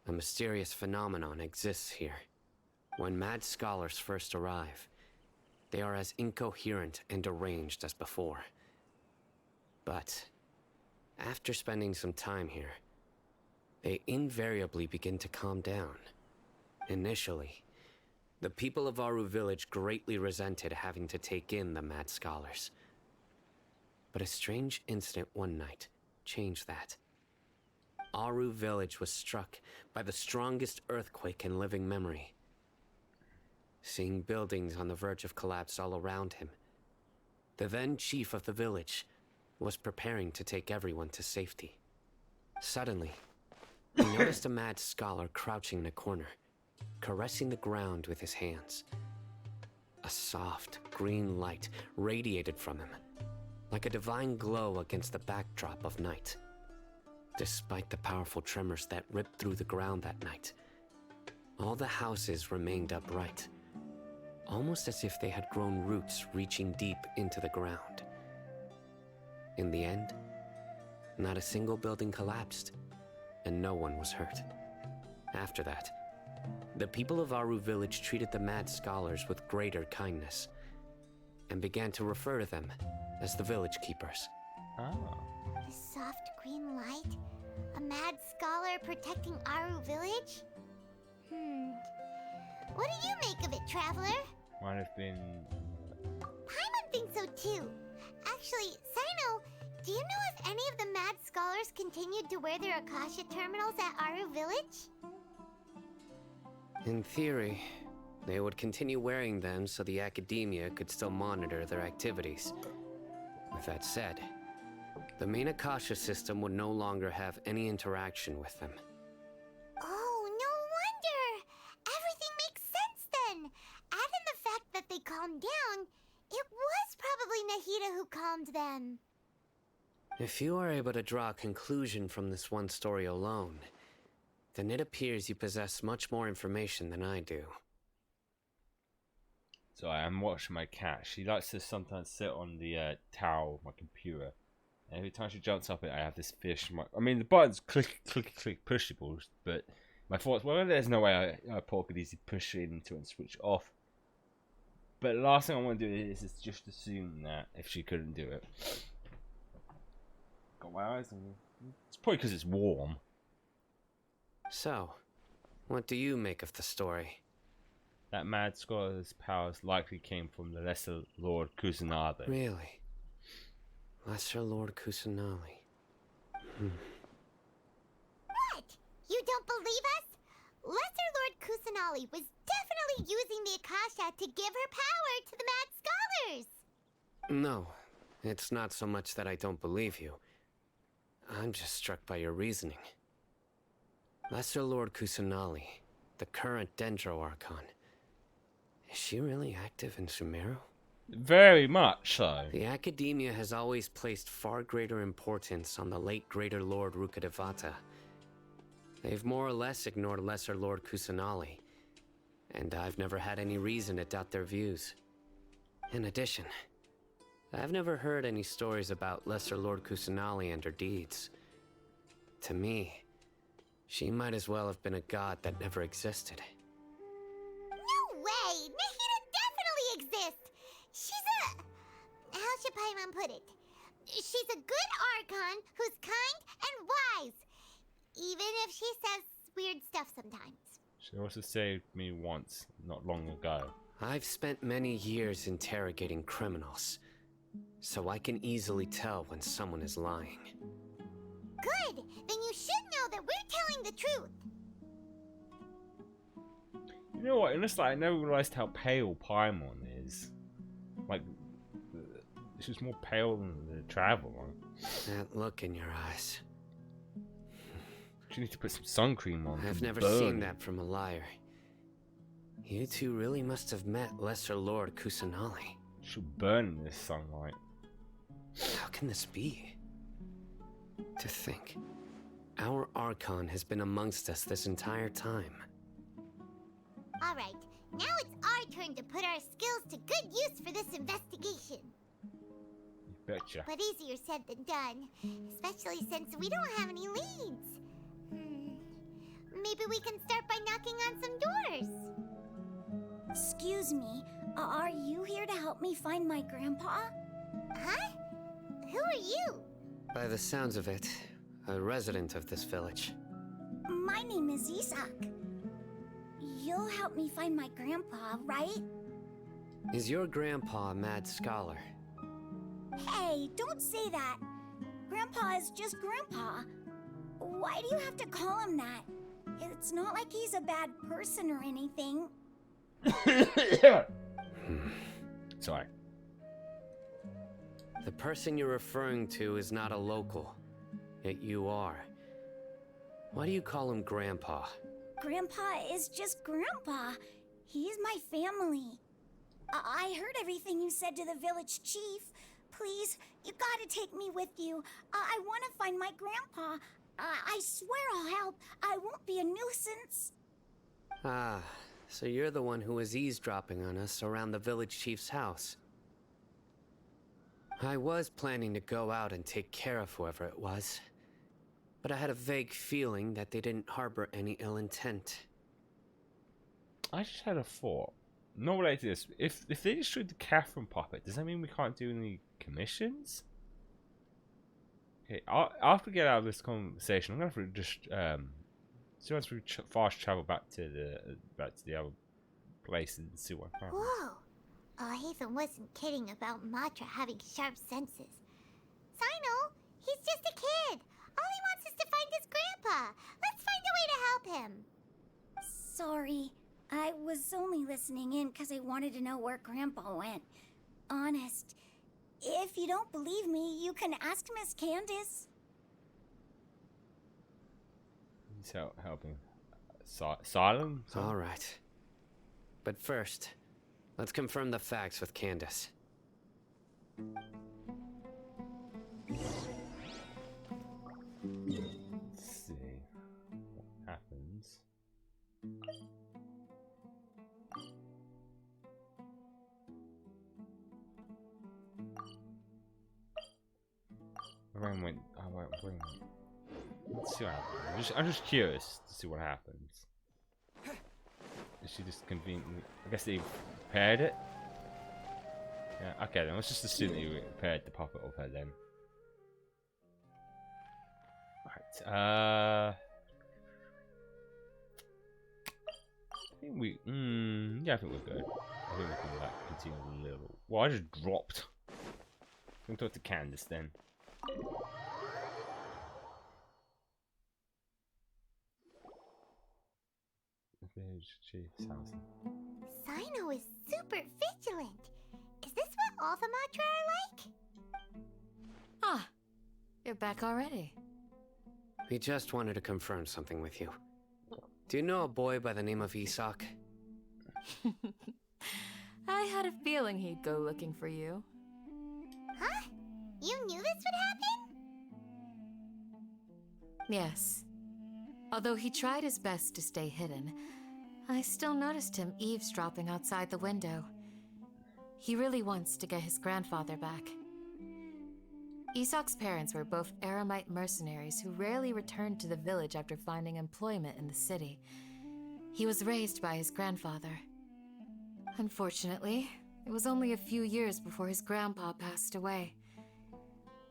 A mysterious phenomenon exists here. When mad scholars first arrive, they are as incoherent and deranged as before. But after spending some time here, they invariably begin to calm down. Initially, the people of Aru village greatly resented having to take in the mad scholars. But a strange incident one night changed that. Aru village was struck by the strongest earthquake in living memory. Seeing buildings on the verge of collapse all around him, the then chief of the village was preparing to take everyone to safety. Suddenly, he noticed a mad scholar crouching in a corner, caressing the ground with his hands. A soft, green light radiated from him, like a divine glow against the backdrop of night. Despite the powerful tremors that ripped through the ground that night, all the houses remained upright, almost as if they had grown roots reaching deep into the ground. In the end, not a single building collapsed, and no one was hurt. After that, the people of Aru village treated the mad scholars with greater kindness, and began to refer to them as the village keepers. Oh. The soft green light? A mad scholar protecting Aru village? What do you make of it, traveler? Might have been. Paimon thinks so too. Actually, Sino, do you know if any of the mad scholars continued to wear their Akasha terminals at Aru village? In theory, They would continue wearing them so the academia could still monitor their activities. With that said, the main Akasha system would no longer have any interaction with them. Oh, no wonder! Everything makes sense then! Add in the fact that they calmed down, it was probably Nahida who calmed them. If you are able to draw a conclusion from this one story alone, then it appears you possess much more information than I do. So I am watching my cat. She likes to sometimes sit on the tower of my computer. And every time she jumps up it, I have this fish. I mean, the buttons click, pushable, but my thoughts, well, there's no way I could easily push it into it and switch off. But the last thing I want to do is just assume that if she couldn't do it. Got my eyes on you. It's probably because it's warm. So, what do you make of the story? That mad scholar's powers likely came from the Lesser Lord Kusanagi. Really? Lesser Lord Kusanagi. What? You don't believe us? Lesser Lord Kusanagi was definitely using the Akasha to give her power to the mad scholars! No, it's not so much that I don't believe you. I'm just struck by your reasoning. Lesser Lord Kusanagi, the current Dendro Archon. Is she really active in Sumeru? Very much so. The Academia has always placed far greater importance on the late Greater Lord Rukkhadevata. They've more or less ignored Lesser Lord Kusanagi, and I've never had any reason to doubt their views. In addition, I've never heard any stories about Lesser Lord Kusanagi and her deeds. To me, she might as well have been a god that never existed. No way! Nahida definitely exists! She's a... how should Paimon put it? She's a good Archon who's kind and wise. Even if she says weird stuff sometimes. She also saved me once, not long ago. I've spent many years interrogating criminals, so I can easily tell when someone is lying. Good! Then you should know that we're telling the truth. You know what? Honestly, I never realized how pale Paimon is. Like, she's more pale than the Traveler. That look in your eyes. You need to put some sun cream on. I've never seen that from a liar. You two really must have met Lesser Lord Kusanagi. She'll burn in this sunlight. How can this be? To think, our Archon has been amongst us this entire time. Alright, now it's our turn to put our skills to good use for this investigation. You betcha. But easier said than done, especially since we don't have any leads. Maybe we can start by knocking on some doors. Excuse me, are you here to help me find my grandpa? Huh? Who are you? By the sounds of it, a resident of this village. My name is Isak. You'll help me find my grandpa, right? Is your grandpa a mad scholar? Hey, don't say that. Grandpa is just Grandpa. Why do you have to call him that? It's not like he's a bad person or anything. Sorry. The person you're referring to is not a local, yet you are. Why do you call him Grandpa? Grandpa is just Grandpa. He's my family. I heard everything you said to the village chief. Please, you gotta take me with you. I want to find my grandpa. I swear I'll help. I won't be a nuisance. Ah, so you're the one who was eavesdropping on us around the village chief's house. I was planning to go out and take care of whoever it was, but I had a vague feeling that they didn't harbor any ill intent. I just had a thought. Not related to this. If they destroyed the Catherine puppet, does that mean we can't do any commissions? Okay, after we get out of this conversation, I'm gonna have to just fast travel back to the other place and see what I found. Whoa! Haven wasn't kidding about Matra having sharp senses. Sino, he's just a kid. All he wants is to find his grandpa. Let's find a way to help him. Sorry. I was only listening in because I wanted to know where Grandpa went. Honest. If you don't believe me, you can ask Miss Candace. He's helping. Asylum? All right. But first, let's confirm the facts with Candace. Let's see what happens. I won't bring. Let's see what happens. I'm just curious to see what happens. Is she just conveniently? I guess they paired it. Yeah. Okay, then let's just assume that you paired the puppet of her then. Right. I think we. Yeah, I think we're good. I think we can like continue a little. Well, I just dropped. I'm going to talk to Candace then. Sino is super vigilant. Is this what all the Matra are like? Ah, you're back already. We just wanted to confirm something with you. Do you know a boy by the name of Isak? I had a feeling he'd go looking for you. Huh? You knew this would happen? Yes. Although he tried his best to stay hidden, I still noticed him eavesdropping outside the window. He really wants to get his grandfather back. Isak's parents were both Aramite mercenaries who rarely returned to the village after finding employment in the city. He was raised by his grandfather. Unfortunately, it was only a few years before his grandpa passed away.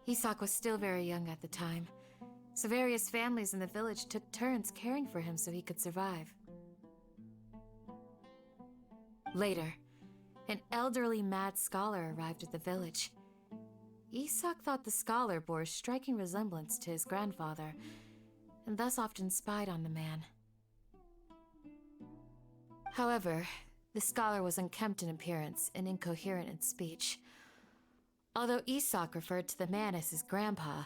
Isak was still very young at the time, so various families in the village took turns caring for him so he could survive. Later, an elderly mad scholar arrived at the village. Isak thought the scholar bore a striking resemblance to his grandfather, and thus often spied on the man. However, the scholar was unkempt in appearance and incoherent in speech. Although Isak referred to the man as his grandpa,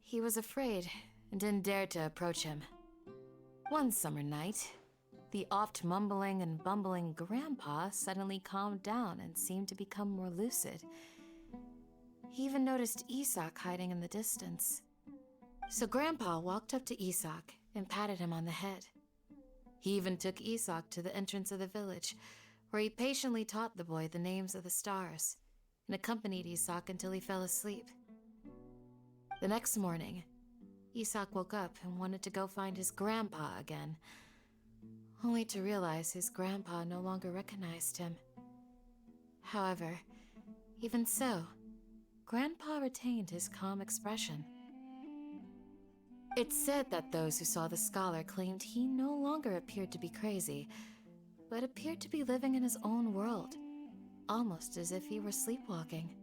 he was afraid and didn't dare to approach him. One summer night, the oft mumbling and bumbling grandpa suddenly calmed down and seemed to become more lucid. He even noticed Isak hiding in the distance. So Grandpa walked up to Isak and patted him on the head. He even took Isak to the entrance of the village, where he patiently taught the boy the names of the stars and accompanied Isak until he fell asleep. The next morning, Isak woke up and wanted to go find his grandpa again, only to realize his grandpa no longer recognized him. However, even so, Grandpa retained his calm expression. It's said that those who saw the scholar claimed he no longer appeared to be crazy, but appeared to be living in his own world, almost as if he were sleepwalking.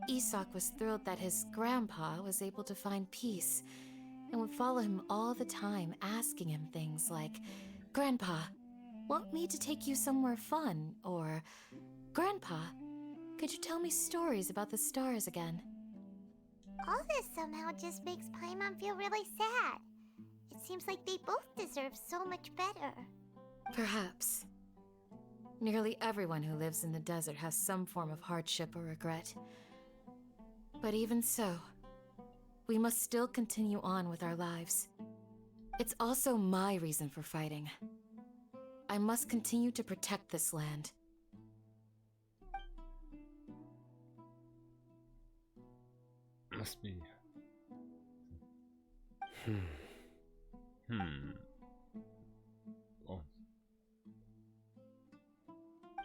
Isak was thrilled that his grandpa was able to find peace and would follow him all the time, asking him things like, "Grandpa, want me to take you somewhere fun?" Or, "Grandpa, could you tell me stories about the stars again?" All this somehow just makes Paimon feel really sad. It seems like they both deserve so much better. Perhaps. Nearly everyone who lives in the desert has some form of hardship or regret. But even so, we must still continue on with our lives. It's also my reason for fighting. I must continue to protect this land. Must be. Oh.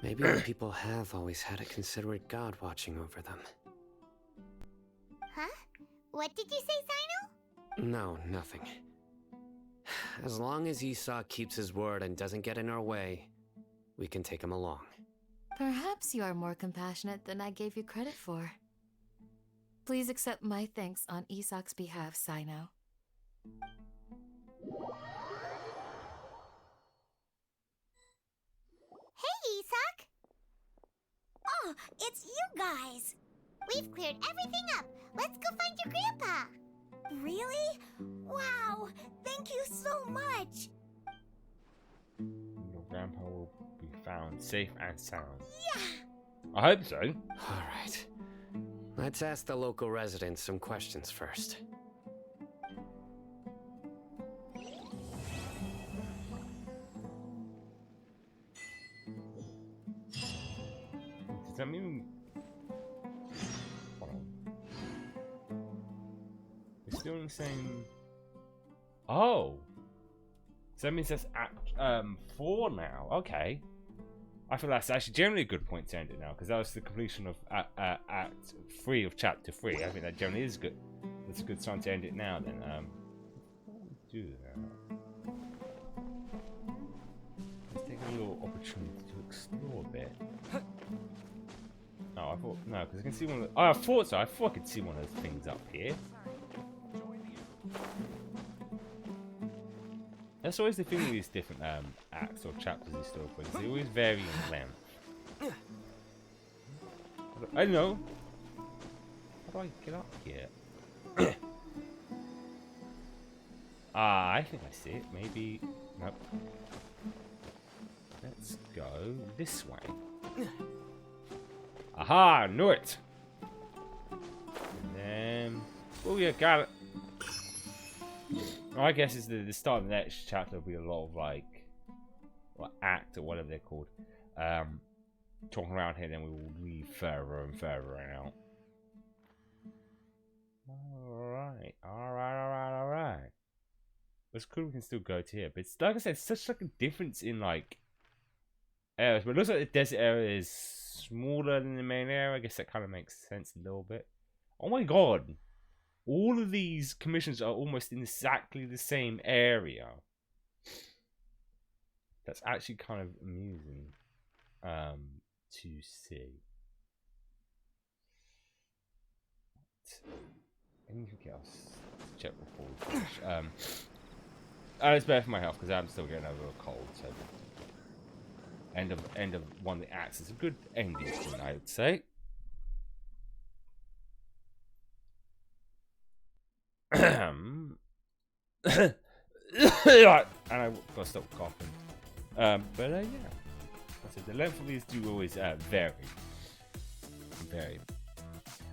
Maybe the people have always had a considerate god watching over them. Huh? What did you say, Sino? No, nothing. As long as Isak keeps his word and doesn't get in our way, we can take him along. Perhaps you are more compassionate than I gave you credit for. Please accept my thanks on Isak's behalf, Sino. Oh, it's you guys. We've cleared everything up. Let's go find your grandpa. Really? Wow, thank you so much. Your grandpa will be found safe and sound. Yeah. I hope so. Alright. Let's ask the local residents some questions first. Does that mean... Hold on. We're still in the same... Oh! So that means that's Act 4 now. Okay. I feel that's actually generally a good point to end it now, because that was the completion of Act 3 of Chapter 3. I think that generally is good. That's a good time to end it now then. Do that. Let's take a little opportunity to explore a bit. Oh, I thought... No, because I can see one of the... Oh, I thought so. I thought I could see one of those things up here. That's always the thing with these different acts or chapters in story points. They always vary in length. I don't know. How do I get up here? I think I see it. Maybe... Nope. Let's go this way. Aha! I knew it! And then... Oh yeah, got it! I guess it's the start of the next chapter will be a lot of like act or whatever they're called. Talking around here, then we will leave further and further out. Alright. It's cool we can still go to here, but it's like I said, it's such like a difference in like areas. But it looks like the desert area is smaller than the main area. I guess that kind of makes sense a little bit. Oh my god. All of these commissions are almost in exactly the same area. That's actually kind of amusing to see. Anything else? Let's check before we finish. It's better for my health because I'm still getting over a cold. So end of one of the acts is a good ending point, I would say. And I gotta stop coughing. Yeah. So the length of these do always vary.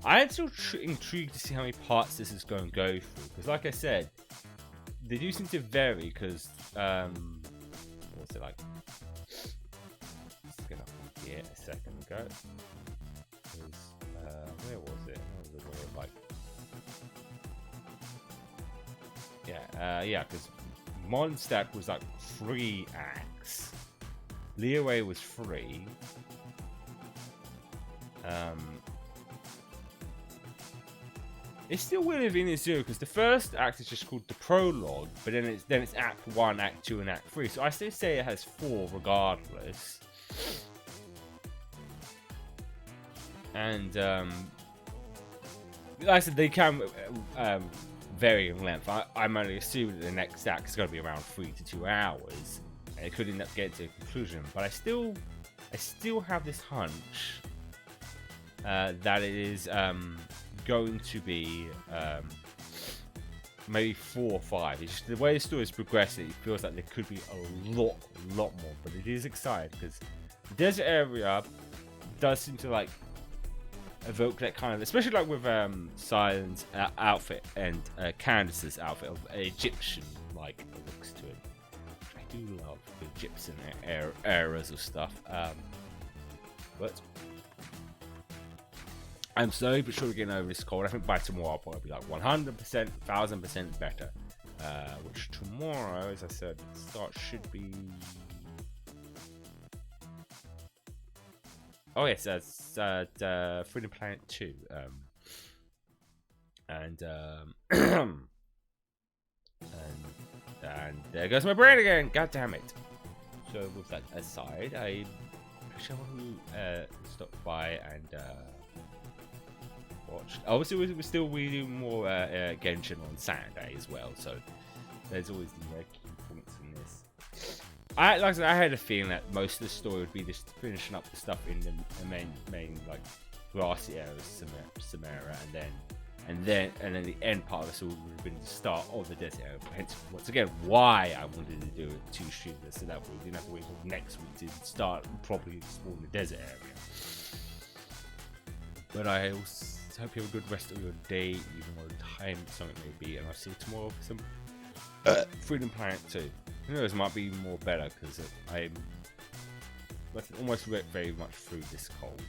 I am still intrigued to see how many parts this is going to go through. Because like I said, they do seem to vary because... what's it like? Let's get up here a second ago. Where was it? Where was it like... Yeah, because Mondstadt was like 3 acts. Leeway was 3. It's still weird in Venus Zero because the first act is just called the prologue, but then it's Act 1, Act 2, and Act 3. So I still say it has 4 regardless. And like I said, they can vary in length. I'm only assuming that the next act is going to be around 3 to 2 hours, and it could end up getting to a conclusion. But I still have this hunch that it is going to be maybe 4 or 5. It's just the way the story is progressing. It feels like there could be a lot more. But it is exciting because the desert area does seem to like evoke that kind of, especially like with Silen's outfit and Candace's outfit of Egyptian like looks to it. I do love the Egyptian eras of stuff. But I'm slowly but surely getting over this cold. I think by tomorrow I'll probably be like 100%, 1000% better. Which tomorrow, as I said, the start should be. Oh yes, that's Freedom Planet 2. And there goes my brain again. God damn it! So with that aside, I shall stop by and watch. Obviously, we're still doing more Genshin on Saturday as well. So there's always the key points in this. like I said, I had a feeling that most of the story would be just finishing up the stuff in the main like grassy areas of Samara, and then the end part of this would have been the start of the desert area. Hence, once again, why I wanted to do it 2 streams, so that we didn't have to wait until next week to start properly exploring the desert area. But I also hope you have a good rest of your day, even though the time something may be, and I'll see you tomorrow for some Freedom Planet 2. Who knows, it might be more better because I'm almost very much through this cold.